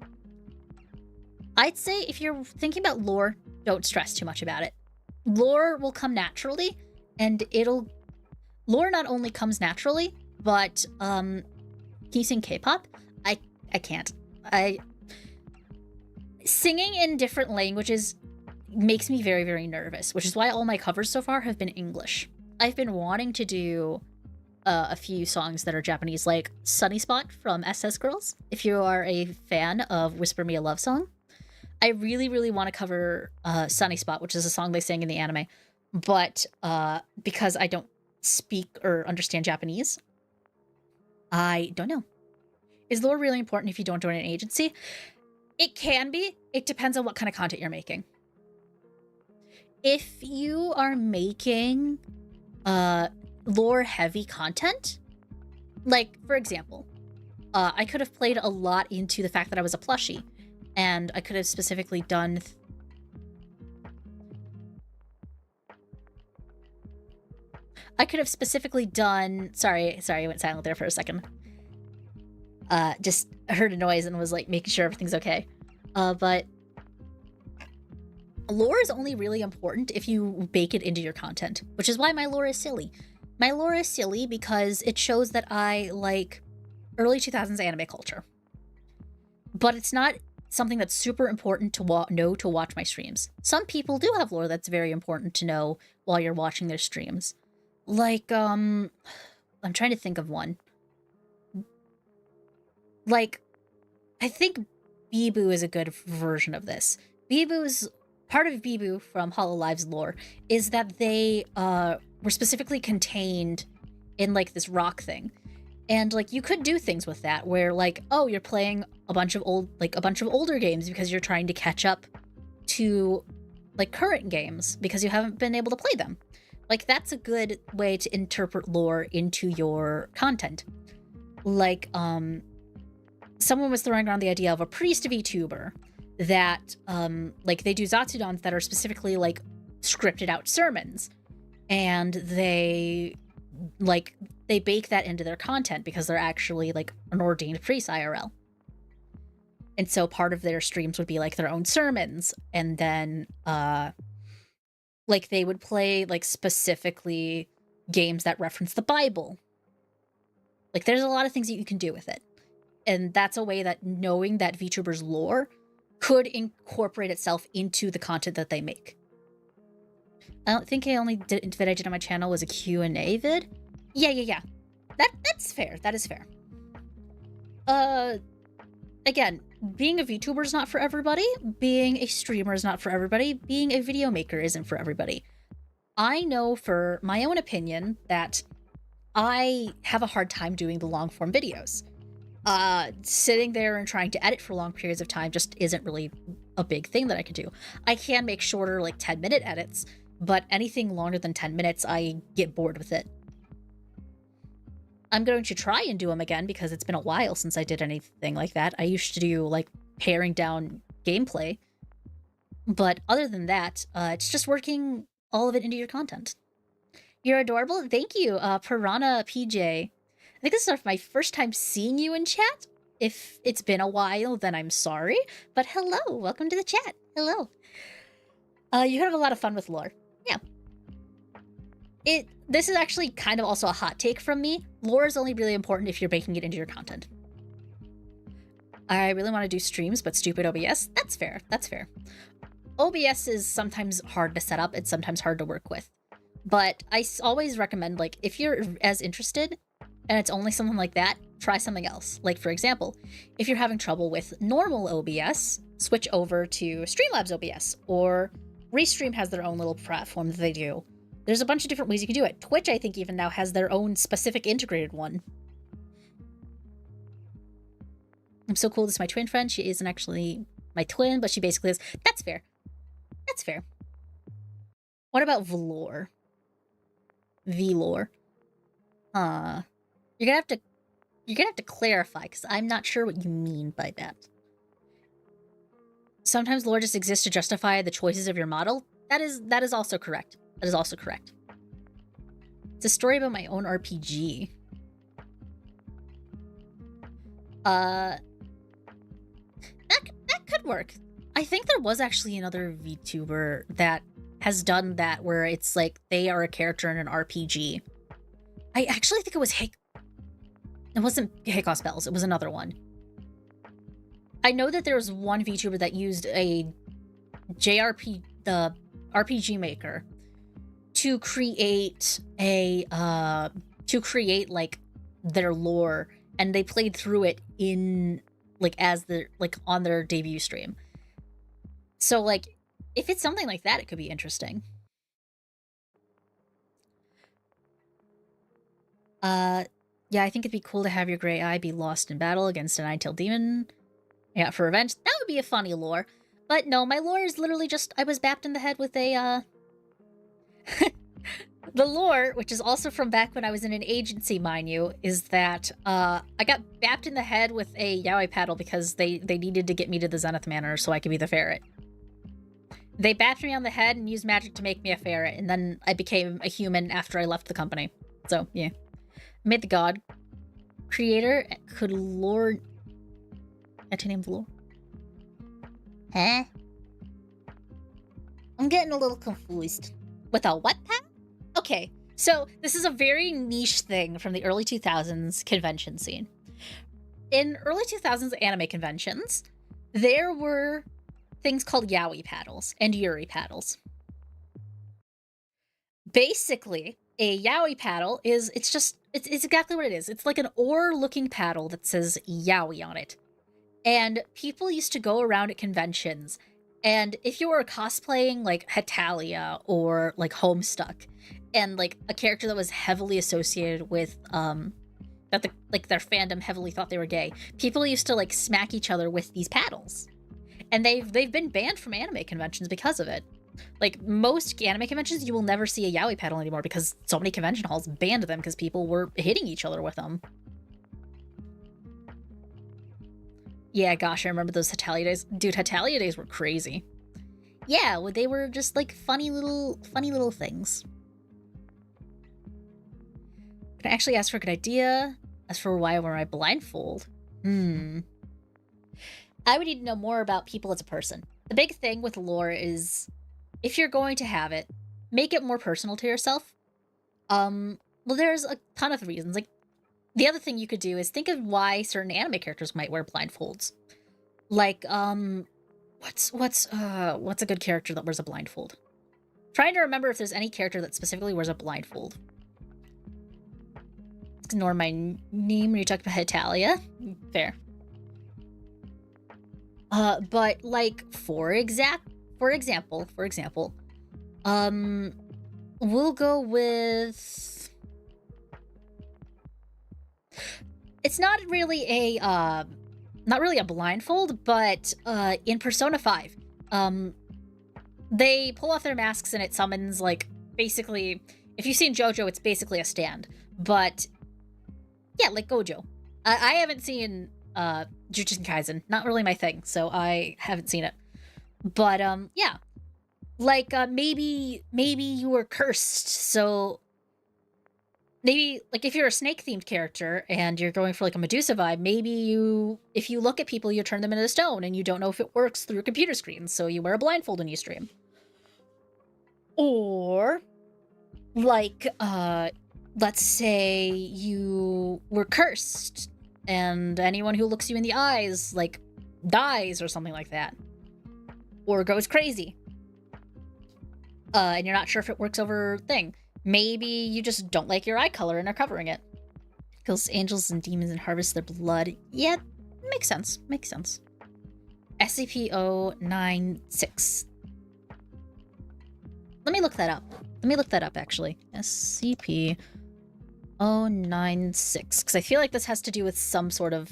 I'd say if you're thinking about lore, don't stress too much about it. Lore will come naturally, and lore not only comes naturally, but can you sing K-pop? I can't. Singing in different languages makes me very, very nervous, which is why all my covers so far have been English. I've been wanting to do a few songs that are Japanese, like Sunny Spot from SS Girls. If you are a fan of Whisper Me a Love Song, I really, really want to cover Sunny Spot, which is a song they sang in the anime. But because I don't speak or understand Japanese, I don't know. Is lore really important if you don't join an agency? It can be. It depends on what kind of content you're making. If you are making lore-heavy content, like, for example, I could have played a lot into the fact that I was a plushie, and I could have specifically done... Sorry, I went silent there for a second. Just heard a noise and was like making sure everything's okay. But lore is only really important if you bake it into your content, which is why my lore is silly. My lore is silly because it shows that I like early 2000s anime culture. But it's not something that's super important to know to watch my streams. Some people do have lore that's very important to know while you're watching their streams. Like, I'm trying to think of one. Like, I think Bibu is a good version of this. Part of Bibu from Hololive's lore is that they were specifically contained in like this rock thing. And like you could do things with that where like, oh, you're playing a bunch of older games because you're trying to catch up to like current games because you haven't been able to play them. Like that's a good way to interpret lore into your content. Like, someone was throwing around the idea of a priest VTuber that, like, they do Zatsudons that are specifically, like, scripted out sermons. And they bake that into their content because they're actually, like, an ordained priest IRL. And so part of their streams would be, like, their own sermons. And then, like, they would play, like, specifically games that reference the Bible. Like, there's a lot of things that you can do with it. And that's a way that knowing that VTubers' lore could incorporate itself into the content that they make. I don't think vid I did on my channel was a Q&A vid. Yeah. That's fair. That is fair. Again, being a VTuber is not for everybody. Being a streamer is not for everybody. Being a video maker isn't for everybody. I know for my own opinion that I have a hard time doing the long form videos. Sitting there and trying to edit for long periods of time just isn't really a big thing that I can do. I can make shorter, like 10-minute edits, but anything longer than 10 minutes, I get bored with it. I'm going to try and do them again because it's been a while since I did anything like that. I used to do like paring down gameplay, but other than that, it's just working all of it into your content. You're adorable. Thank you, Piranha PJ. I think this is my first time seeing you in chat. If it's been a while, then I'm sorry. But hello, welcome to the chat. Hello. You have a lot of fun with lore. Yeah. This is actually kind of also a hot take from me. Lore is only really important if you're baking it into your content. I really want to do streams, but stupid OBS. That's fair. That's fair. OBS is sometimes hard to set up. It's sometimes hard to work with. But I always recommend, like, if you're as interested and it's only something like that, try something else. Like, for example, if you're having trouble with normal OBS, switch over to Streamlabs OBS, or Restream has their own little platform that they do. There's a bunch of different ways you can do it. Twitch, I think, even now has their own specific integrated one. I'm so cool. This is my twin friend. She isn't actually my twin, but she basically is. That's fair. That's fair. What about velour? Velour. You're gonna have to clarify, because I'm not sure what you mean by that. Sometimes lore just exists to justify the choices of your model. That is also correct. That is also correct. It's a story about my own RPG. That could work. I think there was actually another VTuber that has done that, where it's like they are a character in an RPG. I actually think it was It wasn't Hikos Bells, it was another one. I know that there was one VTuber that used the RPG Maker to create like their lore, and they played through it in on their debut stream. So like, if it's something like that, it could be interesting. Yeah, I think it'd be cool to have your gray eye be lost in battle against an nine-tailed demon. Yeah, for revenge. That would be a funny lore. But no, my lore is literally just, I was bapped in the head with a, The lore, which is also from back when I was in an agency, mind you, is that, I got bapped in the head with a yaoi paddle because they needed to get me to the Zenith Manor so I could be the ferret. They bapped me on the head and used magic to make me a ferret, and then I became a human after I left the company. So, yeah. Made the god. Creator could lore... Anti-name lore? Huh? I'm getting a little confused. With a what pack? Okay, so this is a very niche thing from the early 2000s convention scene. In early 2000s anime conventions, there were things called yaoi paddles and yuri paddles. Basically, a yaoi paddle is, it's exactly what it is. It's like an oar-looking paddle that says yaoi on it. And people used to go around at conventions, and if you were cosplaying like Hetalia or like Homestuck, and like a character that was heavily associated with that their fandom heavily thought they were gay, people used to like smack each other with these paddles. And they've been banned from anime conventions because of it. Like, most anime conventions, you will never see a yaoi paddle anymore because so many convention halls banned them because people were hitting each other with them. Yeah, gosh, I remember those Hetalia days. Dude, Hetalia days were crazy. Yeah, well, they were just like funny little things. Can I actually ask for a good idea? As for why I wear my blindfold? I would need to know more about people as a person. The big thing with lore is, if you're going to have it, make it more personal to yourself. Well, there's a ton of reasons. Like, the other thing you could do is think of why certain anime characters might wear blindfolds. Like, what's a good character that wears a blindfold? Trying to remember if there's any character that specifically wears a blindfold. Ignore my name when you talk about Hetalia. Fair. But like, for example, we'll go with... It's not really a blindfold, but in Persona 5, they pull off their masks and it summons, like, basically, if you've seen JoJo, it's basically a stand. But yeah, like Gojo. I haven't seen Jujutsu Kaisen, not really my thing, so I haven't seen it. But yeah, like maybe you were cursed, so maybe, like, if you're a snake-themed character and you're going for, like, a Medusa vibe, maybe if you look at people, you turn them into stone, and you don't know if it works through a computer screen, so you wear a blindfold when you stream. Or, like, let's say you were cursed, and anyone who looks you in the eyes, like, dies or something like that. Or goes crazy. And you're not sure if it works over thing. Maybe you just don't like your eye color and are covering it. Kills angels and demons and harvests their blood. Yeah, makes sense. Makes sense. SCP-096. Let me look that up. Let me look that up, actually. SCP-096. Because I feel like this has to do with some sort of...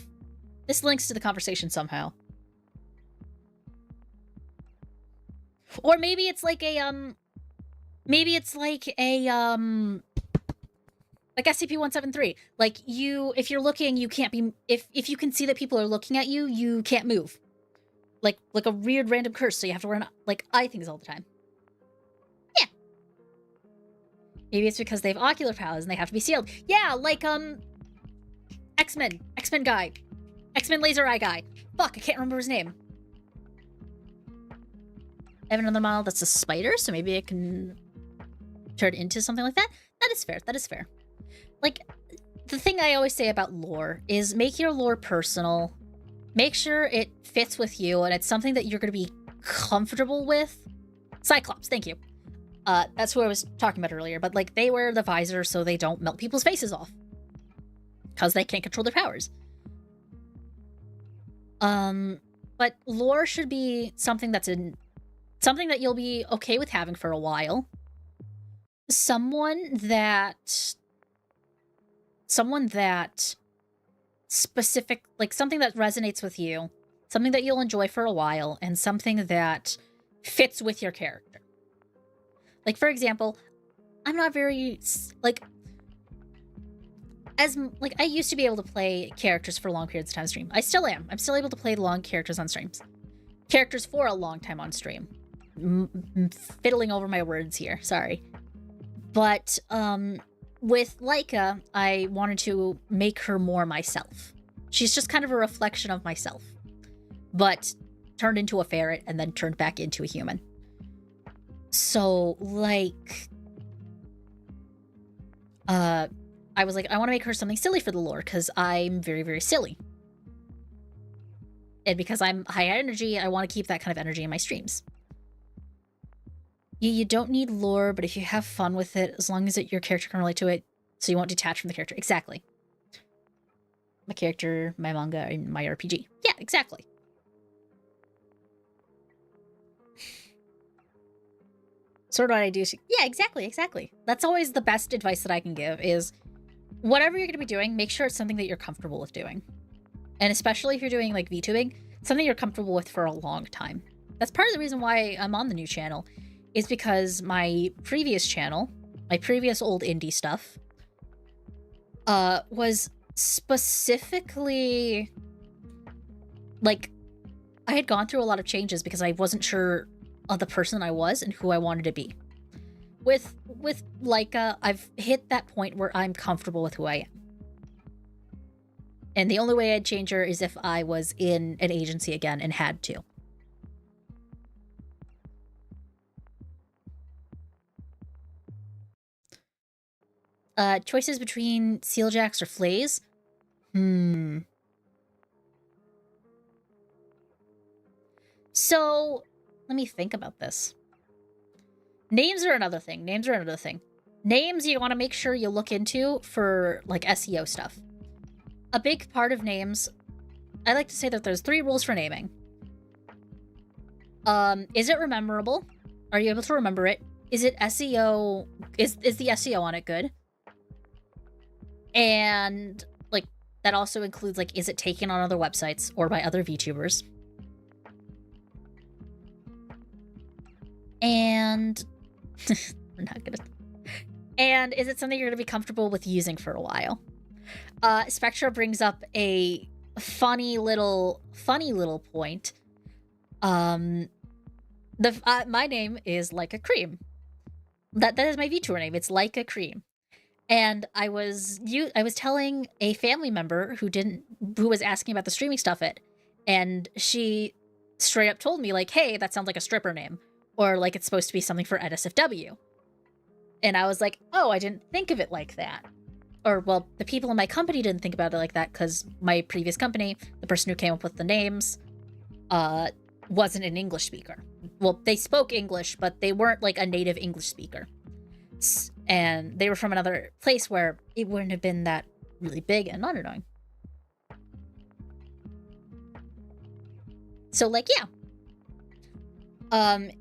This links to the conversation somehow. Or maybe it's like a, Maybe it's like a, like SCP-173. Like, if you're looking, you can't be... If you can see that people are looking at you, you can't move. Like a weird random curse, so you have to wear, like, eye things all the time. Yeah. Maybe it's because they have ocular powers and they have to be sealed. Yeah, like, X-Men. X-Men guy. X-Men laser eye guy. Fuck, I can't remember his name. I have another model that's a spider, so maybe it can turn into something like that. That is fair. That is fair. Like, the thing I always say about lore is make your lore personal. Make sure it fits with you, and it's something that you're going to be comfortable with. Cyclops, thank you. That's who I was talking about earlier, but, like, they wear the visor so they don't melt people's faces off. Because they can't control their powers. But lore should be something that's something that you'll be okay with having for a while. Someone that specific, like something that resonates with you, something that you'll enjoy for a while, and something that fits with your character. Like, for example, I'm not very, like, I used to be able to play characters for long periods of time on stream. I still am. I'm still able to play long characters on streams. Characters for a long time on stream. Fiddling over my words here, sorry. But with Laika, I wanted to make her more myself. She's just kind of a reflection of myself, but turned into a ferret and then turned back into a human. So, like, I was like, I want to make her something silly for the lore because I'm very, very silly. And because I'm high energy, I want to keep that kind of energy in my streams. You don't need lore, but if you have fun with it, as long as your character can relate to it, so you won't detach from the character. Exactly. My character, my manga, and my RPG. Yeah, exactly. Sort of what I do. Yeah, exactly, exactly. That's always the best advice that I can give is whatever you're going to be doing, make sure it's something that you're comfortable with doing. And especially if you're doing, like, VTubing, something you're comfortable with for a long time. That's part of the reason why I'm on the new channel, is because my previous channel, my previous old indie stuff, was specifically, like, I had gone through a lot of changes because I wasn't sure of the person I was and who I wanted to be. With Laika, I've hit that point where I'm comfortable with who I am. And the only way I'd change her is if I was in an agency again and had to. Choices between Sealjacks or Flays? So, let me think about this. Names are another thing. Names you want to make sure you look into for, like, SEO stuff. A big part of names, I like to say that there's 3 rules for naming. Is it rememberable? Are you able to remember it? Is it SEO? Is the SEO on it good? And, like, that also includes, like, is it taken on other websites or by other VTubers? And we're not gonna. And is it something you're gonna be comfortable with using for a while? Spectra brings up a funny little point. My name is Laika Cream. That is my VTuber name. It's Laika Cream. And I was telling a family member who was asking about the streaming stuff and she straight up told me like, "Hey, that sounds like a stripper name," or like it's supposed to be something for NSFW. And I was like, "Oh, I didn't think of it like that." Or well, the people in my company didn't think about it like that because my previous company, the person who came up with the names, wasn't an English speaker. Well, they spoke English, but they weren't like a native English speaker. And they were from another place where it wouldn't have been that really big and not annoying. So like, yeah.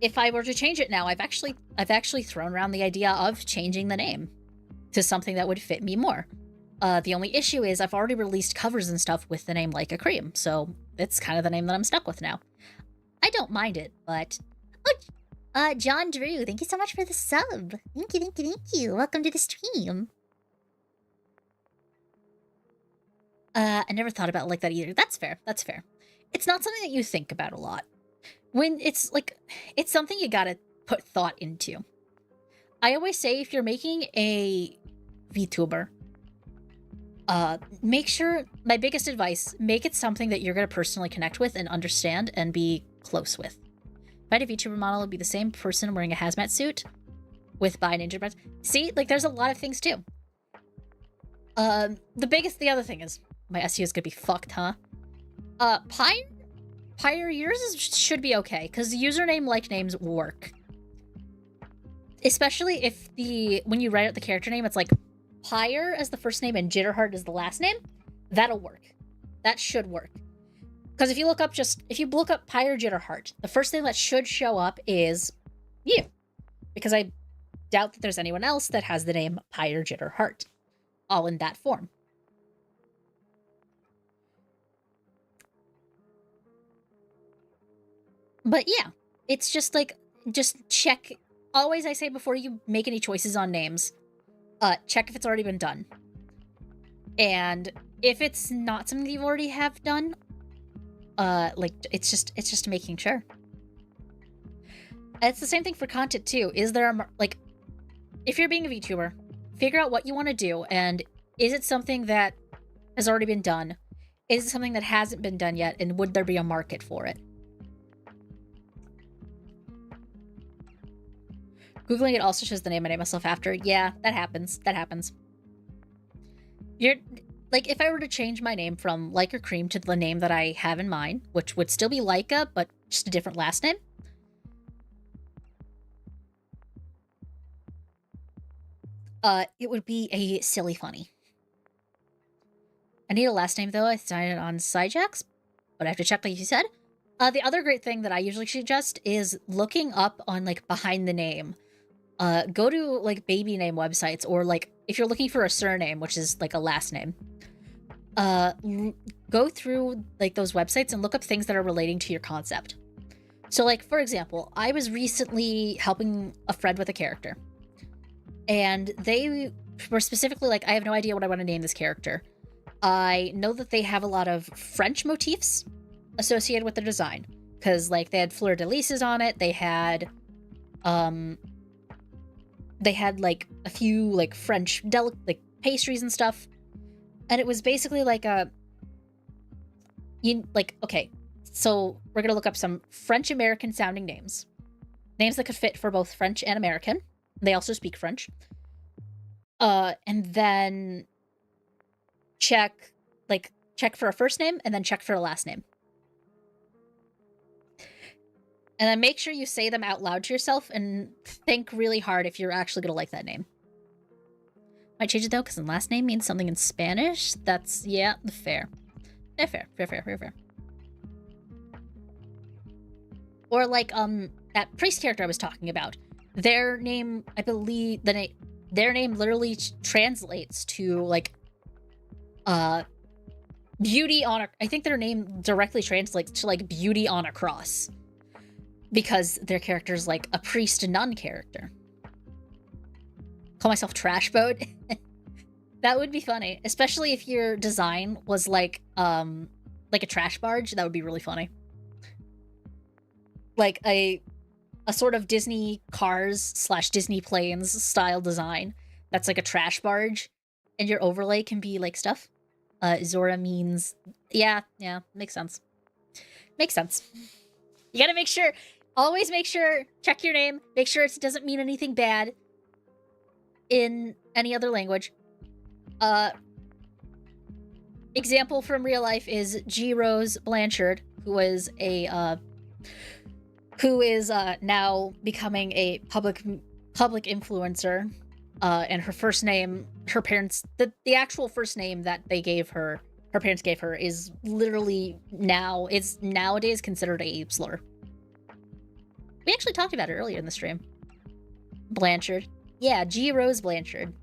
If I were to change it now, I've actually thrown around the idea of changing the name to something that would fit me more. The only issue is I've already released covers and stuff with the name Laika Cream, so it's kind of the name that I'm stuck with now. I don't mind it, but... Oh, John Drew, thank you so much for the sub. Thank you. Welcome to the stream. I never thought about it like that either. That's fair. It's not something that you think about a lot. When it's something you gotta put thought into. I always say if you're making a VTuber, make sure, my biggest advice, make it something that you're gonna personally connect with and understand and be close with. If I had a VTuber model, it would be the same person wearing a hazmat suit with bi ninja breads. See, like there's a lot of things too. The other thing is, my SEO is gonna be fucked, huh? Pyre, yours should be okay, because username like names work. Especially if when you write out the character name, it's like Pyre as the first name and Jitterheart as the last name. That'll work. That should work. Because if you look up Pyrejitterheart, the first thing that should show up is you. Because I doubt that there's anyone else that has the name Pyrejitterheart. All in that form. But yeah, it's just like, just check. Always I say before you make any choices on names, check if it's already been done. And if it's not something that you already have done, it's just making sure. It's the same thing for content too. Is there if you're being a VTuber, figure out what you want to do, and is it something that has already been done? Is it something that hasn't been done yet, and would there be a market for it? Googling it also shows the name I name myself after. Yeah, that happens. You're like, if I were to change my name from Laika Cream to the name that I have in mind, which would still be Laika, but just a different last name. It would be a silly funny. I need a last name though. I decided on Sidejacks, but I have to check like you said. The other great thing that I usually suggest is looking up on like behind the name. Go to like baby name websites, or like if you're looking for a surname, which is like a last name, go through like those websites and look up things that are relating to your concept. So like, for example, I was recently helping a friend with a character, and they were specifically like, I have no idea what I want to name this character. I know that they have a lot of French motifs associated with their design, because like they had fleur-de-lises on it, they had like a few like French like pastries and stuff, and it was basically like okay, so we're gonna look up some French American sounding names that could fit for both French and American. They also speak French, and then check for a first name and then check for a last name. And then make sure you say them out loud to yourself and think really hard if you're actually going to like that name. Might change it though, because the last name means something in Spanish. That's, yeah, fair. Fair. Or like, that priest character I was talking about. Their name, I believe, their name literally translates to like, beauty on a, I think their name directly translates to like beauty on a cross. Because their character is like a priest nun character. Call myself Trash Boat. That would be funny, especially if your design was like a trash barge. That would be really funny. Like a sort of Disney Cars / Disney Planes style design that's like a trash barge, and your overlay can be like stuff. Zora means yeah, makes sense. Makes sense. You gotta make sure, always make sure, check your name, make sure it doesn't mean anything bad in any other language. Example from real life is G. Rose Blanchard, who is now becoming a public influencer. And her first name, her parents, the actual first name that they gave her, her parents gave her, is literally nowadays considered a slur. We actually talked about it earlier in the stream. Blanchard. Yeah, G. Rose Blanchard.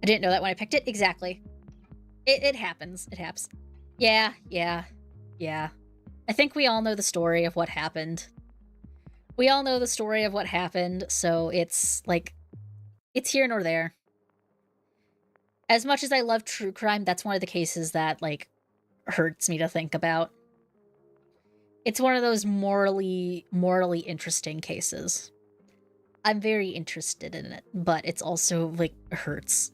I didn't know that when I picked it. Exactly. It happens. It happens. Yeah. I think we all know the story of what happened. We all know the story of what happened, so it's, like, it's here nor there. As much as I love true crime, that's one of the cases that, like, hurts me to think about. It's one of those morally interesting cases. I'm very interested in it, but it's also, like, hurts.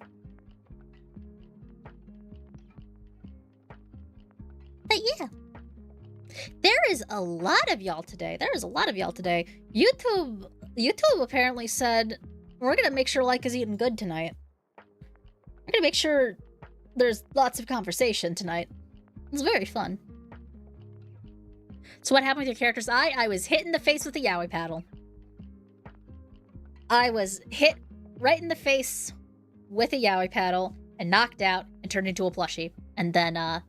But yeah. There is a lot of y'all today. YouTube apparently said, we're gonna make sure Laika's eating good tonight. We're gonna make sure there's lots of conversation tonight. It's very fun. So what happened with your character's eye? I was hit in the face with a yaoi paddle. I was hit right in the face with a yaoi paddle and knocked out and turned into a plushie. And then,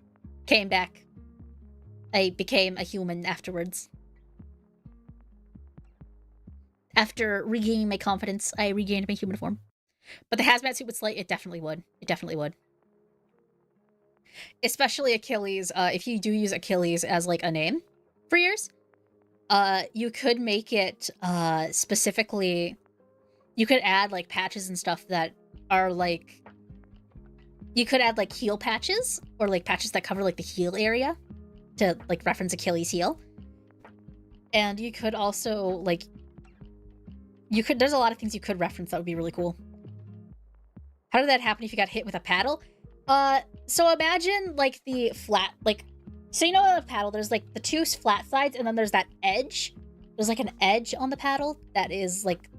came back. I became a human afterwards. After regaining my confidence, I regained my human form. But the hazmat suit would slay, it definitely would. It definitely would. Especially Achilles, if you do use Achilles as, like, a name for yours, you could make it, specifically, you could add, like, patches and stuff that are, like, you could add, like, heel patches, or, like, patches that cover, like, the heel area, to, like, reference Achilles' heel. And you could also, like, there's a lot of things you could reference that would be really cool. How did that happen if you got hit with a paddle? So imagine, like, the flat, like, so you know a paddle, there's, like, the two flat sides, and then there's that edge. There's, like, an edge on the paddle that is, like,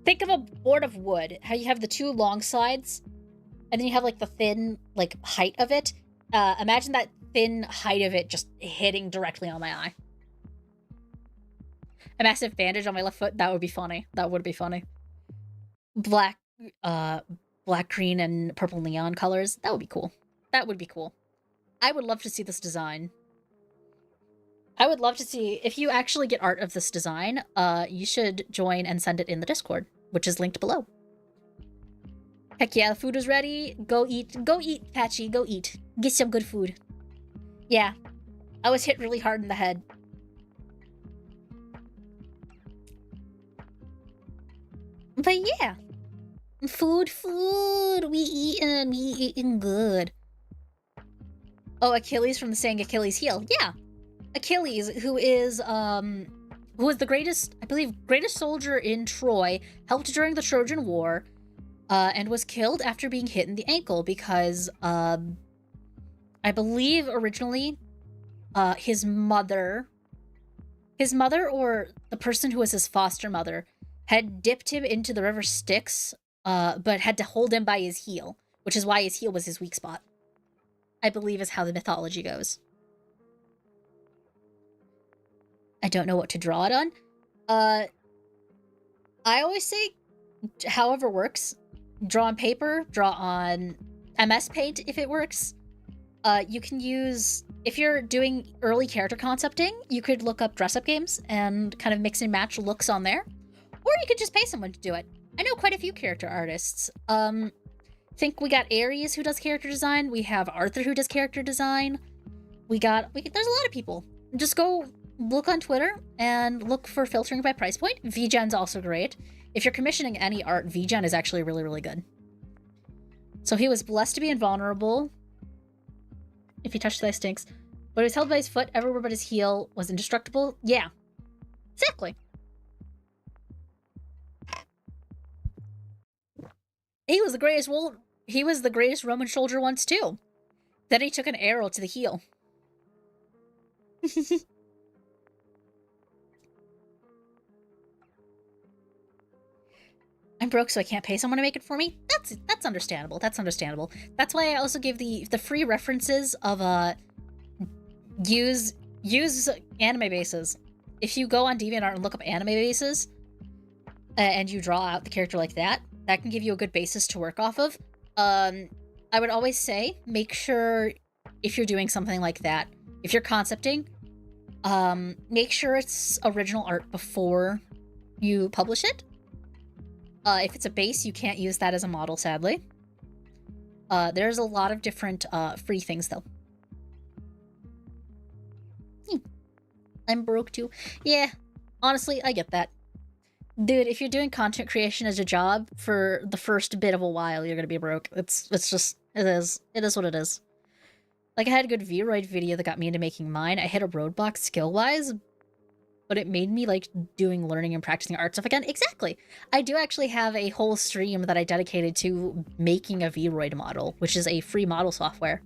think of a board of wood, how you have the two long sides, and then you have, like, the thin, like, height of it. Imagine that thin height of it just hitting directly on my eye. A massive bandage on my left foot, that would be funny. That would be funny. Black, green, and purple neon colors, that would be cool. That would be cool. I would love to see this design. I would love to see, if you actually get art of this design, you should join and send it in the Discord, which is linked below. Heck yeah, the food is ready. Go eat, Patchy, go eat. Get some good food. Yeah, I was hit really hard in the head. But yeah, food, we eating good. Oh, Achilles from the saying Achilles heel. Yeah, Achilles, who is the greatest, I believe, greatest soldier in Troy, helped during the Trojan War, and was killed after being hit in the ankle because, I believe originally, his mother or the person who was his foster mother had dipped him into the river Styx, but had to hold him by his heel, which is why his heel was his weak spot. I believe is how the mythology goes. I don't know what to draw it on. I always say, however works, draw on paper, draw on MS Paint if it works. You can use, if you're doing early character concepting, you could look up dress-up games and kind of mix and match looks on there. Or you could just pay someone to do it. I know quite a few character artists. Think we got Aries who does character design. We have Arthur who does character design. There's a lot of people. Just go look on Twitter and look for filtering by price point. VGen's also great. If you're commissioning any art, VGen is actually really, really good. So he was blessed to be invulnerable. If he touched the ice stinks. But he was held by his foot everywhere but his heel was indestructible. Yeah. Exactly. He was the greatest he was the greatest Roman soldier once too. Then he took an arrow to the heel. I'm broke, so I can't pay someone to make it for me. That's understandable. That's understandable. That's why I also give the free references of use anime bases. If you go on DeviantArt and look up anime bases, and you draw out the character like that, that can give you a good basis to work off of. I would always say make sure if you're doing something like that, if you're concepting, make sure it's original art before you publish it. If it's a base, you can't use that as a model, sadly. There's a lot of different free things, though. I'm broke, too. Yeah, honestly, I get that. Dude, if you're doing content creation as a job for the first bit of a while, you're gonna be broke. It's just, it is what it is. Like, I had a good Vroid video that got me into making mine. I hit a roadblock skill-wise, but it made me like doing learning and practicing art stuff again. Exactly. I do actually have a whole stream that I dedicated to making a Vroid model, which is a free model software.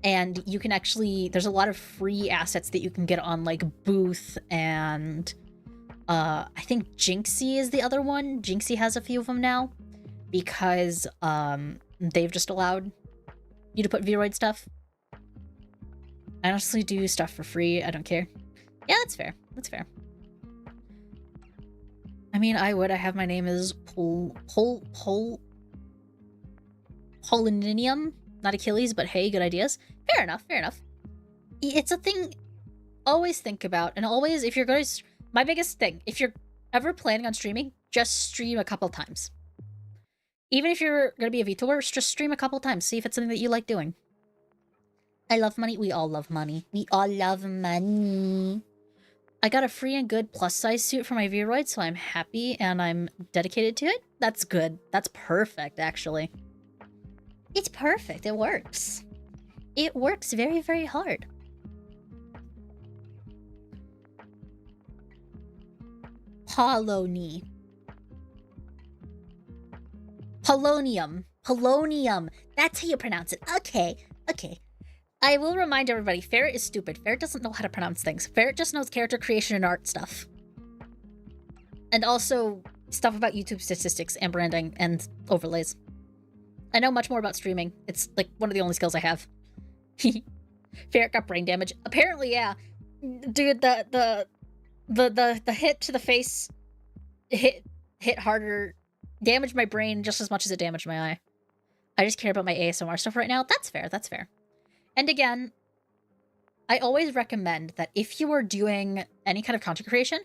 And you can actually, there's a lot of free assets that you can get on like Booth and I think Jinxie is the other one. Jinxie has a few of them now because they've just allowed you to put Vroid stuff. I honestly do stuff for free. I don't care. Yeah, that's fair. That's fair. I mean, I have my name is Polyninium, not Achilles, but hey, good ideas. Fair enough, fair enough. It's a thing always think about, and always, if you're going to, my biggest thing, if you're ever planning on streaming, just stream a couple times. Even if you're going to be a VTuber, just stream a couple times, see if it's something that you like doing. I love money. We all love money. We all love money. I got a free and good plus-size suit for my Vroid, so I'm happy and I'm dedicated to it. That's good. That's perfect, actually. It's perfect. It works. It works very, very hard. Polonium. Polonium. That's how you pronounce it. Okay. Okay. I will remind everybody, Ferret is stupid. Ferret doesn't know how to pronounce things. Ferret just knows character creation and art stuff. And also stuff about YouTube statistics and branding and overlays. I know much more about streaming. It's like one of the only skills I have. Ferret got brain damage. Apparently, yeah. Dude, the hit to the face hit harder, damaged my brain just as much as it damaged my eye. I just care about my ASMR stuff right now. That's fair, that's fair. And again, I always recommend that if you are doing any kind of content creation,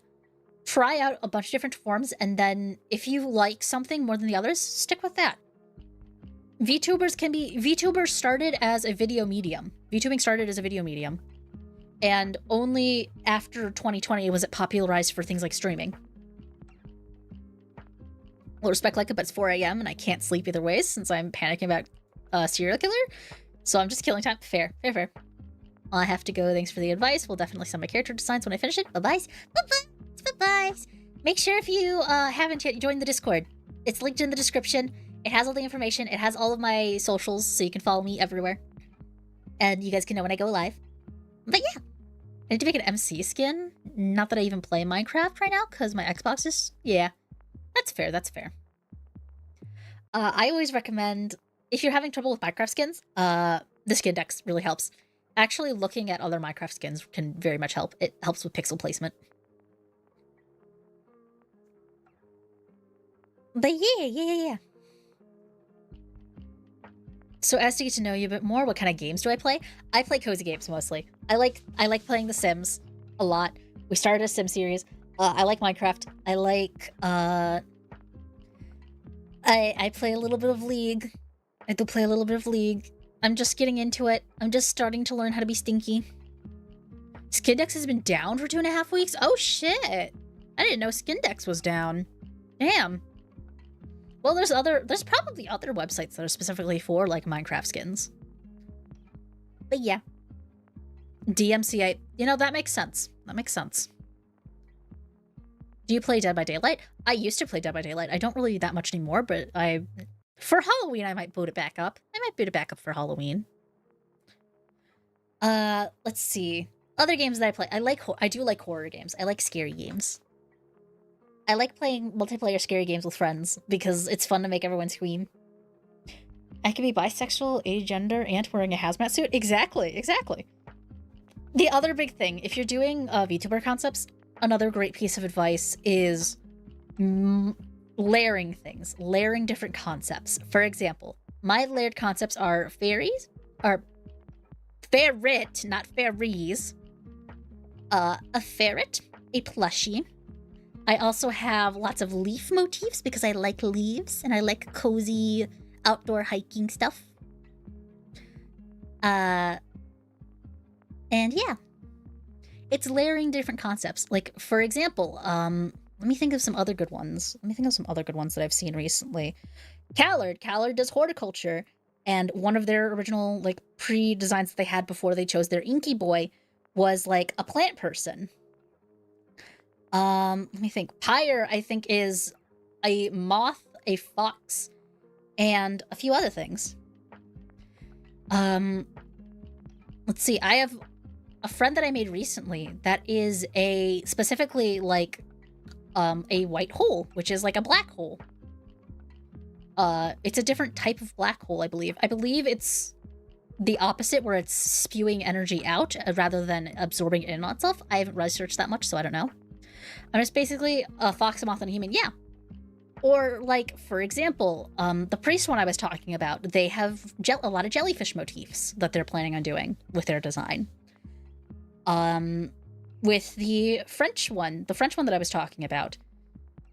try out a bunch of different forms, and then if you like something more than the others, stick with that. VTubers started as a video medium. VTubing started as a video medium. And only after 2020 was it popularized for things like streaming. Well, respect Laika, but it's 4 a.m. and I can't sleep either ways since I'm panicking about a serial killer. So I'm just killing time. Fair, fair, fair. I have to go. Thanks for the advice. We'll definitely send my character designs when I finish it. Bye-byes. Bye-byes. Bye-byes. Make sure if you haven't yet joined the Discord. It's linked in the description. It has all the information. It has all of my socials, so you can follow me everywhere. And you guys can know when I go live. But yeah. I need to make an MC skin. Not that I even play Minecraft right now, because my Xbox is... Yeah. That's fair, that's fair. I always recommend... If you're having trouble with Minecraft skins, the skin dex really helps. Actually, looking at other Minecraft skins can very much help. It helps with pixel placement. But yeah. So as to get to know you a bit more, what kind of games do I play? I play cozy games mostly. I like playing The Sims a lot. We started a Sim series. I like Minecraft. I like I play a little bit of League. I do play a little bit of League. I'm just getting into it. I'm just starting to learn how to be stinky. Skindex has been down for 2.5 weeks? Oh shit! I didn't know Skindex was down. Damn. Well, there's probably other websites that are specifically for, like, Minecraft skins. But yeah. DMCA. You know, that makes sense. That makes sense. Do you play Dead by Daylight? I used to play Dead by Daylight. I don't really that much anymore, but I For Halloween, I might boot it back up. I might boot it back up for Halloween. Let's see. Other games that I play. I do like horror games. I like scary games. I like playing multiplayer scary games with friends because it's fun to make everyone scream. I can be bisexual, agender, and wearing a hazmat suit. Exactly. The other big thing, if you're doing VTuber concepts, another great piece of advice is layering things, layering different concepts. For example, my layered concepts are fairies, or ferret, not fairies, a ferret, a plushie. I also have lots of leaf motifs because I like leaves and I like cozy outdoor hiking stuff. And yeah, it's layering different concepts. Like, for example, let me think of some other good ones. That I've seen recently. Callard does horticulture, and one of their original, like, pre-designs that they had before they chose their Inky Boy was, like, a plant person. Let me think. Pyre, I think, is a moth, a fox, and a few other things. Let's see. I have a friend that I made recently that is specifically like a white hole, which is like a black hole. It's a different type of black hole, I believe. I believe it's the opposite, where it's spewing energy out rather than absorbing it in on itself. I haven't researched that much, so I don't know. It's basically a fox, a moth, and a human. Yeah. Or, like, for example, the priest one I was talking about, they have a lot of jellyfish motifs that they're planning on doing with their design. With the French one that I was talking about,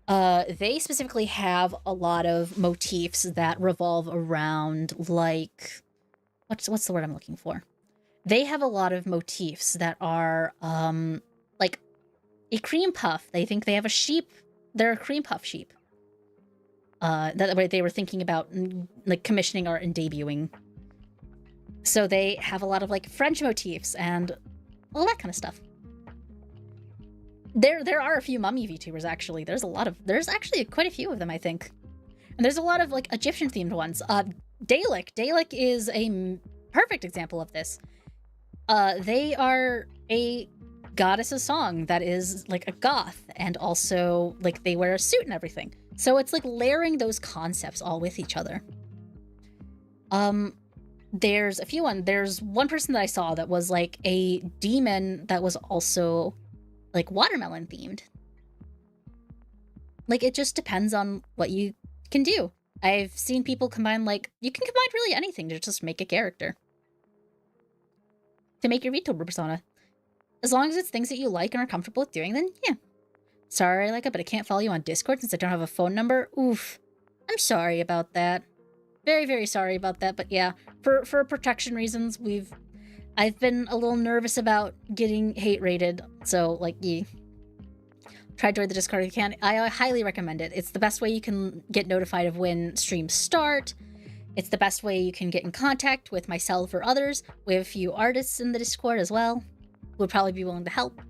they specifically have a lot of motifs that revolve around, like, what's the word I'm looking for? They have a lot of motifs that are, like, a cream puff. They think they have a sheep. They're a cream puff sheep. That they were thinking about, like, commissioning art and debuting. So they have a lot of, like, French motifs and all that kind of stuff. There are a few mummy VTubers, actually. There's actually quite a few of them, I think. And there's a lot of, like, Egyptian-themed ones. Dalek is a perfect example of this. They are a goddess song that is, like, a goth, and also, like, they wear a suit and everything. So it's, like, layering those concepts all with each other. There's a few There's one person that I saw that was, like, a demon that was also, like, watermelon themed. Like, it just depends on what you can do. I've seen people combine, like, you can combine really anything to just make a character. To make your VTuber persona. As long as it's things that you like and are comfortable with doing, then yeah. Sorry, Laika, but I can't follow you on Discord since I don't have a phone number. Oof. I'm sorry about that. Very, very sorry about that, but yeah. For protection reasons, I've been a little nervous about getting hate rated, so, like, try to join the Discord if you can. I highly recommend it. It's the best way you can get notified of when streams start. It's the best way you can get in contact with myself or others. We have a few artists in the Discord as well who would probably be willing to help.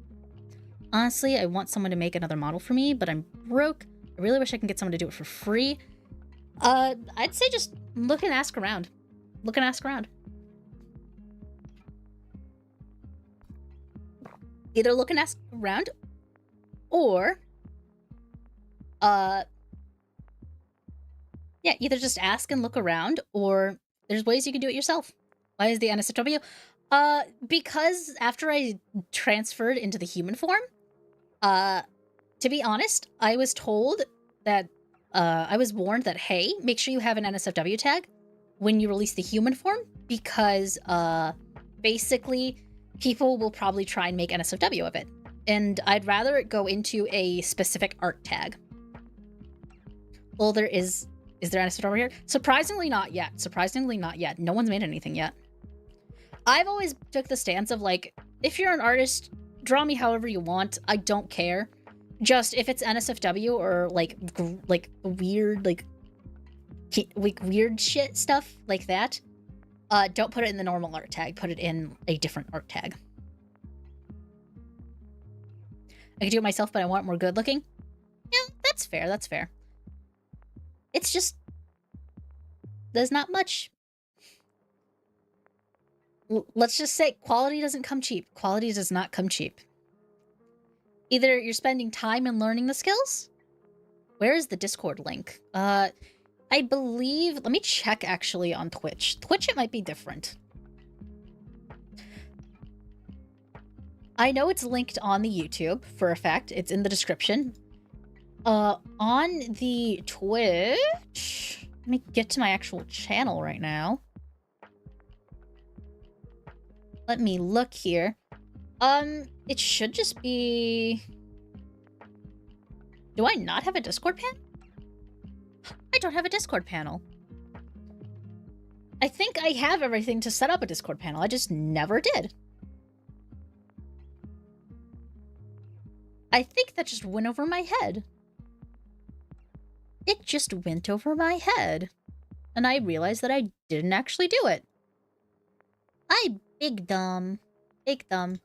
Honestly, I want someone to make another model for me, but I'm broke. I really wish I can get someone to do it for free. I'd say just look and ask around. Look and ask around. Either look and ask around, or, yeah, either just ask and look around, or there's ways you can do it yourself. Why is the NSFW? Because after I transferred into the human form, to be honest, I was told that, I was warned that, hey, make sure you have an NSFW tag when you release the human form, because, basically, people will probably try and make NSFW of it. And I'd rather it go into a specific art tag. Well, is there NSFW here? Surprisingly not yet. No one's made anything yet. I've always took the stance of, like, if you're an artist, draw me however you want. I don't care. Just if it's NSFW or, like, weird, like weird shit stuff like that, don't put it in the normal art tag. Put it in a different art tag. I could do it myself, but I want it more good looking. Yeah, that's fair. It's just, there's not much. Let's just say quality doesn't come cheap. Quality does not come cheap. Either you're spending time in learning the skills. Where is the Discord link? I believe... Let me check actually on Twitch. Twitch, it might be different. I know it's linked on the YouTube, for a fact. It's in the description. On the Twitch... Let me get to my actual channel right now. Let me look here. It should just be... Do I not have a Discord panel? I don't have a Discord panel. I think I have everything to set up a Discord panel. I just never did. I think that just went over my head. It just went over my head. And I realized that I didn't actually do it. I big dumb. Big dumb.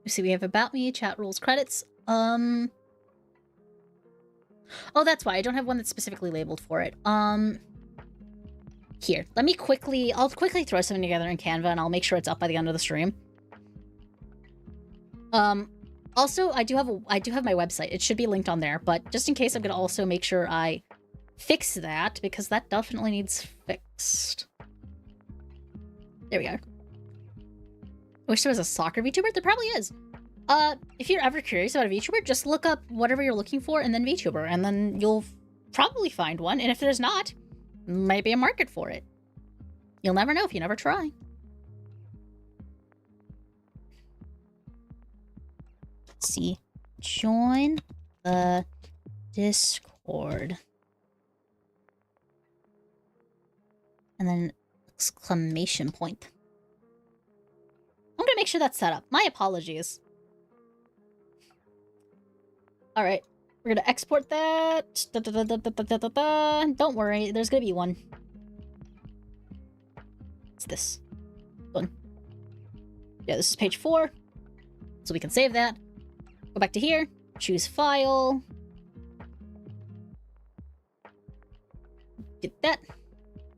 You see, we have About Me, Chat Rules, Credits. Oh, that's why. I don't have one that's specifically labeled for it. Here. Let me quickly... I'll quickly throw something together in Canva, and I'll make sure it's up by the end of the stream. Also, I do have my website. It should be linked on there, but just in case, I'm going to also make sure I fix that, because that definitely needs fixed. There we go. I wish there was a soccer VTuber. There probably is. If you're ever curious about a VTuber, just look up whatever you're looking for and then VTuber, and then you'll probably find one. And if there's not, might be a market for it. You'll never know if you never try. Let's see. Join the Discord. And then exclamation point. I'm gonna make sure that's set up. My apologies. Alright. We're gonna export that. Don't worry, there's gonna be one. It's this one. Yeah, this is page 4. So we can save that. Go back to here. Choose file. Get that.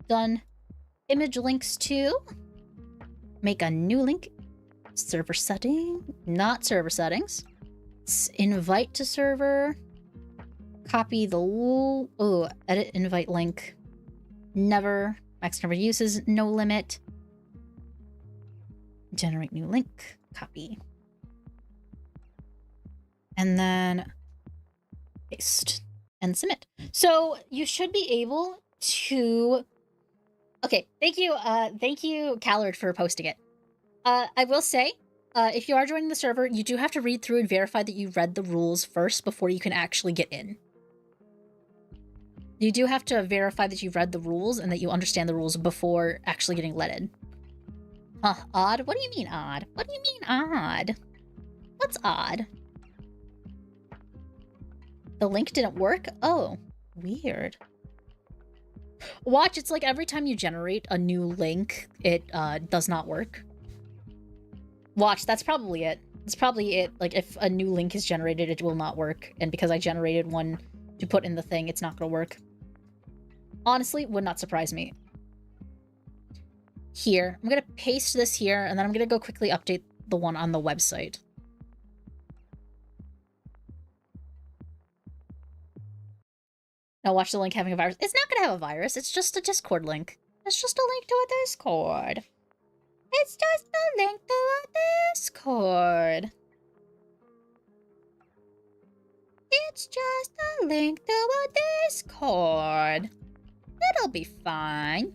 Done. Image links to. Make a new link. Server setting. Not server settings. Invite to server. Copy the... edit invite link. Never. Max number of uses. No limit. Generate new link. Copy. And then paste and submit. So you should be able to... Okay, thank you, Callard, for posting it. I will say, if you are joining the server, you do have to read through and verify that you read the rules first before you can actually get in. You do have to verify that you've read the rules and that you understand the rules before actually getting let in. Huh, odd? What do you mean odd? What do you mean odd? What's odd? The link didn't work? Oh, weird. Watch, it's like every time you generate a new link, it does not work. Watch, that's probably it. That's probably it. Like, if a new link is generated, it will not work. And because I generated one to put in the thing, it's not gonna work. Honestly, would not surprise me. Here. I'm gonna paste this here, and then I'm gonna go quickly update the one on the website. Now watch the link having a virus. It's not gonna have a virus. It's just a Discord link. It's just a link to a Discord. It's just a link to a Discord. It's just a link to a Discord. It'll be fine.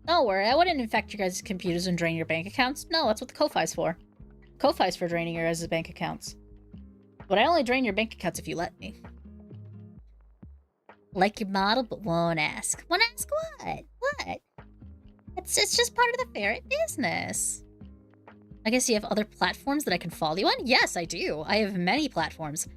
Don't worry, I wouldn't infect your guys' computers and drain your bank accounts. No, that's what the Kofi's for. Kofi's for draining your guys' bank accounts. But I only drain your bank accounts if you let me. Like your model, but won't ask. Won't ask what? What? It's just part of the Ferret business. I guess you have other platforms that I can follow you on? Yes, I do. I have many platforms.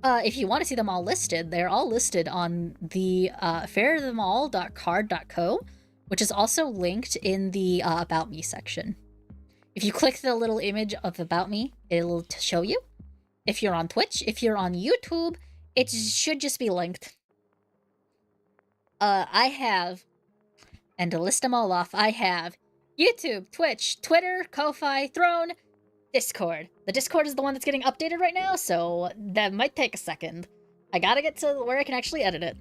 If you want to see them all listed, they're all listed on the ferretthemall.card.co, which is also linked in the About Me section. If you click the little image of About Me, it'll show you. If you're on Twitch, if you're on YouTube, it should just be linked. I have, and to list them all off, I have YouTube, Twitch, Twitter, Kofi, Throne, Discord. The Discord is the one that's getting updated right now, so that might take a second. I gotta get to where I can actually edit it.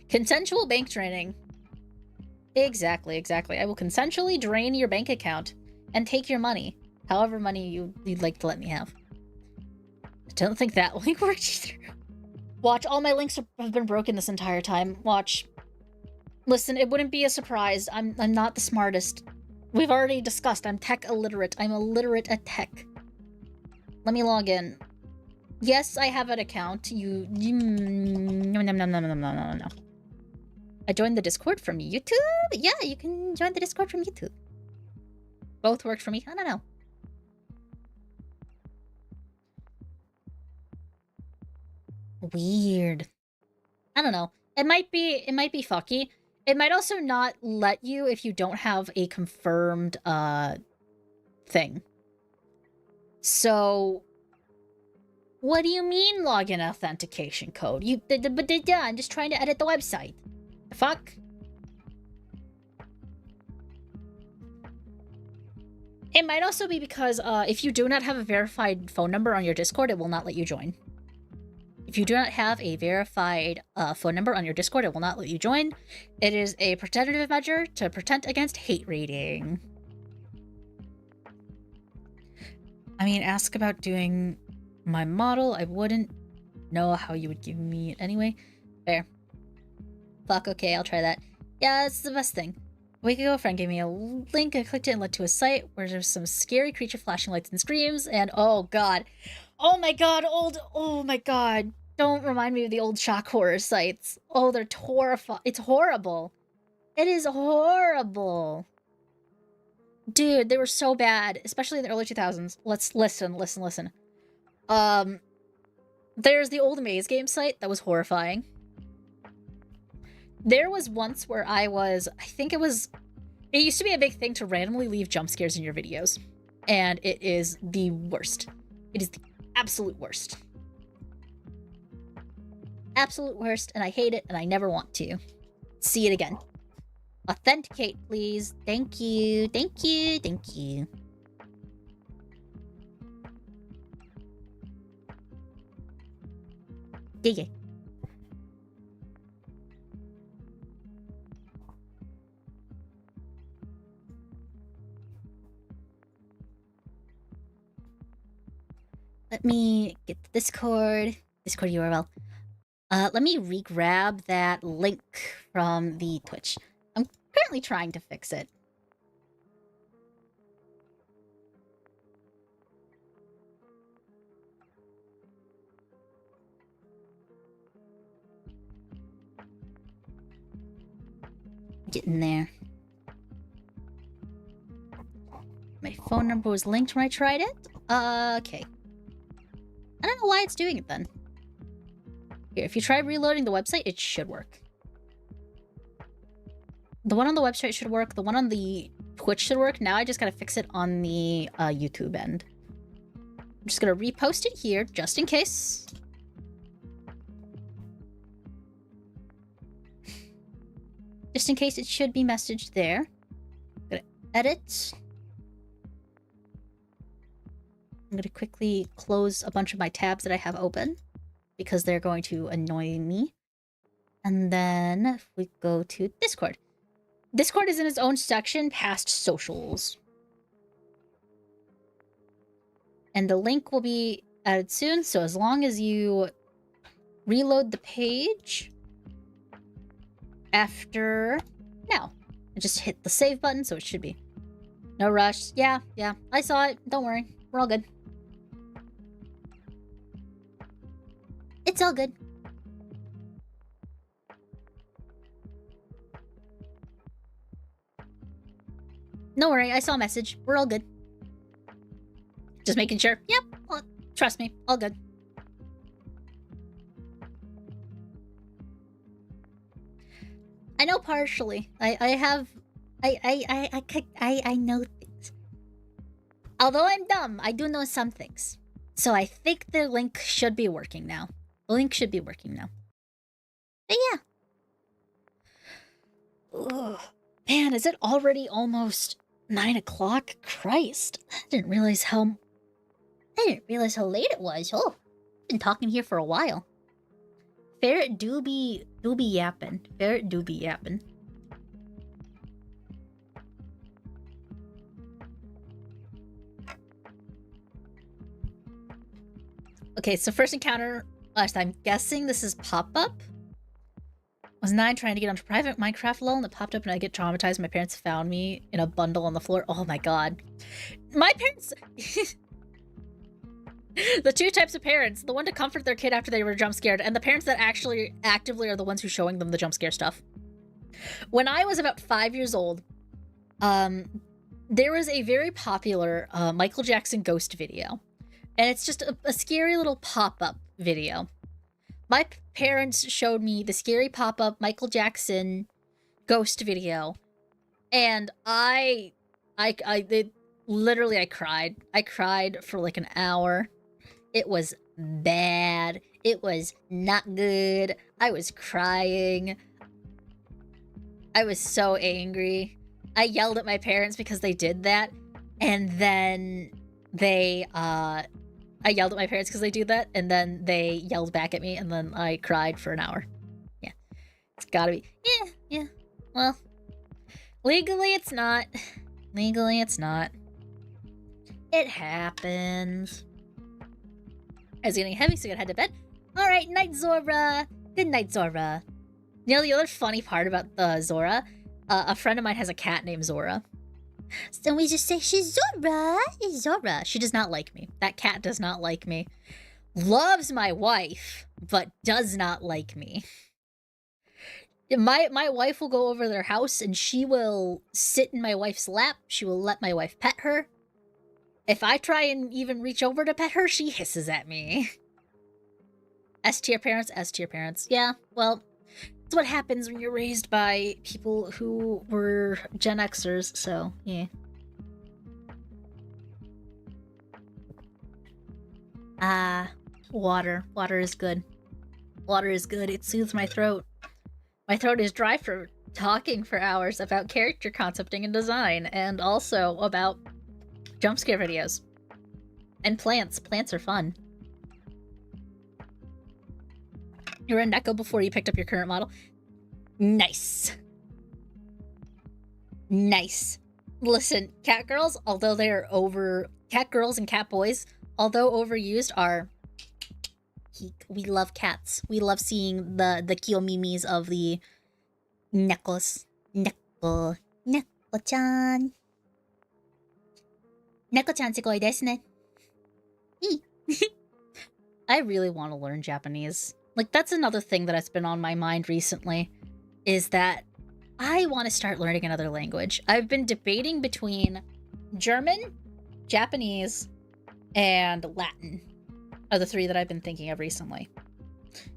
Consensual bank draining. Exactly. I will consensually drain your bank account and take your money. However money you'd like to let me have. I don't think that link worked either. Watch, all my links have been broken this entire time. Watch. Listen, it wouldn't be a surprise. I'm not the smartest. We've already discussed, I'm tech illiterate. I'm illiterate at tech. Let me log in. Yes, I have an account. No. I joined the Discord from YouTube? Yeah, you can join the Discord from YouTube. Both worked for me. I don't know. Weird. I don't know. It might be fucky. It might also not let you if you don't have a confirmed thing. So what do you mean login authentication code? I'm just trying to edit the website. The fuck? It might also be because if you do not have a verified phone number on your Discord, it will not let you join. If you do not have a verified phone number on your Discord, it will not let you join. It is a protective measure to protect against hate raiding. I mean, ask about doing my model. I wouldn't know how you would give me it anyway. Fair. Fuck, okay, I'll try that. Yeah, that's the best thing. A week ago, a friend gave me a link. I clicked it and led to a site where there's some scary creature flashing lights and screams, and oh god. Oh my god, oh my god. Don't remind me of the old shock horror sites. Oh, they're horrifying. It's horrible. It is horrible. Dude, they were so bad, especially in the early 2000s. Let's listen. There's the old Maze game site that was horrifying. There was once where I think it used to be a big thing to randomly leave jump scares in your videos. And it is the worst. It is the absolute worst. Absolute worst, and I hate it, and I never want to see it again. Authenticate, please. Thank you. Yeah. Let me get the Discord URL. Let me re-grab that link from the Twitch. I'm currently trying to fix it. Getting there. My phone number was linked when I tried it? Okay. I don't know why it's doing it then. Here, if you try reloading the website, it should work. The one on the website should work. The one on the Twitch should work. Now I just gotta fix it on the YouTube end. I'm just gonna repost it here, just in case. Just in case it should be messaged there. Gonna edit. I'm gonna quickly close a bunch of my tabs that I have open, because they're going to annoy me. And then if we go to Discord. Discord is in its own section past socials. And the link will be added soon, so as long as you reload the page after now. And just hit the save button, so it should be. No rush. Yeah, I saw it. Don't worry. We're all good. It's all good. No worry, I saw a message. We're all good. Just making sure. Yep, well, trust me, all good. I know partially. I know things. Although I'm dumb, I do know some things. So I think the link should be working now. The link should be working now. But yeah. Ugh. Man, is it already almost 9 o'clock? Christ. I didn't realize how late it was. Oh, I've been talking here for a while. Ferret do be yapping. Ferret do be yapping. Okay, so first encounter last time. Guessing this is pop-up. Was 9 trying to get onto private Minecraft lol and it popped up and I get traumatized. My parents found me in a bundle on the floor. Oh my god. My parents... The two types of parents. The one to comfort their kid after they were jump scared, and the parents that actually actively are the ones who's showing them the jump scare stuff. When I was about 5 years old, there was a very popular Michael Jackson ghost video. And it's just a scary little pop-up video. My parents showed me the scary pop-up Michael Jackson ghost video. And I cried. I cried for like an hour. It was bad. It was not good. I was crying. I was so angry. I yelled at my parents because they did that. And then I yelled at my parents because they do that. And then they yelled back at me. And then I cried for an hour. Yeah. It's gotta be. Yeah. Well, legally it's not. Legally it's not. It happens. I was getting heavy, so I gotta head to bed. Alright, night Zora. Good night, Zora. You know, the other funny part about the Zora, a friend of mine has a cat named Zora. So we just say, she's Zora. It's Zora. She does not like me. That cat does not like me. Loves my wife, but does not like me. My wife will go over their house and she will sit in my wife's lap. She will let my wife pet her. If I try and even reach over to pet her, she hisses at me. S-tier parents, S-tier parents. Yeah, well, it's what happens when you're raised by people who were Gen Xers, so, yeah. Water. Water is good. Water is good. It soothes my throat. My throat is dry for talking for hours about character concepting and design, and also about jump scare videos. And plants. Plants are fun. You were a Neko before you picked up your current model. Nice. Nice. Listen, cat girls, although they are cat girls and cat boys, although overused, are we love cats. We love seeing the Kiyomimis of the Nekos. Neko-chan. Neko-chan sugoi desu ne. I really want to learn Japanese. Like, that's another thing that has been on my mind recently, is that I want to start learning another language. I've been debating between German, Japanese, and Latin are the three that I've been thinking of recently,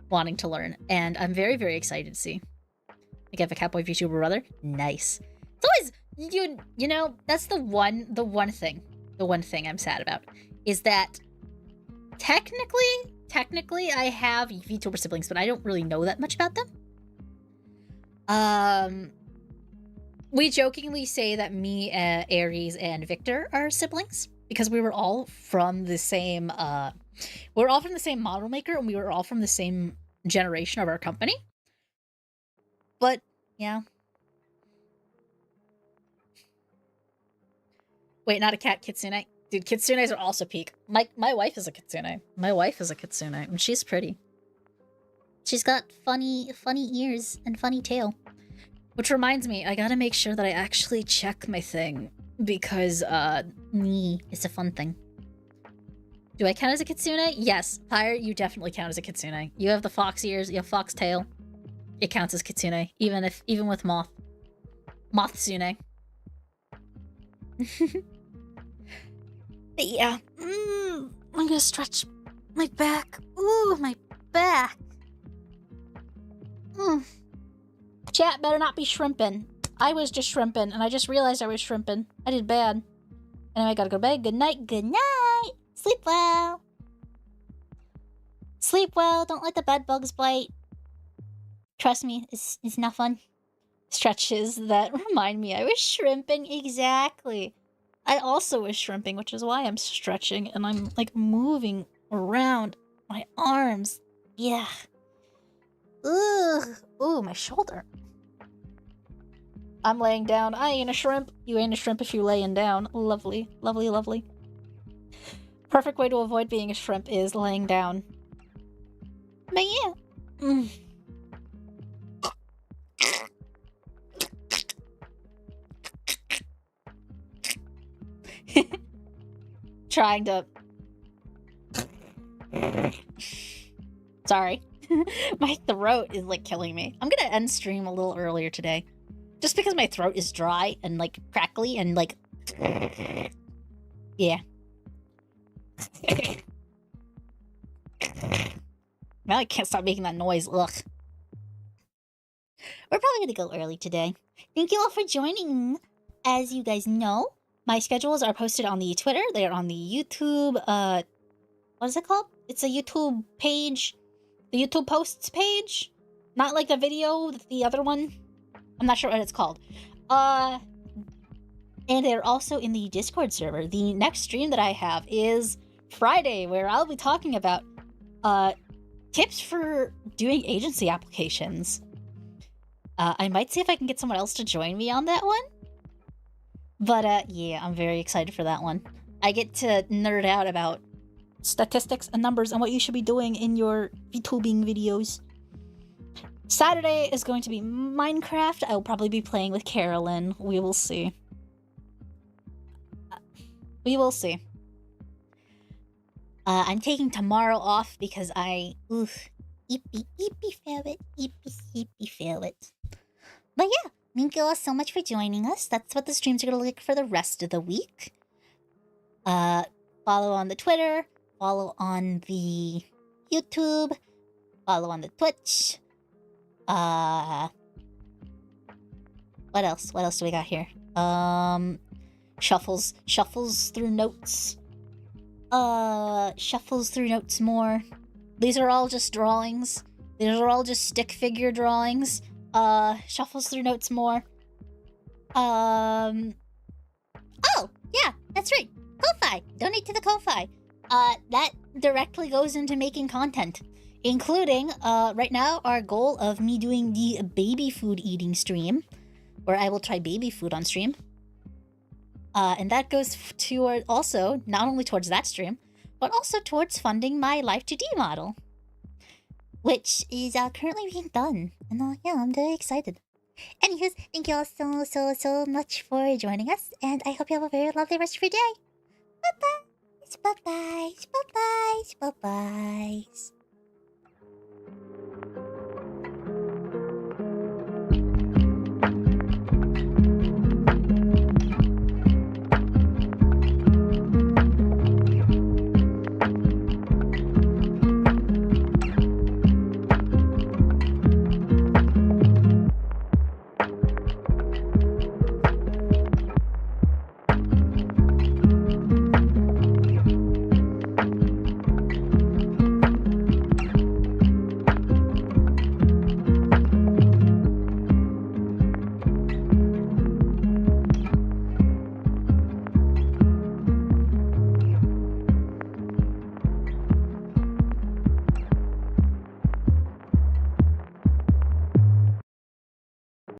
wanting to learn. And I'm very, very excited to see. Like, I have a Catboy VTuber brother. Nice. It's always, you know, that's the one thing I'm sad about, is that technically I have VTuber siblings, but I don't really know that much about them. We jokingly say that me, Aries, and Victor are siblings because we were all from the same model maker, and we were all from the same generation of our company. But yeah. Wait, not a cat, kitsune. Dude, kitsunes are also peak. My wife is a kitsune. My wife is a kitsune, and she's pretty. She's got funny ears and funny tail. Which reminds me, I gotta make sure that I actually check my thing, because, it's a fun thing. Do I count as a kitsune? Yes. Pyre, you definitely count as a kitsune. You have the fox ears, you have fox tail. It counts as kitsune, even with moth. Moth-tsune. Yeah. I'm gonna stretch my back. Ooh, my back. Chat better not be shrimping. I was just shrimping, and I just realized I was shrimping. I did bad. Anyway, I gotta go to bed. Good night. Good night. Sleep well. Sleep well. Don't let the bed bugs bite. Trust me, it's not fun. Stretches that remind me I was shrimping. Exactly. I also was shrimping, which is why I'm stretching and I'm like moving around my arms. Yeah. Ugh. Ooh, my shoulder. I'm laying down. I ain't a shrimp. You ain't a shrimp if you're laying down. Lovely. Lovely, lovely. Perfect way to avoid being a shrimp is laying down. But yeah. Trying to... Sorry. My throat is like killing me. I'm gonna end stream a little earlier today. Just because my throat is dry and like crackly and like... Yeah. Now I can't stop making that noise. Ugh. We're probably gonna go early today. Thank you all for joining. As you guys know, my schedules are posted on the Twitter. They are on the YouTube, what is it called? It's a YouTube page. The YouTube posts page. Not like the video, the other one. I'm not sure what it's called. And they're also in the Discord server. The next stream that I have is Friday, where I'll be talking about, tips for doing agency applications. I might see if I can get someone else to join me on that one. But, yeah, I'm very excited for that one. I get to nerd out about statistics and numbers and what you should be doing in your VTubing videos. Saturday is going to be Minecraft. I'll probably be playing with Carolyn. We will see. We will see. I'm taking tomorrow off because oof. Eepy, Ferret. Eepy, Ferret. But yeah, thank you all so much for joining us. That's what the streams are going to look like for the rest of the week. Follow on the Twitter. Follow on the YouTube. Follow on the Twitch. What else? What else do we got here? Shuffles through notes. Shuffles through notes more. These are all just drawings. These are all just stick figure drawings. Shuffles through notes more. Oh, yeah, that's right. Kofi! Donate to the Kofi. That directly goes into making content. Including, right now, our goal of me doing the baby food eating stream. Where I will try baby food on stream. And that goes toward also, not only towards that stream, but also towards funding my Life 2D model. Which is currently being done. And yeah, I'm very excited. Anywho, thank you all so much for joining us. And I hope you have a very lovely rest of your day. Bye-bye. Bye-bye. Bye-bye. Bye-bye.